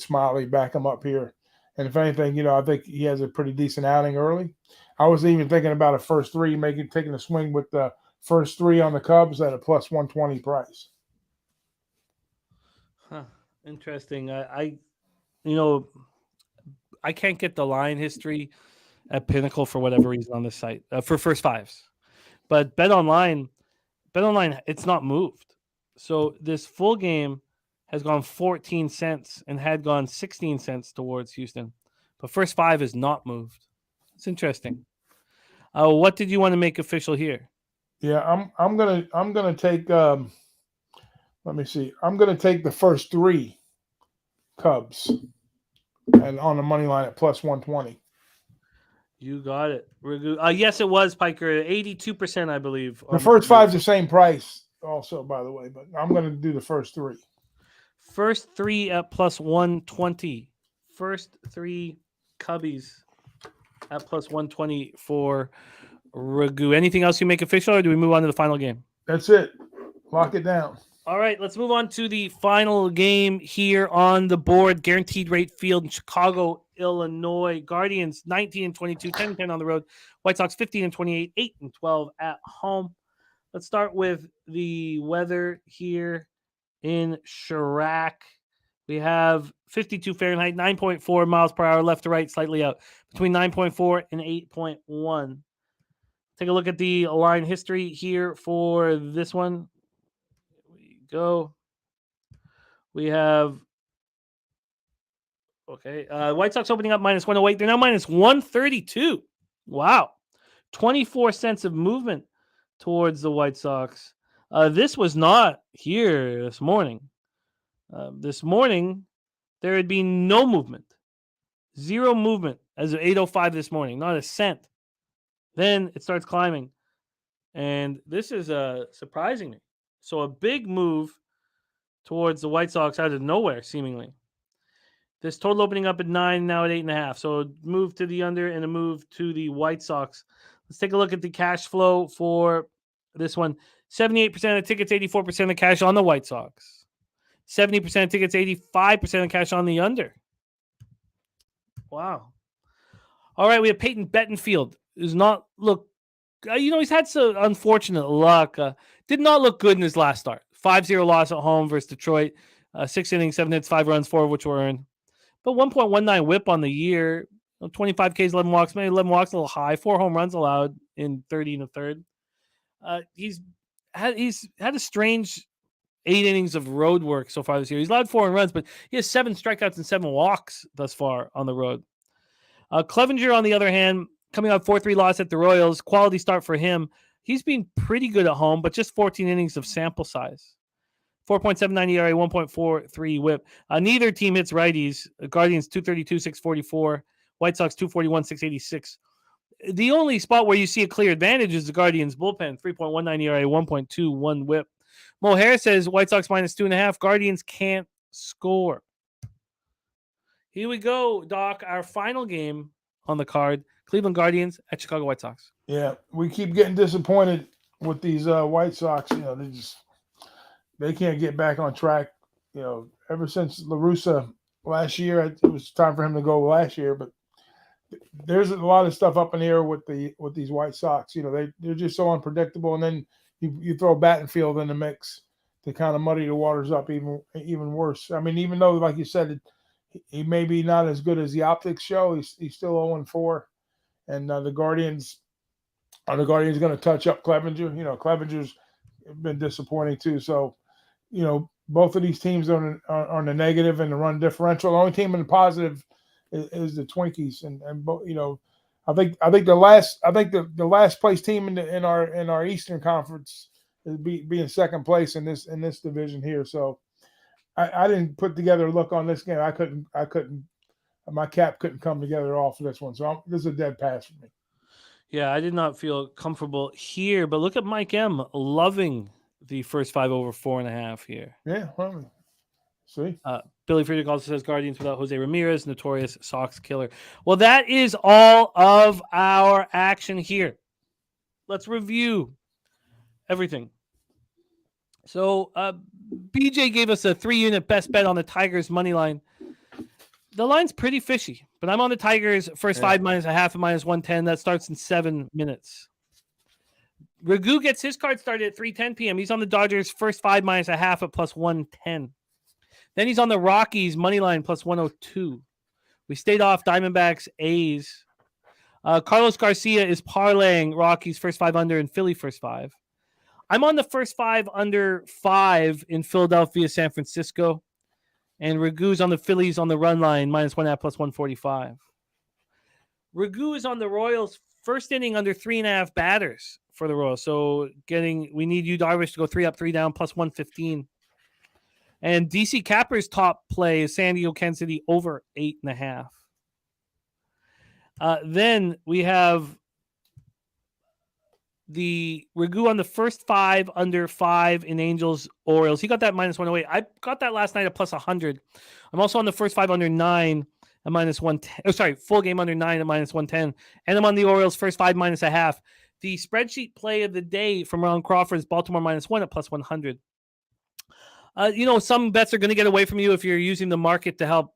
Smiley, back him up here. And if anything, I think he has a pretty decent outing early. I was even thinking about a first 3, taking a swing with the first 3 on the Cubs at a plus 120 price. Huh. Interesting. I can't get the line history at Pinnacle for whatever reason on this site for first 5s. But Bet Online, it's not moved. So this full game has gone 14 cents and had gone 16 cents towards Houston. But first 5 is not moved. It's interesting. What did you want to make official here? Yeah, I'm gonna take let me see. I'm gonna take the first 3 Cubs and on the money line at plus 120. You got it. Yes, it was, Piker. 82%, I believe. The first 5's the same price also, by the way, but I'm going to do the first 3. First 3 at plus 120. First 3 Cubbies at plus 120 for Ragu. Anything else you make official, or do we move on to the final game? That's it. Lock it down. All right, let's move on to the final game here on the board. Guaranteed rate field in Chicago, Illinois. Guardians 19-22, 10-10 on the road. White Sox 15-28, 8-12 at home. Let's start with the weather here in Chirac. We have 52 Fahrenheit, 9.4 miles per hour, left to right, slightly out, between 9.4 and 8.1. Take a look at the line history here for this one. Go. We have White Sox opening up minus 108. They're now minus 132. Wow. 24 cents of movement towards the White Sox. This was not here this morning. This morning, there had been no movement. Zero movement as of 8:05 this morning. Not a cent. Then it starts climbing. And this is surprising me. So a big move towards the White Sox out of nowhere, seemingly. This total opening up at 9, now at 8.5. So a move to the under and a move to the White Sox. Let's take a look at the cash flow for this one. 78% of tickets, 84% of cash on the White Sox. 70% of tickets, 85% of cash on the under. Wow. All right, we have Peyton Bettenfield. Who's not look, he's had some unfortunate luck. Did not look good in his last start. 5-0 loss at home versus Detroit. 6 innings, 7 hits, 5 runs, 4 of which were earned. But 1.19 whip on the year. 25 Ks, 11 walks. Maybe 11 walks a little high. 4 home runs allowed in 30 and a third. He's had a strange 8 innings of road work so far this year. He's allowed 4 runs, but he has 7 strikeouts and 7 walks thus far on the road. Clevenger, on the other hand, coming out 4-3 loss at the Royals. Quality start for him. He's been pretty good at home, but just 14 innings of sample size. 4.79 ERA, 1.43 whip. Neither team hits righties. Guardians 232, 644. White Sox 241, 686. The only spot where you see a clear advantage is the Guardians bullpen. 3.19 ERA, 1.21 whip. Mohair says White Sox minus 2.5. Guardians can't score. Here we go, Doc. Our final game on the card. Cleveland Guardians at Chicago White Sox. Yeah, we keep getting disappointed with these White Sox. They can't get back on track. Ever since La Russa last year, it was time for him to go last year. But there's a lot of stuff up in the air with these White Sox. They're just so unpredictable. And then you throw Battenfield in the mix to kind of muddy the waters up even worse. I mean, even though, like you said, he may be not as good as the optics show, he's still 0-4. And the Guardians are going to touch up Clevenger. Clevenger's been disappointing too. So, both of these teams are on the negative and the run differential. The only team in the positive is the Twinkies, and I think the last place team in our Eastern Conference is being second place in this division here. So I didn't put together a look on this game. I couldn't. My cap couldn't come together all for this one. So this is a dead pass for me. Yeah, I did not feel comfortable here, but look at Mike M. loving the first 5 over 4.5 here. Yeah, well, see. Billy Friedrich also says Guardians without Jose Ramirez, notorious Sox killer. Well, that is all of our action here. Let's review everything. So BJ gave us a 3-unit best bet on the Tigers money line. The line's pretty fishy, but I'm on the Tigers first 5 minus a half and minus 110. That starts in 7 minutes. Ragu gets his card started at 3:10 p.m. He's on the Dodgers first 5 minus a half at plus 110. Then he's on the Rockies money line plus 102. We stayed off Diamondbacks, A's. Carlos Garcia is parlaying Rockies first 5 under and Philly first 5. I'm on the first 5 under 5 in Philadelphia, San Francisco. And Ragu's on the Phillies on the run line, minus 1.5 plus 145. Ragu is on the Royals first inning under 3.5 batters for the Royals. So we need Yu Darvish to go 3 up, 3 down, plus 115. And DC Capper's top play is San Diego, Kansas City over 8.5. Then we have the Ragu on the first 5 under 5 in Angels Orioles. He got that minus 108. I got that last night at plus 100. I'm also on the first 5 under 9 at minus 110. Oh, sorry, full game under 9 at minus 110. And I'm on the Orioles first 5 minus a half. The spreadsheet play of the day from Ron Crawford is Baltimore minus 1 at plus 100. Some bets are going to get away from you if you're using the market to help,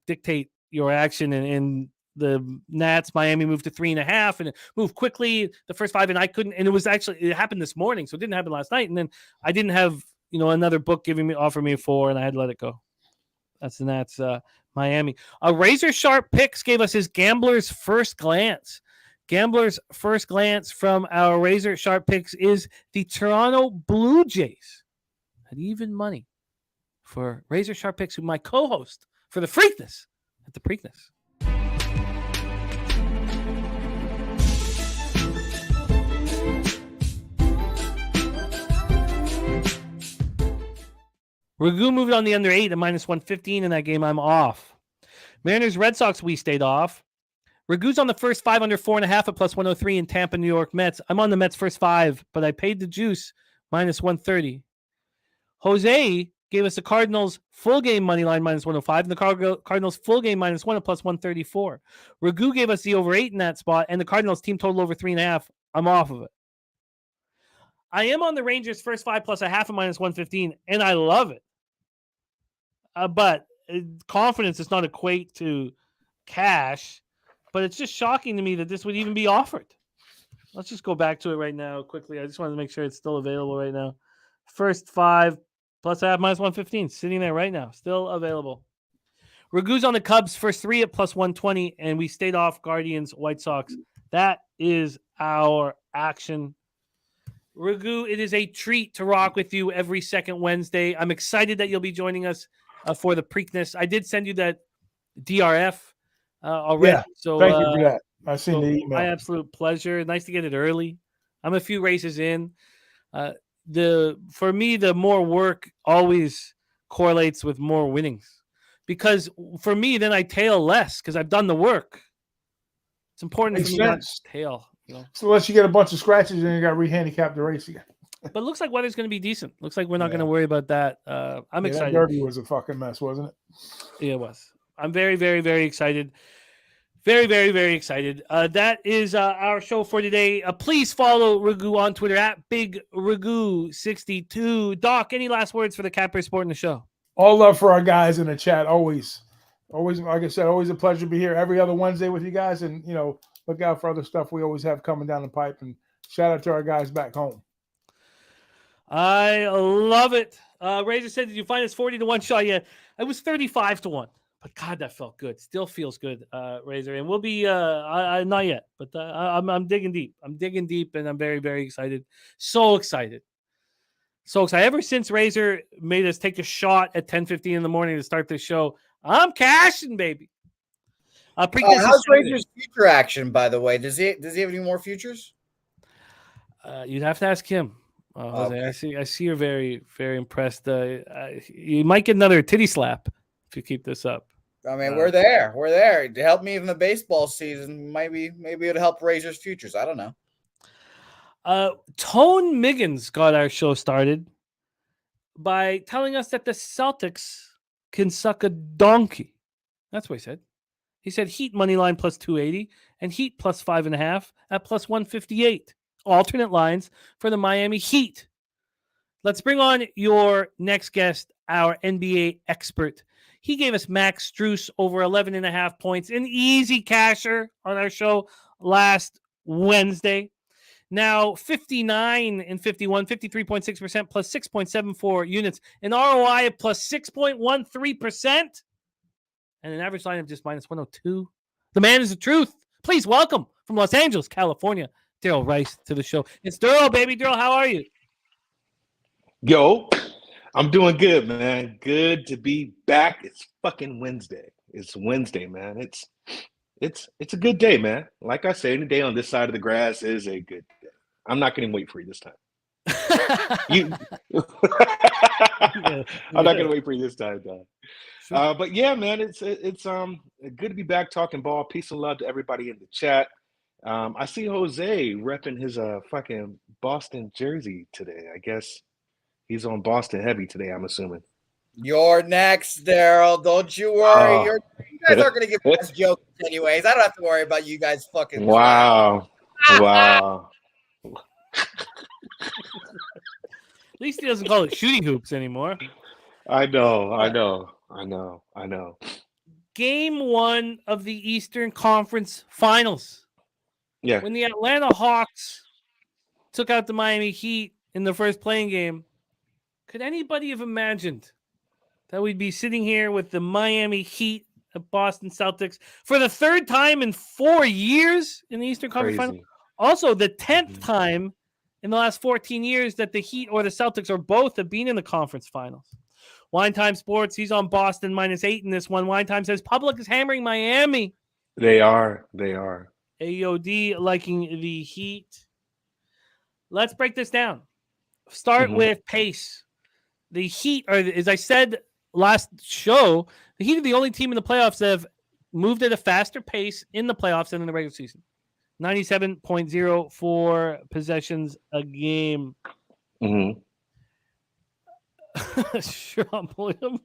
dictate your action. And the Nats, Miami moved to 3.5 and it moved quickly the first 5. And I couldn't, and it happened this morning. So it didn't happen last night. And then I didn't have, another book offer me a 4 and I had to let it go. That's the Nats, Miami. Razor Sharp Picks gave us his Gambler's First Glance. Gambler's First Glance from our Razor Sharp Picks is the Toronto Blue Jays at even money for Razor Sharp Picks, who my co-host for the Freakness at the Preakness. Ragu moved on the under 8 at minus 115 in that game. I'm off. Mariners, Red Sox, we stayed off. Ragu's on the first 5 under 4.5 at plus 103 in Tampa, New York Mets. I'm on the Mets first 5, but I paid the juice minus 130. Jose gave us the Cardinals full game money line minus 105 and the Cardinals full game minus 1 at plus 134. Ragu gave us the over 8 in that spot and the Cardinals team total over 3.5. I'm off of it. I am on the Rangers first 5 plus a half at minus 115, and I love it. But confidence does not equate to cash, but it's just shocking to me that this would even be offered. Let's just go back to it right now quickly. I just wanted to make sure it's still available right now. First 5 plus a half minus 115, sitting there right now, still available. Ragu's on the Cubs first 3 at plus 120, and we stayed off Guardians, White Sox. That is our action. Ragu, it is a treat to rock with you every second Wednesday. I'm excited that you'll be joining us for the Preakness. I did send you that DRF already. Yeah, so thank you for that. I seen the email. My absolute pleasure. Nice to get it early. I'm a few races in. For me, the more work always correlates with more winnings, because for me, then I tail less because I've done the work. It's important for me not to tail. You know? So unless you get a bunch of scratches and you got to rehandicap the race again. But it looks like weather's going to be decent. Looks like we're not going to worry about that. I'm excited. That derby was a fucking mess, wasn't it? Yeah, it was. I'm very, very, very excited. Very, very, very excited. That is our show for today. Please follow Ragu on Twitter at Big Ragoo 62. Doc, any last words for the Capper Sport in the show? All love for our guys in the chat. Always, like I said, always a pleasure to be here every other Wednesday with you guys. And, look out for other stuff we always have coming down the pipe. And shout out to our guys back home. I love it. Razor said, did you find us 40-1 shot yet? It was 35-1. But God, that felt good. Still feels good, Razor. And we'll be not yet, but I'm digging deep. I'm digging deep, and I'm very, very excited. So excited. So excited. Ever since Razor made us take a shot at 10:15 in the morning to start this show, I'm cashing, baby. How's Razor's future action, by the way? Does he have any more futures? You'd have to ask him. Jose. Okay. I see you're very, very impressed. You might get another titty slap if you keep this up. I mean, we're there. We're there. To help me in the baseball season, maybe it'll help Razor's futures. I don't know. Tone Miggins got our show started by telling us that the Celtics can suck a donkey. That's what he said. He said Heat money line plus 280 and Heat plus 5.5 at plus 158. Alternate lines for the Miami Heat. Let's bring on your next guest, our NBA expert. He gave us Max Strus over 11.5 points, an easy casher on our show last Wednesday. Now 59 and 51, 53.6% plus 6.74 units, an ROI of plus 6.13%, and an average line of just minus 102. The man is the truth. Please welcome from Los Angeles, California, Darryl Rice to the show. It's Darryl, baby. Darryl, how are you? Yo, I'm doing good, man. Good to be back. It's fucking Wednesday. It's Wednesday, man. It's a good day, man. Like I say, any day on this side of the grass is a good day. I'm not going to wait for you this time. I'm not going to wait for you this time, Don. Sure. But yeah, man, it's good to be back talking ball. Peace and love to everybody in the chat. I see Jose repping his fucking Boston jersey today. I guess he's on Boston heavy today, I'm assuming. You're next, Darryl. Don't you worry. You guys aren't going to give us jokes anyways. I don't have to worry about you guys fucking. Wow. Wow. At least he doesn't call it shooting hoops anymore. I know. Game 1 of the Eastern Conference Finals. Yeah. When the Atlanta Hawks took out the Miami Heat in the first playing game, could anybody have imagined that we'd be sitting here with the Miami Heat of Boston Celtics for the third time in 4 years in the Eastern Conference Finals? Also, the 10th time in the last 14 years that the Heat or the Celtics or both have been in the conference finals. Wine Time Sports, he's on Boston -8 in this one. Wine Time says public is hammering Miami. They are. AOD liking the Heat. Let's break this down. Start with pace. the Heat are, as I said last show, the Heat are the only team in the playoffs that have moved at a faster pace in the playoffs than in the regular season. 97.04 possessions a game. Mm-hmm. Sean William.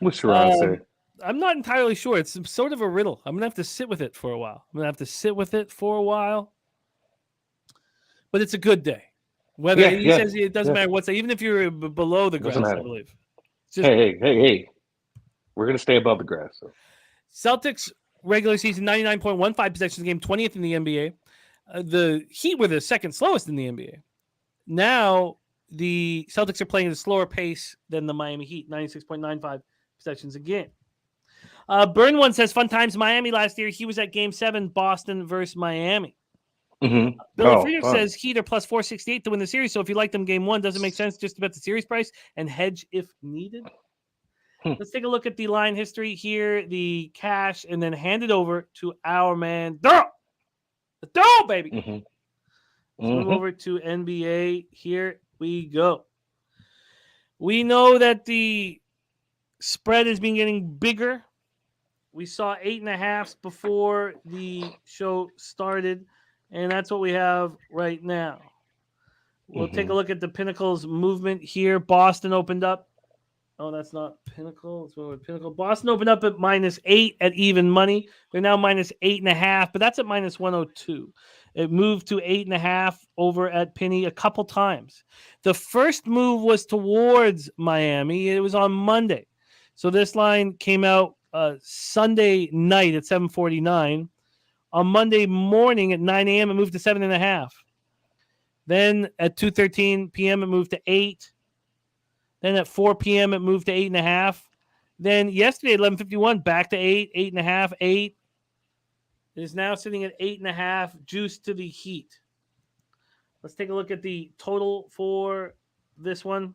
What's Sharon say? I'm not entirely sure. It's sort of a riddle. I'm going to have to sit with it for a while. But it's a good day. Whether he says it doesn't matter what's even if you're below the grass, I believe. Just, hey. We're going to stay above the grass. So. Celtics regular season 99.15 possessions a game, 20th in the NBA. The Heat were the second slowest in the NBA. Now the Celtics are playing at a slower pace than the Miami Heat, 96.95 possessions a game. Burn one says, fun times Miami last year. He was at Game 7, Boston versus Miami. Mm-hmm. Billy Friedrich says Heat are plus 468 to win the series. So if you like them Game 1, doesn't make sense just to bet the series price and hedge if needed. Let's take a look at the line history here, the cash, and then hand it over to our man, Darryl. The Darryl, baby. Mm-hmm. Let's move over to NBA. Here we go. We know that the spread has been getting bigger. We saw 8.5 before the show started, and that's what we have right now. We'll take a look at the Pinnacle's movement here. Boston opened up. Oh, that's not Pinnacle. Let's go with Pinnacle. Boston opened up at -8 at even money. They're now -8.5, but that's at -102. It moved to 8.5 over at Penny a couple times. The first move was towards Miami. It was on Monday. So this line came out Sunday night at 7:49. On Monday morning at 9 a.m., it moved to 7.5. Then at 2:13 p.m., it moved to 8. Then at 4 p.m., it moved to 8.5. Then yesterday at 11:51, back to 8, 8.5, 8. It is now sitting at 8.5, juice to the Heat. Let's take a look at the total for this one.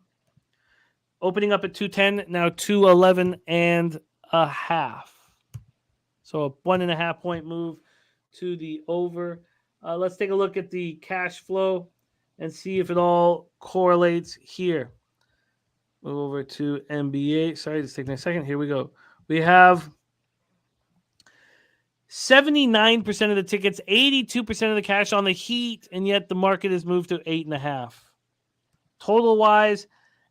Opening up at 210, now 211.5. So a 1.5 point move to the over. Let's take a look at the cash flow and see if it all correlates here. Move over to NBA. Sorry, just taking a second. Here we go. We have 79% of the tickets, 82% of the cash on the Heat, and yet the market has moved to 8.5. Total-wise,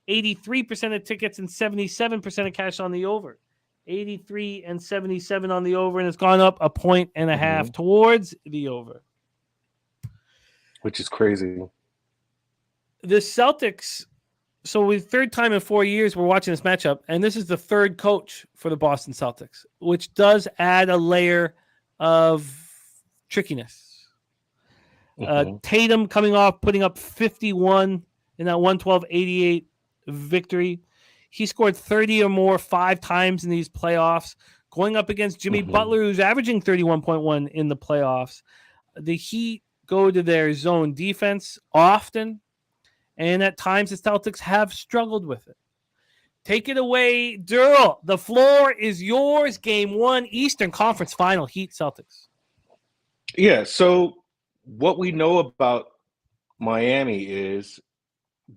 83% of tickets and 77% of cash on the over. 83 and 77 on the over, and it's gone up 1.5 points towards the over. Which is crazy. The Celtics, so with third time in 4 years, we're watching this matchup, and this is the third coach for the Boston Celtics, which does add a layer of trickiness. Tatum coming off, putting up 51 in that 112-88 victory. He scored 30 or more 5 times in these playoffs, going up against Jimmy Butler, who's averaging 31.1 in the playoffs. The Heat go to their zone defense often, and at times the Celtics have struggled with it. Take it away, Darryl. The floor is yours. Game 1, Eastern Conference Final, Heat Celtics. Yeah, so what we know about Miami is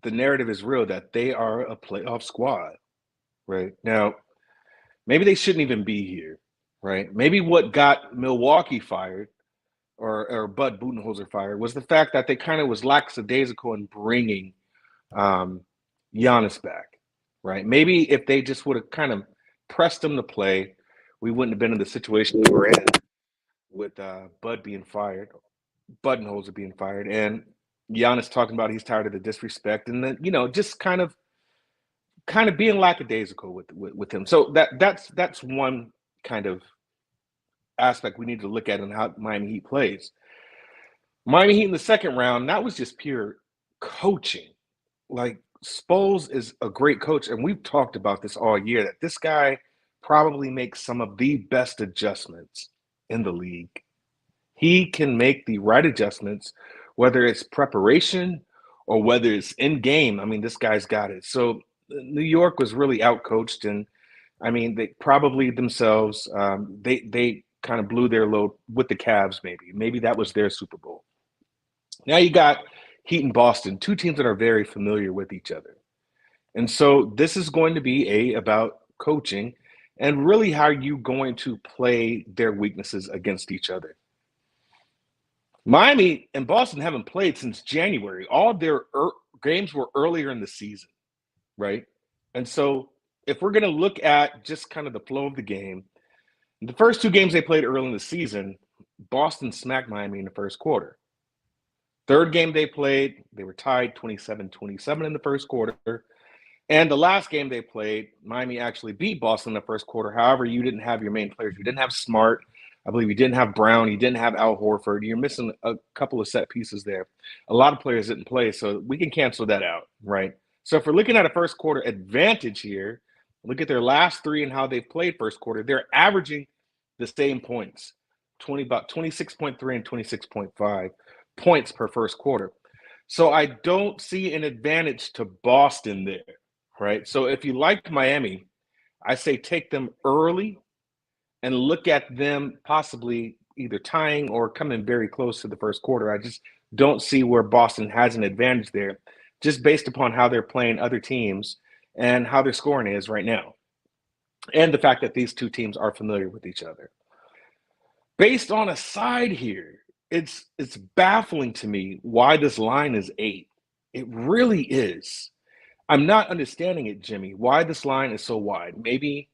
the narrative is real that they are a playoff squad, right? Now, maybe they shouldn't even be here, right? Maybe what got Milwaukee fired or Bud Budenholzer fired was the fact that they kind of was lackadaisical in bringing Giannis back, right? Maybe if they just would have kind of pressed him to play, we wouldn't have been in the situation we were in with Bud being fired, Budenholzer being fired, and Giannis talking about he's tired of the disrespect, and then just kind of being lackadaisical with him. So that's one kind of aspect we need to look at in how Miami Heat plays. Miami Heat in the second round, that was just pure coaching. Like, Spoles is a great coach, and we've talked about this all year, that this guy probably makes some of the best adjustments in the league. He can make the right adjustments, whether it's preparation or whether it's in game. I mean, this guy's got it. So New York was really outcoached, and I mean, they probably themselves, they kind of blew their load with the Cavs. Maybe that was their Super Bowl. Now you got Heat and Boston, two teams that are very familiar with each other. And so this is going to be about coaching and really how you going to play their weaknesses against each other. Miami and Boston haven't played since January. All their games were earlier in the season, right? And so if we're going to look at just kind of the flow of the game, the first two games they played early in the season, Boston smacked Miami in the first quarter. Third game they played, they were tied 27-27 in the first quarter. And the last game they played, Miami actually beat Boston in the first quarter. However, you didn't have your main players. You didn't have Smart. I believe you didn't have Brown. You didn't have Al Horford. You're missing a couple of set pieces there. A lot of players didn't play, so we can cancel that out, right? So if we're looking at a first quarter advantage here, look at their last three and how they've played first quarter. They're averaging the same points, about 26.3 and 26.5 points per first quarter. So I don't see an advantage to Boston there, right? So if you like Miami, I say take them early and look at them possibly either tying or coming very close to the first quarter. I just don't see where Boston has an advantage there, just based upon how they're playing other teams and how their scoring is right now, and the fact that these two teams are familiar with each other. Based on a side here, it's baffling to me why this line is 8. It really is. I'm not understanding it, Jimmy, why this line is so wide. Maybe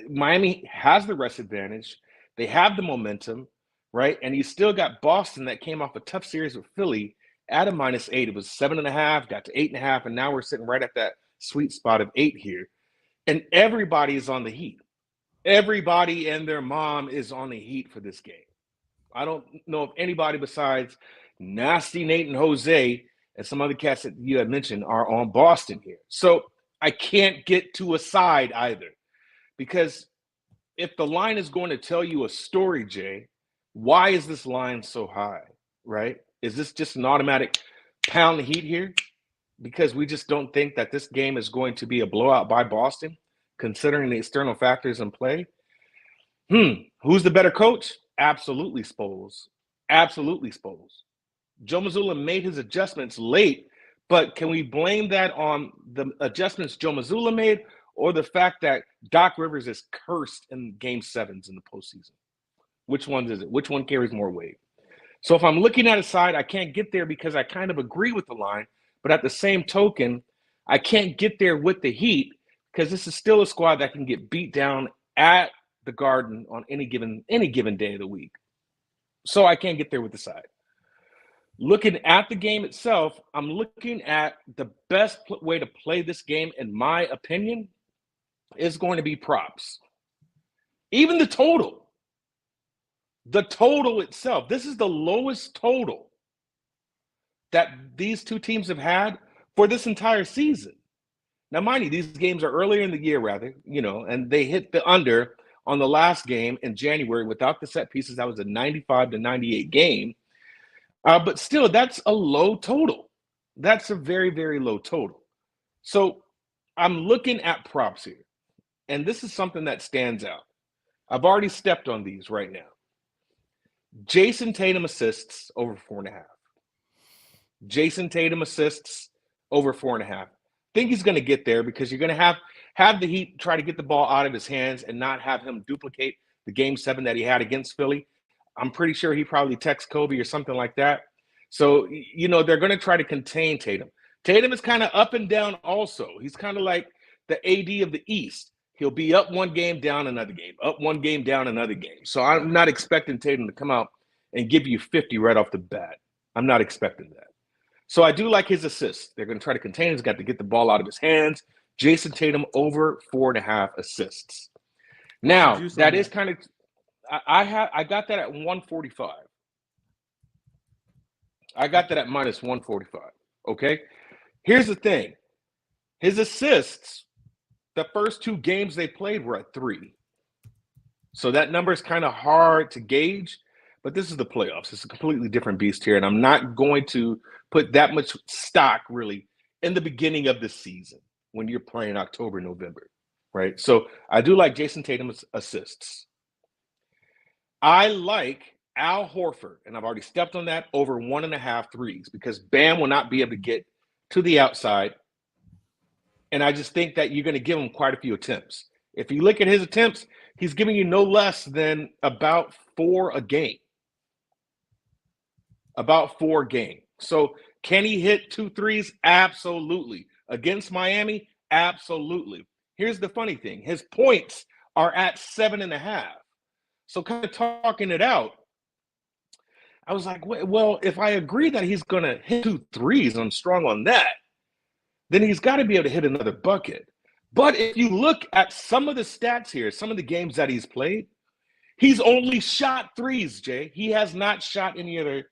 Miami has the rest advantage. They have the momentum, right? And you still got Boston that came off a tough series with Philly at a -8. It was 7.5, got to 8.5, and now we're sitting right at that sweet spot of 8 here. And everybody is on the Heat. Everybody and their mom is on the Heat for this game. I don't know if anybody besides Nasty Nate and Jose and some other cats that you had mentioned are on Boston here. So I can't get to a side either, because if the line is going to tell you a story, Jay, why is this line so high, right? Is this just an automatic pound the Heat here because we just don't think that this game is going to be a blowout by Boston, considering the external factors in play? Who's the better coach? Absolutely Spoles. Absolutely Spoles. Joe Mazzulla made his adjustments late, but can we blame that on the adjustments Joe Mazzulla made, or the fact that Doc Rivers is cursed in game 7s in the postseason? Which one is it? Which one carries more weight? So if I'm looking at a side, I can't get there because I kind of agree with the line, but at the same token, I can't get there with the Heat because this is still a squad that can get beat down at the Garden on any given day of the week. So I can't get there with the side. Looking at the game itself, I'm looking at the best way to play this game, in my opinion, is going to be props. Even the total itself, this is the lowest total that these two teams have had for this entire season. Now, mind you, these games are earlier in the year, and they hit the under on the last game in January without the set pieces. That was a 95-98 game. But still, that's a low total. That's a very, very low total. So I'm looking at props here, and this is something that stands out. I've already stepped on these right now. Jason Tatum assists over 4.5. Jason Tatum assists over 4.5. Think he's going to get there because you're going to have the Heat try to get the ball out of his hands and not have him duplicate the game 7 that he had against Philly. I'm pretty sure he probably texts Kobe or something like that. So, they're going to try to contain Tatum. Tatum is kind of up and down also. He's kind of like the AD of the East. He'll be up one game, down another game, up one game, down another game. So I'm not expecting Tatum to come out and give you 50 right off the bat. I'm not expecting that. So I do like his assists. They're going to try to contain him. He's got to get the ball out of his hands. Jason Tatum over 4.5 assists. Now, that is kind of – I got that at 145. I got that at minus 145, okay? Here's the thing. His assists, the first two games they played were at 3. So that number is kind of hard to gauge, but this is the playoffs. It's a completely different beast here, and I'm not going to put that much stock really in the beginning of the season when you're playing October, November, right? So I do like Jason Tatum's assists. I like Al Horford, and I've already stepped on that, over 1.5 threes because Bam will not be able to get to the outside And I just think that you're going to give him quite a few attempts. If you look at his attempts, he's giving you no less than about 4 a game. About 4 a game. So can he hit 2 threes? Absolutely. Against Miami? Absolutely. Here's the funny thing. His points are at 7.5. So kind of talking it out, I was like, well, if I agree that he's going to hit 2 threes and I'm strong on that, then he's got to be able to hit another bucket. But if you look at some of the stats here, some of the games that he's played, he's only shot threes, Jay. He has not shot any other,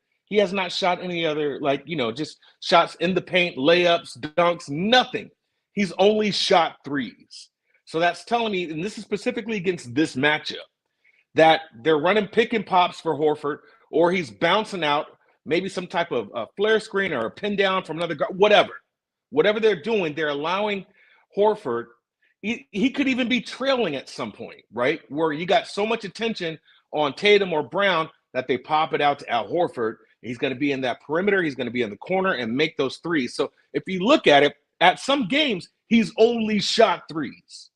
like, just shots in the paint, layups, dunks, nothing. He's only shot threes. So that's telling me, and this is specifically against this matchup, that they're running pick and pops for Horford, or he's bouncing out maybe some type of a flare screen or a pin down from another guard, whatever they're doing, they're allowing Horford. He could even be trailing at some point, right? Where you got so much attention on Tatum or Brown that they pop it out to Al Horford. He's going to be in that perimeter. He's going to be in the corner and make those threes. So if you look at it, at some games, he's only shot threes.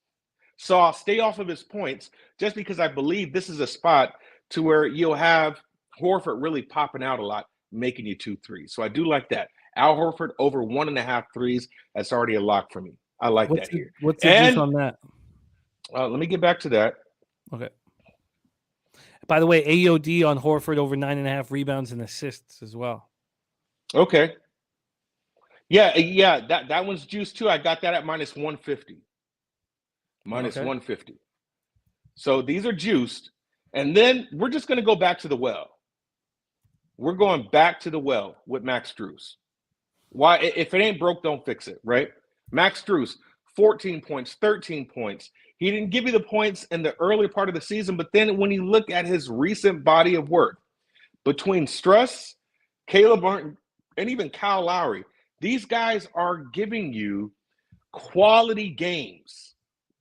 So I'll stay off of his points just because I believe this is a spot to where you'll have Horford really popping out a lot, making you 2 threes. So I do like that. Al Horford over 1.5 threes. That's already a lock for me. I like that here. What's the juice on that? Let me get back to that. Okay. By the way, AOD on Horford over 9.5 rebounds and assists as well. Okay. Yeah. That one's juiced too. I got that at minus 150. Minus 150. So these are juiced. And then we're just going to go back to the well. We're going back to the well with Max Strus. Why? If it ain't broke, don't fix it, right? Max Strus, 14 points, 13 points. He didn't give you the points in the early part of the season, but then when you look at his recent body of work, between Struss, Caleb Martin, and even Kyle Lowry, these guys are giving you quality games.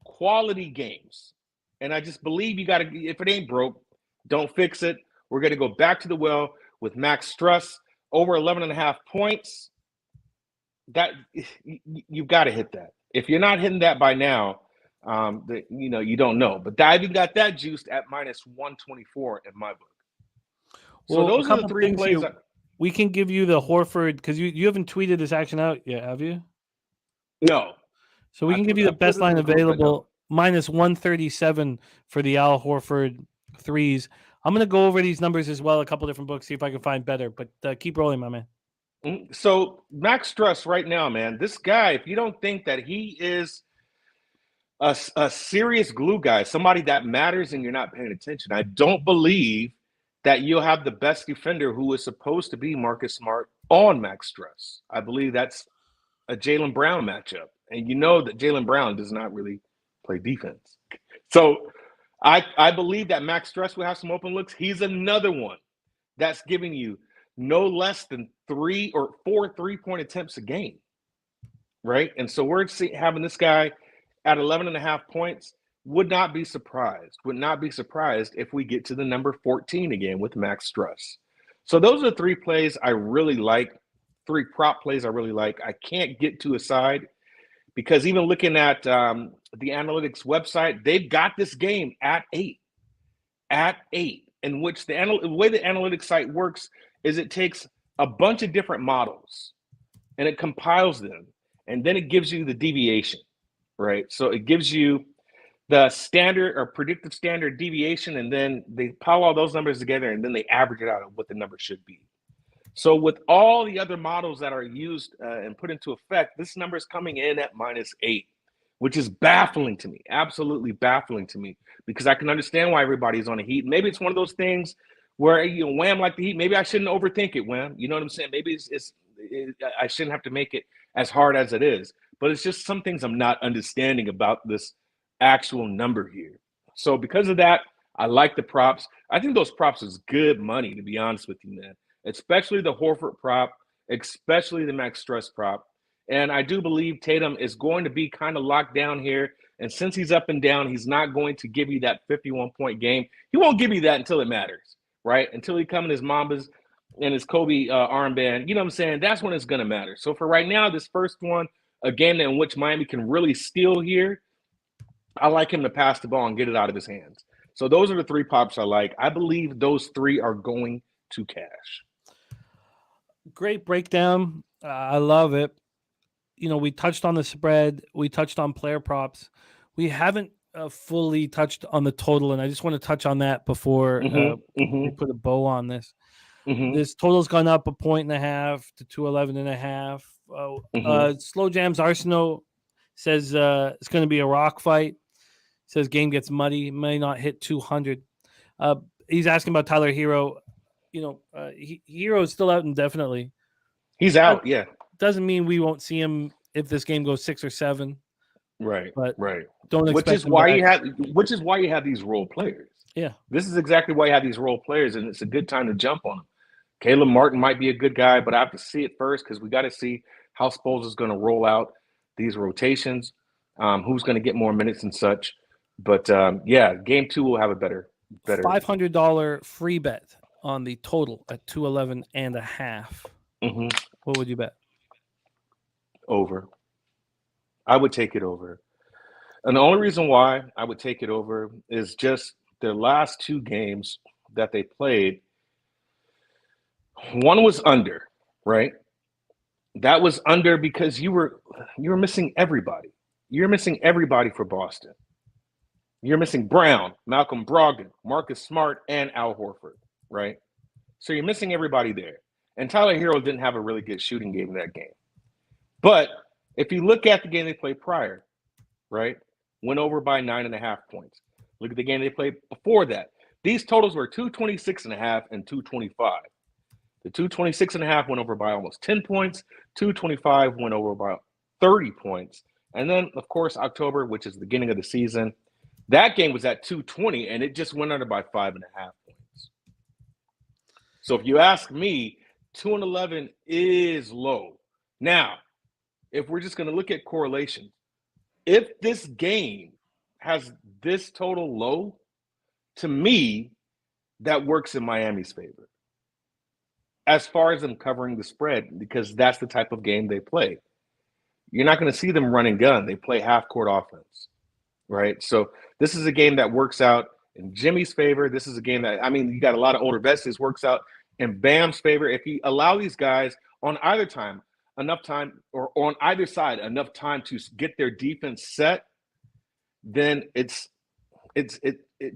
Quality games. And I just believe you got to, if it ain't broke, don't fix it. We're going to go back to the well with Max Struss, over 11.5 points. That you've got to hit that. If you're not hitting that by now, you don't know. But I even got that juiced at minus 124 in my book. So well, those are the 3 plays. We can give you the Horford because you haven't tweeted this action out yet, have you? No. So we can give you the best line available, minus 137 for the Al Horford threes. I'm going to go over these numbers as well, a couple different books, see if I can find better. But keep rolling, my man. So Max Struss right now, man, this guy, if you don't think that he is a serious glue guy, somebody that matters and you're not paying attention, I don't believe that you'll have the best defender who is supposed to be Marcus Smart on Max Struss. I believe that's a Jaylen Brown matchup. And you know that Jaylen Brown does not really play defense. So I believe that Max Struss will have some open looks. He's another one that's giving you no less than 3 or 4 3-point attempts a game, right? And so we're having this guy at 11.5 points. Would not be surprised if we get to the number 14 again with Max Struss. So those are 3 plays I really like, 3 prop plays I really like. I can't get to a side because even looking at the analytics website, they've got this game at 8, in which the way the analytics site works is it takes a bunch of different models and it compiles them, and then it gives you the deviation, right? So it gives you the standard or predictive standard deviation, and then they pile all those numbers together, and then they average it out of what the number should be. So with all the other models that are used and put into effect, this number is coming in at -8, which is baffling to me, absolutely baffling to me, because I can understand why everybody's on the Heat. Maybe it's one of those things where, Wham like the Heat. Maybe I shouldn't overthink it, Wham. You know what I'm saying? Maybe I shouldn't have to make it as hard as it is. But it's just some things I'm not understanding about this actual number here. So because of that, I like the props. I think those props is good money, to be honest with you, man. Especially the Horford prop, especially the Max Struss prop. And I do believe Tatum is going to be kind of locked down here. And since he's up and down, he's not going to give you that 51-point game. He won't give you that until it matters, right? Until he comes in his Mambas and his Kobe armband. You know what I'm saying? That's when it's going to matter. So for right now, this first one a game in which Miami can really steal here, I like him to pass the ball and get it out of his hands. So those are the 3 pops I like. I believe those 3 are going to cash. Great breakdown. I love it. We touched on the spread. We touched on player props. We haven't fully touched on the total, and I just want to touch on that before we put a bow on this. This total's gone up 1.5 to 211.5. Slow Jams Arsenal says it's going to be a rock fight. Says game gets muddy, may not hit 200. He's asking about Tyler Hero. Hero is still out indefinitely. He's out, yeah. Doesn't mean we won't see him if this game goes 6 or 7. Right, but right. Don't expect which is why you have these role players. Yeah, this is exactly why you have these role players, and it's a good time to jump on them. Caleb Martin might be a good guy, but I have to see it first because we got to see how Spoelstra is going to roll out these rotations, who's going to get more minutes and such. But game 2 will have a better $500 free bet on the total at 211.5. What would you bet? Over. I would take it over. And the only reason why I would take it over is just their last 2 games that they played. One was under, right? That was under because you were missing everybody. You're missing everybody for Boston. You're missing Brown, Malcolm Brogdon, Marcus Smart, and Al Horford, right? So you're missing everybody there. And Tyler Hero didn't have a really good shooting game in that game. But if you look at the game they played prior, right, went over by 9.5 points. Look at the game they played before that. These totals were 226.5 and 225. The 226.5 went over by almost 10 points. 225 went over by 30 points. And then, of course, October, which is the beginning of the season, that game was at 220, and it just went under by 5.5 points. So if you ask me, 211 is low. Now, if we're just going to look at correlation, if this game has this total low, to me, that works in Miami's favor. As far as them covering the spread, because that's the type of game they play. You're not going to see them run and gun. They play half-court offense, right? So this is a game that works out in Jimmy's favor. This is a game that, you got a lot of older vets. This works out in Bam's favor. If you allow these guys on either time, enough time, or on either side, enough time to get their defense set, then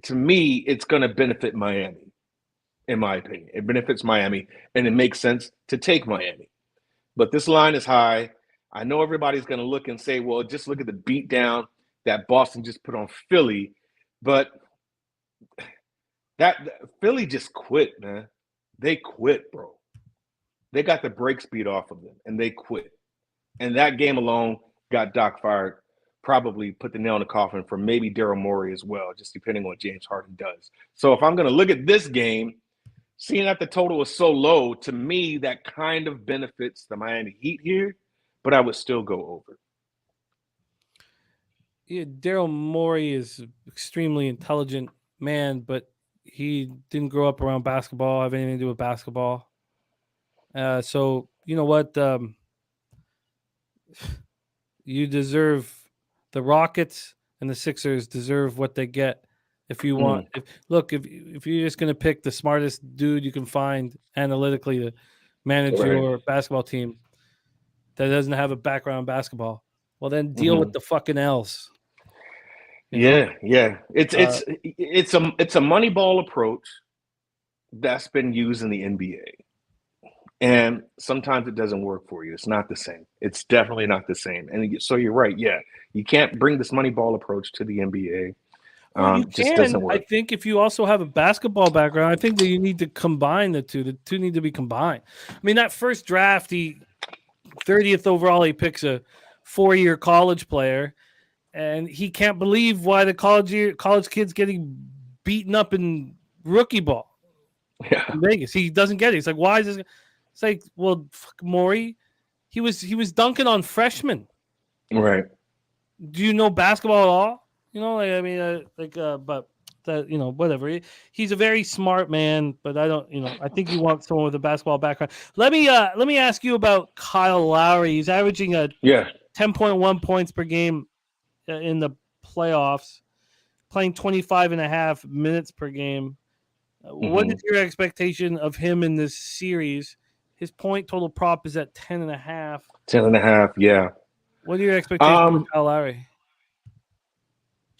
to me, it's going to benefit Miami. In my opinion, it benefits Miami, and it makes sense to take Miami. But this line is high. I know everybody's going to look and say, well, just look at the beatdown that Boston just put on Philly. But that Philly just quit, man. They quit, bro. They got the break speed off of them, and they quit. And that game alone got Doc fired, probably put the nail in the coffin for maybe Daryl Morey as well, just depending on what James Harden does. So if I'm going to look at this game, seeing that the total is so low, to me, that kind of benefits the Miami Heat here, but I would still go over. Yeah, Daryl Morey is an extremely intelligent man, but he didn't grow up around basketball, have anything to do with basketball. So, you know what? You deserve the Rockets and the Sixers deserve what they get. If you want, if you're just going to pick the smartest dude you can find analytically to manage your basketball team that doesn't have a background in basketball, well, then deal with the fucking else. Yeah. It's a money ball approach that's been used in the NBA, and sometimes it doesn't work for you. It's not the same. It's definitely not the same. And so you're right. Yeah, you can't bring this money ball approach to the NBA. You just can. doesn't work. I think if you also have a basketball background, I think that you need to combine the two. The two need to be combined. That first draft, 30th overall, he picks a 4-year college player, and he can't believe why the college kid's getting beaten up in rookie ball in Vegas. He doesn't get it. He's like, why is this? It's like, well, fuck Morey, he was dunking on freshmen. Right. Do you know basketball at all? But that, whatever. He's a very smart man, but I don't, I think you want someone with a basketball background. Let me ask you about Kyle Lowry. He's averaging 10.1 points per game in the playoffs, playing 25.5 minutes per game. What is your expectation of him in this series? His point total prop is at 10.5. 10.5, yeah. What are your expectations of Kyle Lowry?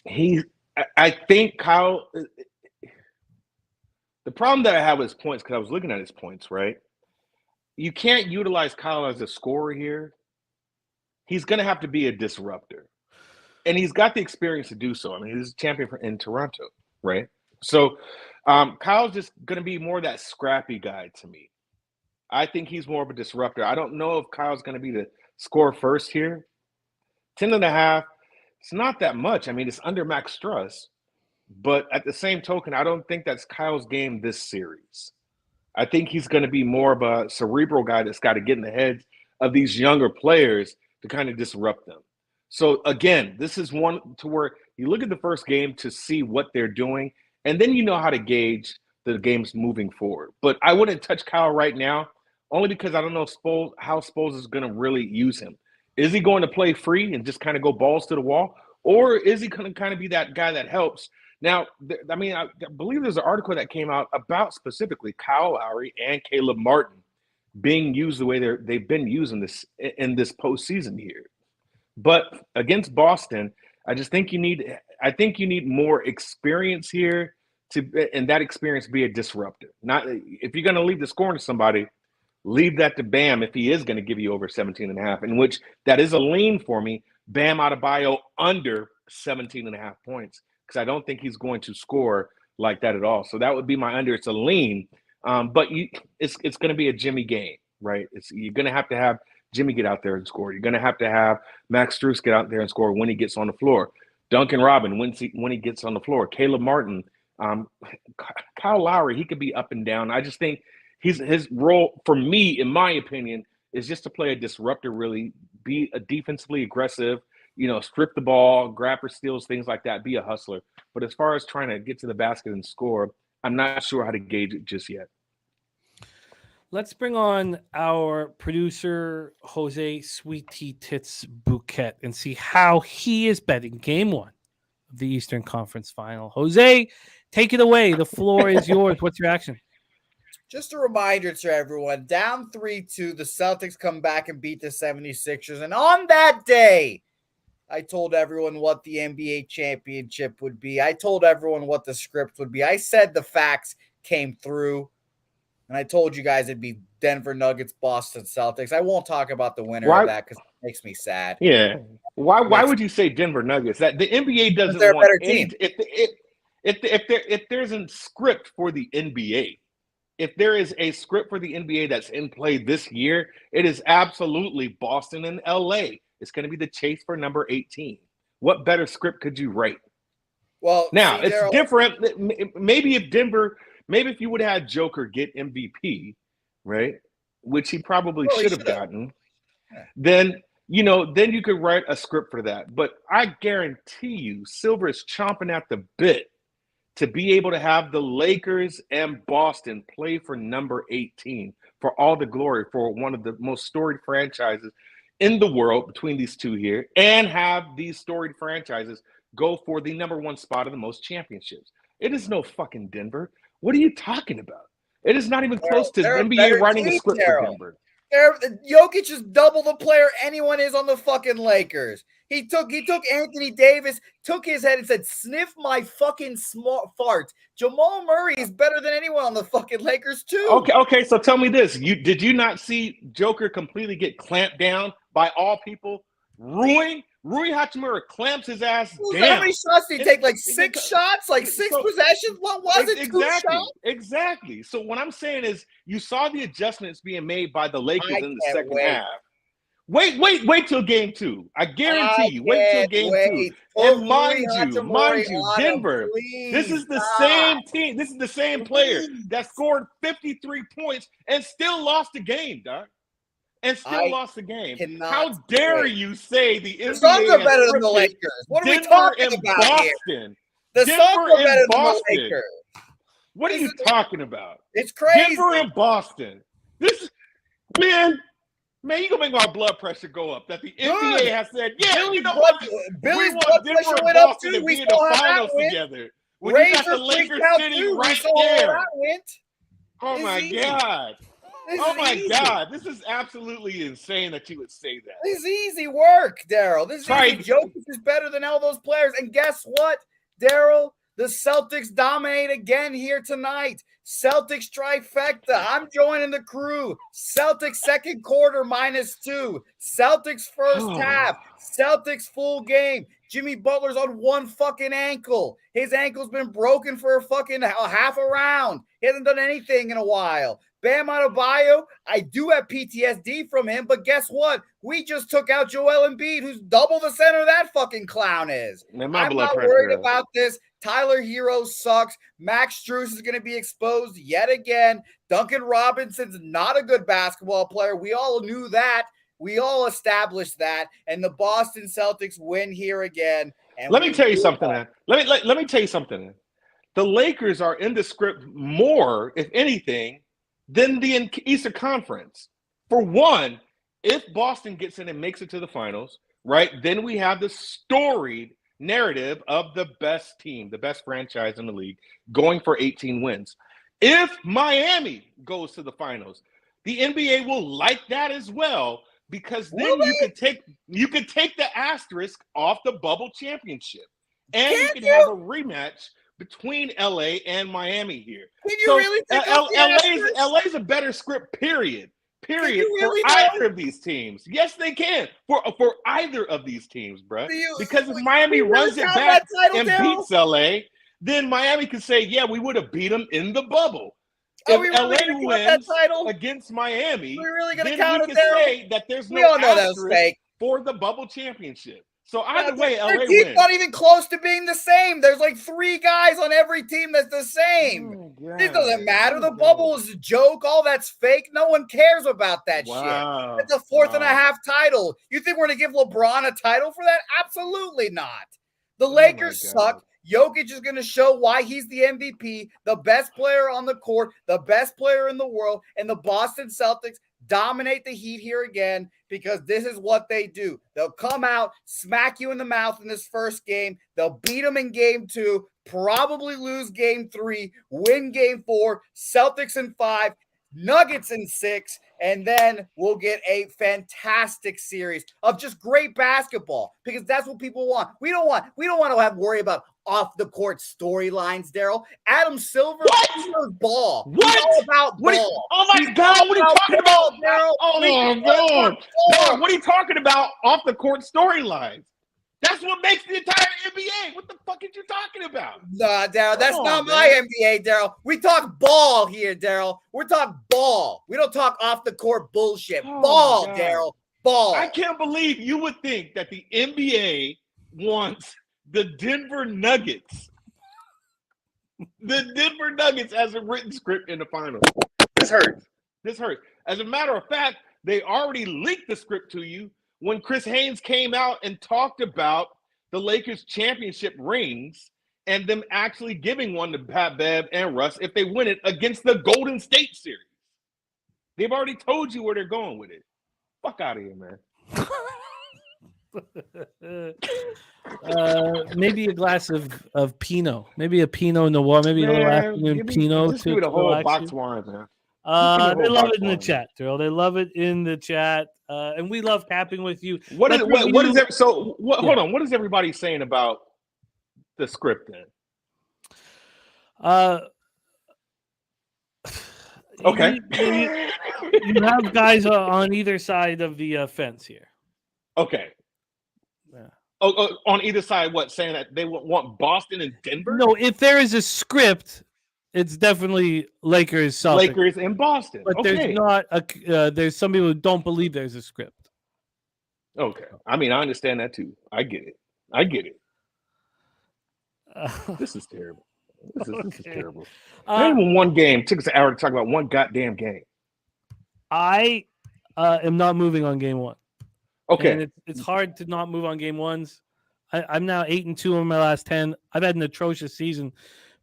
I think Kyle. The problem that I have with his points, because I was looking at his points, right? You can't utilize Kyle as a scorer here. He's going to have to be a disruptor. And he's got the experience to do so. I mean, he's a champion in Toronto, right? So Kyle's just going to be more that scrappy guy to me. I think he's more of a disruptor. I don't know if Kyle's going to be the score first here. 10.5, it's not that much. I mean, it's under Max Struss. But at the same token, I don't think that's Kyle's game this series. I think he's going to be more of a cerebral guy that's got to get in the heads of these younger players to kind of disrupt them. So, again, this is one to where you look at the first game to see what they're doing, and then you know how to gauge the games moving forward. But I wouldn't touch Kyle right now, only because I don't know how Spoles is going to really use him. Is he going to play free and just kind of go balls to the wall? Or is he going to kind of be that guy that helps? Now, I mean, I believe there's an article that came out about specifically Kyle Lowry and Caleb Martin being used the way they've been using this in this postseason here. But against Boston, I think you need more experience here and that experience be a disruptor. Not if you're going to leave the scoring to somebody, leave that to Bam if he is going to give you over 17.5, in which that is a lean for me. Bam Adebayo under 17.5 points. Because I don't think he's going to score like that at all. So that would be my under. It's a lean, but it's going to be a Jimmy game, right? You're going to have Jimmy get out there and score. You're going to have Max Struess get out there and score when he gets on the floor. Duncan Robin when he gets on the floor. Caleb Martin, Kyle Lowry, he could be up and down. I just think his role, for me, in my opinion, is just to play a disruptor, really be a defensively aggressive, strip the ball, grab for steals, things like that, be a hustler. But as far as trying to get to the basket and score, I'm not sure how to gauge it just yet. Let's bring on our producer, Jose Sweet Tea Tits Bouquet, and see how he is betting game one of the Eastern Conference Final. Jose, take it away. The floor is yours. What's your action? Just a reminder to everyone, down 3-2, the Celtics come back and beat the 76ers. And on that day, I told everyone what the NBA championship would be. I told everyone what the script would be. I said the facts came through. And I told you guys it'd be Denver Nuggets, Boston Celtics. I won't talk about the winner of that because it makes me sad. Yeah. Why would you say Denver Nuggets? That the NBA doesn't want a better team. If there's a script for the NBA, if there is a script for the NBA that's in play this year, it is absolutely Boston and LA. It's going to be the chase for number 18. What better script could you write? Well, now it's Darryl, different. Maybe if you would have had Joker get MVP, right, which he probably should have gotten, then you could write a script for that. But I guarantee you, Silver is chomping at the bit to be able to have the Lakers and Boston play for number 18 for all the glory for one of the most storied franchises in the world between these two here, and have these storied franchises go for the number one spot of the most championships. It is no fucking Denver. What are you talking about? It is not even close to the NBA writing a script for Denver. Jokic is double the player anyone is on the fucking Lakers. He took Anthony Davis, took his head and said, "Sniff my fucking smart fart." Jamal Murray is better than anyone on the fucking Lakers too. Okay. So tell me this: did you not see Joker completely get clamped down by all people? Rui Hachimura clamps his ass down. How many shots did he take? Like six shots? Like six possessions? What was it? Exactly. 2 shots? Exactly. So what I'm saying is you saw the adjustments being made by the Lakers in the second half. Wait till game 2. I guarantee you. Wait till game 2. And mind you, Denver, this is the same team. This is the same player that scored 53 points and still lost the game, Doc. And still lost the game. How dare you say the NBA Suns are better than the Lakers? What are we talking about Boston? Here? The Suns are better than the Lakers. What are you talking about? It's crazy. Denver and Boston. Man, Man, you're going to make my blood pressure go up. That the NBA has said, yeah, Billy's you know what? Billy's We want blood Denver pressure and went up Boston too. to We be in saw the how that finals went. together. When you got the Razor Lakers freaked out sitting too. We right saw how there. that went. Oh, This my is easy. God. This Oh, is my easy. God. This is absolutely insane that you would say that. This is easy work, Daryl. This is Try- easy. Jokic is better than all those players. And guess what, Daryl? The Celtics dominate again here tonight. Celtics trifecta. I'm joining the crew. Celtics second quarter -2. Celtics first half. Celtics full game. Jimmy Butler's on one fucking ankle. His ankle's been broken for a fucking half a round. He hasn't done anything in a while. Bam Adebayo, I do have PTSD from him, but guess what? We just took out Joel Embiid, who's double the center that fucking clown is. Man, my I'm blood not pressure worried up. about this. Tyler Hero sucks. Max Strus is going to be exposed yet again. Duncan Robinson's not a good basketball player. We all knew that. We all established that. And the Boston Celtics win here again. And Let me tell you something, man. Let me tell you something. The Lakers are in the script more, if anything, than the Eastern Conference. For one, if Boston gets in and makes it to the finals, right, then we have the storied narrative of the best team, the best franchise in the league, going for 18 wins. If Miami goes to the finals, the NBA will like that as well, because then you could take the asterisk off the bubble championship, and you can have a rematch between LA and Miami here. Can you really take off the asterisk? LA's a better script, period, really for either of these teams. Yes, they can. For either of these teams, bro. Because if Miami runs it back and beats LA, then Miami can say, yeah, we would have beat them in the bubble. If LA wins against Miami, then we can say that there's no asterisk for the bubble championship. So either way, LA wins. Their team's not even close to being the same. There's like 3 guys on every team that's the same. It doesn't matter. The bubble is a joke. All that's fake. No one cares about that shit. It's a 4.5 title. You think we're going to give LeBron a title for that? Absolutely not. The Lakers suck. Jokic is going to show why he's the MVP, the best player on the court, the best player in the world, and the Boston Celtics dominate the Heat here again, because this is what they do. They'll come out, smack you in the mouth in this first game. They'll beat them in game 2, probably lose game 3, win game 4, Celtics in 5, Nuggets in 6, and then we'll get a fantastic series of just great basketball, because that's what people want. We don't want to have worry about off the court storylines, Daryl. Adam Silver, ball. What? He's all about ball. Oh my God! What are you talking about, Daryl? Oh my God! What are you talking about? Off the court storylines. That's what makes the entire NBA. What the fuck are you talking about? Nah, Daryl, that's not my NBA, Daryl. We talk ball here, Daryl. We're talking ball. We don't talk off the court bullshit. Ball, Daryl. Ball. I can't believe you would think that the NBA wants the Denver Nuggets. The Denver Nuggets as a written script in the finals. This hurts. As a matter of fact, they already leaked the script to you when Chris Haynes came out and talked about the Lakers championship rings and them actually giving one to Pat Bev and Russ if they win it against the Golden State series. They've already told you where they're going with it. Fuck out of here, man. Maybe a glass of Pinot, maybe a Pinot Noir, maybe a little afternoon Pinot. Just give it a whole box of wine, man. They love it in the chat, Daryl. They love it in the chat, and we love capping with you. Hold on. What is everybody saying about the script then? Okay. You have guys on either side of the fence here. Okay. Yeah. Oh, on either side, what, saying that they want Boston and Denver? No, if there is a script, it's definitely Lakers, Celtics. Lakers and Boston. But there's not there's some people who don't believe there's a script. Okay. I mean, I understand that too. I get it. This is terrible. This is terrible. Not even one game. It took us an hour to talk about one goddamn game. I am not moving on game 1. Okay. And it's hard to not move on game 1s. I'm now 8-2 in my last 10. I've had an atrocious season,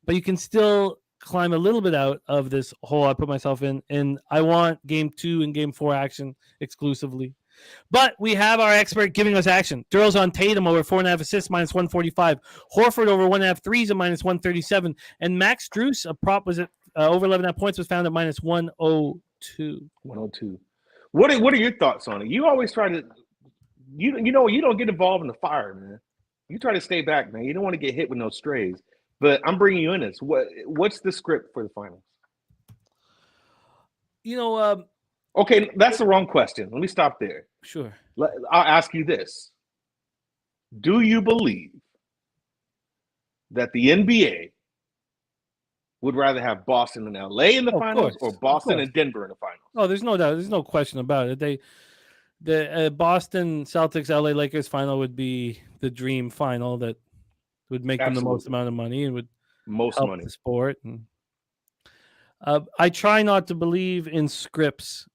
but you can still climb a little bit out of this hole I put myself in, and I want Game 2 and Game 4 action exclusively. But we have our expert giving us action. Darryl's on Tatum over 4.5 assists, minus 145. Horford over 1.5 threes, at minus 137. And Max Strus, a prop was at over 11.5 points, was found at minus 102. 102. What are your thoughts on it? You always try to, you don't get involved in the fire, man. You try to stay back, man. You don't want to get hit with no strays. But I'm bringing you in this. What's the script for the finals? Okay, that's the wrong question. Let me stop there. Sure. I'll ask you this. Do you believe that the NBA would rather have Boston and LA in the finals or Boston and Denver in the finals? Oh, there's no doubt. There's no question about it. The Boston Celtics LA Lakers final would be the dream final that would make them the most amount of money and would help the sport. And I try not to believe in scripts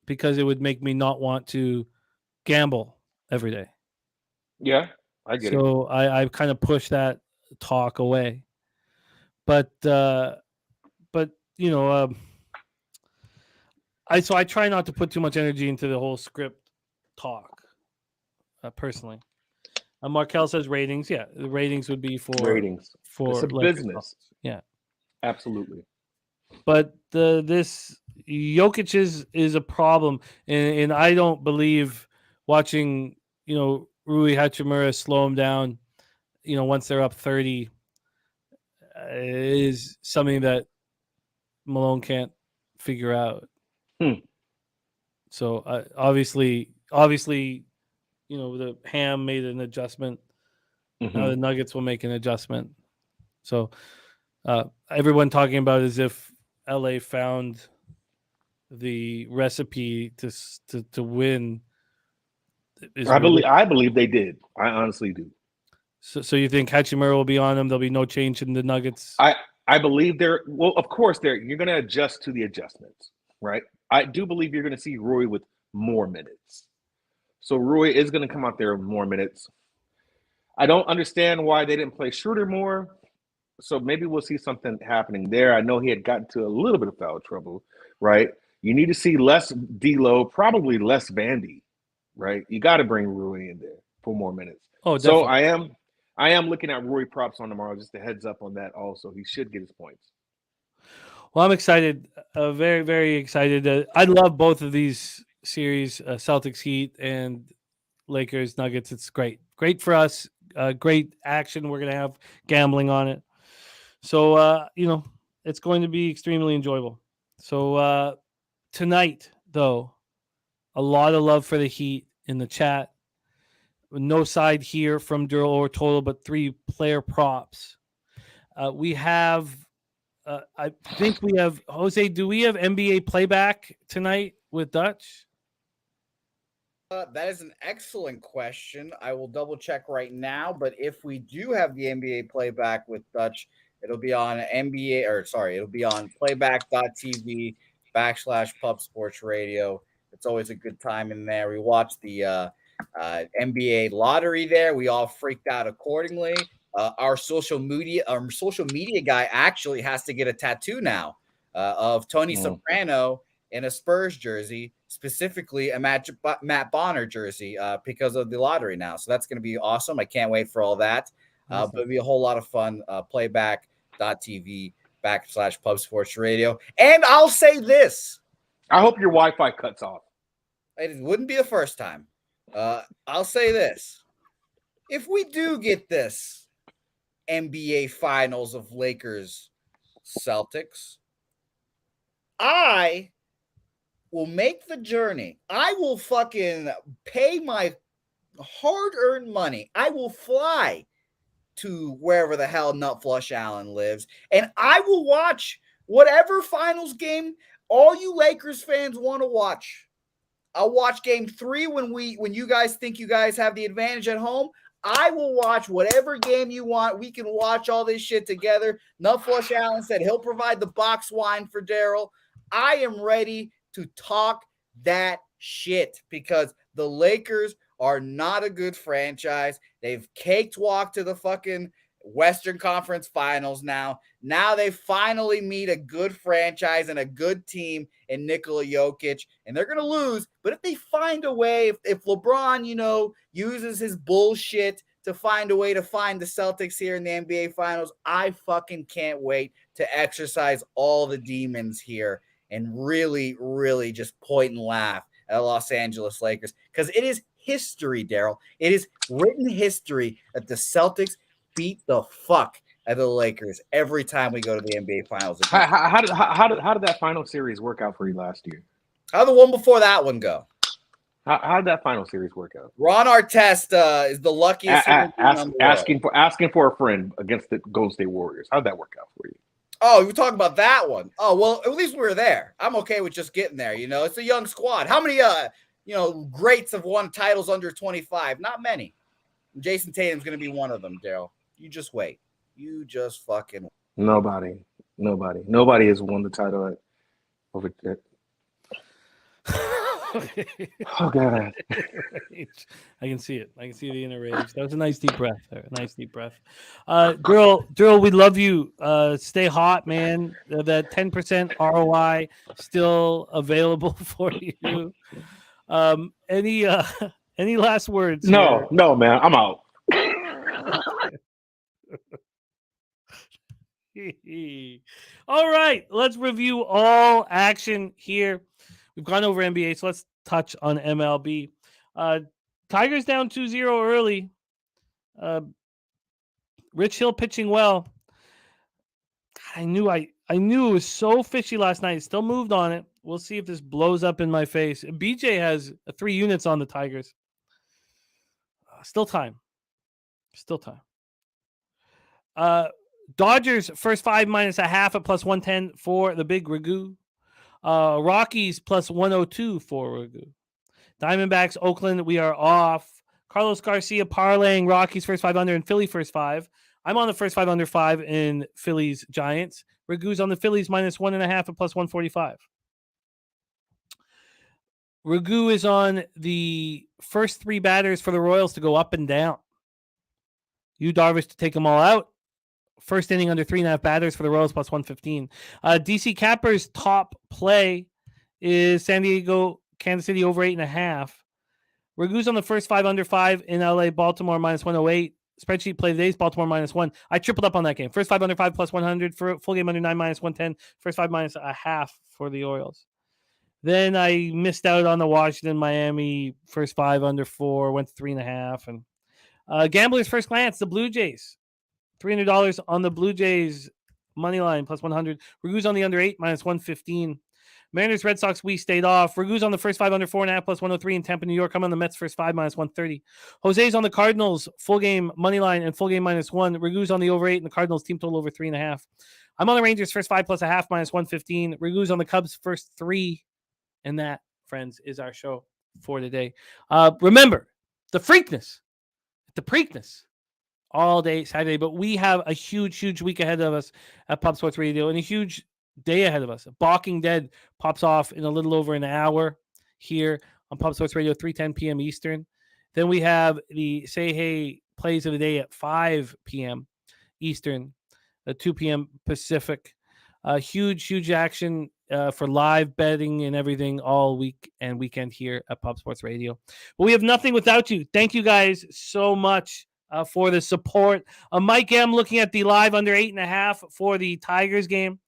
because it would make me not want to gamble every day. Yeah, I get it. So I kind of push that talk away. But I try not to put too much energy into the whole script talk, personally. Markel says ratings. Yeah, the ratings would be for ratings. For it's a business. Yeah, absolutely. But this Jokic is a problem, and I don't believe watching Rui Hachimura slow him down. Once they're up 30, is something that Malone can't figure out. So obviously, the Ham made an adjustment. Now the Nuggets will make an adjustment. So everyone talking about as if LA found the recipe to win. I believe they did. I honestly do. So you think Hachimura will be on them? There'll be no change in the Nuggets? I believe of course you're going to adjust to the adjustments, right? I do believe you're going to see Rui with more minutes. So Rui is going to come out there with more minutes. I don't understand why they didn't play Schroeder more. So maybe we'll see something happening there. I know he had gotten to a little bit of foul trouble, right? You need to see less D'Lo, probably less Vandy, right? You got to bring Rui in there for more minutes. Oh, definitely. So I am looking at Rui props on tomorrow. Just a heads up on that. Also, he should get his points. Well, I'm excited. Very, very excited. I love both of these series, Celtics Heat and Lakers Nuggets. It's great for us. Great action. We're gonna have gambling on it, so it's going to be extremely enjoyable. So tonight, though, a lot of love for the Heat in the chat. No side here from Darryl or total, but 3 player props. We have. I think we have Jose. Do we have NBA playback tonight with Dutch? That is an excellent question. I will double check right now. But if we do have the NBA playback with Dutch, it'll be on it'll be on playback.tv/Pub Sports Radio. It's always a good time in there. We watch the NBA lottery there. We all freaked out accordingly. Our social media guy actually has to get a tattoo now of Tony Soprano in a Spurs jersey, specifically a Matt Bonner jersey, because of the lottery now. So that's going to be awesome. I can't wait for all that. But it'll be a whole lot of fun. Playback.tv/Pub Sports Radio. And I'll say this. I hope your Wi-Fi cuts off. It wouldn't be the first time. I'll say this. If we do get this NBA Finals of Lakers Celtics, I will make the journey. I will fucking pay my hard-earned money. I will fly to wherever the hell Nutflush Allen lives, and I will watch whatever finals game all you Lakers fans want to watch. I'll watch game 3 when you guys think you guys have the advantage at home. I will watch whatever game you want. We can watch all this shit together. Nutflush Allen said he'll provide the box wine for Darryl. I am ready to talk that shit because the Lakers are not a good franchise. They've cakewalked to the fucking Western Conference Finals now. Now they finally meet a good franchise and a good team in Nikola Jokic, and they're going to lose. But if they find a way, if LeBron, uses his bullshit to find a way to find the Celtics here in the NBA Finals, I fucking can't wait to exercise all the demons here and really, really just point and laugh at Los Angeles Lakers, because it is history, Darryl. It is written history that the Celtics beat the fuck out of the Lakers every time we go to the NBA Finals. How did that final series work out for you last year? How did the one before that one go? How did that final series work out? Ron Artest is the luckiest. Asking for a friend against the Golden State Warriors. How did that work out for you? Oh, you were talking about that one. Oh, well, at least we were there. I'm okay with just getting there. It's a young squad. How many, greats have won titles under 25? Not many. Jason Tatum's going to be one of them, Darryl. You just wait. You just fucking wait. Nobody has won the title over there. Oh, God. I can see it. I can see the inner rage. That was a nice deep breath there. A nice deep breath. Darryl, we love you. Stay hot, man. That 10% ROI still available for you. Any last words? No, man. I'm out. All right. Let's review all action here. We've gone over NBA, so let's touch on MLB. Tigers down 2-0 early. Rich Hill pitching well. I knew it was so fishy last night. Still moved on it. We'll see if this blows up in my face. BJ has 3 units on the Tigers. Still time. Dodgers first 5 minus a half at plus 110 for the Big Ragoo. Rockies plus 102 for Ragu. Diamondbacks, Oakland, we are off. Carlos Garcia parlaying Rockies first 5 under and Philly first 5. I'm on the first 5 under 5 in Phillies Giants. Ragu's on the Phillies minus 1.5 at plus 145. Ragu is on the first 3 batters for the Royals to go up and down. Yu Darvish to take them all out. First inning under 3.5 batters for the Royals plus 115. DC Capper's top play is San Diego, Kansas City over 8.5. Ragu's on the first 5 under 5 in LA, Baltimore minus 108. Spreadsheet play today's Baltimore minus 1. I tripled up on that game. First 5 under 5 plus 100 for full game under 9 minus 110. First 5 minus a half for the Orioles. Then I missed out on the Washington Miami first 5 under 4, went to 3.5. And Gambler's first glance, the Blue Jays. $300 on the Blue Jays money line plus 100. Ragu's on the under 8 minus 115. Mariners Red Sox, we stayed off. Ragu's on the first 5 under 4.5 plus 103 in Tampa, New York. I'm on the Mets first 5 minus 130. Jose's on the Cardinals full game money line and full game minus 1. Ragu's on the over 8 and the Cardinals team total over 3.5. I'm on the Rangers first 5 plus a half minus 115. Ragu's on the Cubs first 3. And that, friends, is our show for today. Remember, the Preakness all day Saturday, but we have a huge week ahead of us at Pub Sports Radio and a huge day ahead of us. Balking Dead pops off in a little over an hour here on Pub Sports Radio, 3:10 p.m. Eastern. Then we have the Say Hey plays of the day at 5 p.m. Eastern, 2 p.m. Pacific. Huge action for live betting and everything all week and weekend here at Pub Sports Radio. But we have nothing without you. Thank you guys so much for the support. Mike M looking at the live under 8.5 for the Tigers game.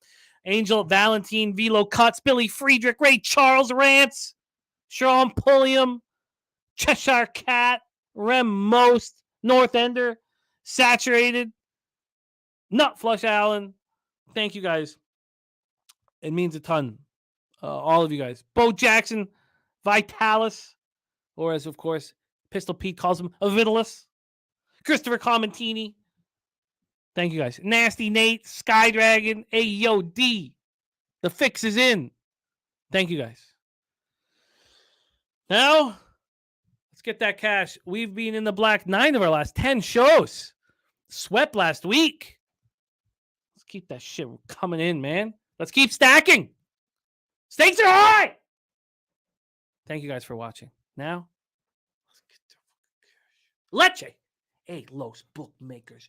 Angel Valentine, Velo Cuts, Billy Friedrich, Ray Charles Rance, Sean Pulliam, Cheshire Cat, Rem Most, North Ender, Saturated, Nut Flush Allen. Thank you guys. It means a ton. All of you guys. Bo Jackson, Vitalis, or as of course Pistol Pete calls him, Vitalis. Christopher Comentini. Thank you guys. Nasty Nate, Sky Dragon, AOD. The fix is in. Thank you guys. Now, let's get that cash. We've been in the black 9 of our last 10 shows. Swept last week. Let's keep that shit coming in, man. Let's keep stacking. Stakes are high. Thank you guys for watching. Now, let's get to Leche. Hey, Los Bookmakers.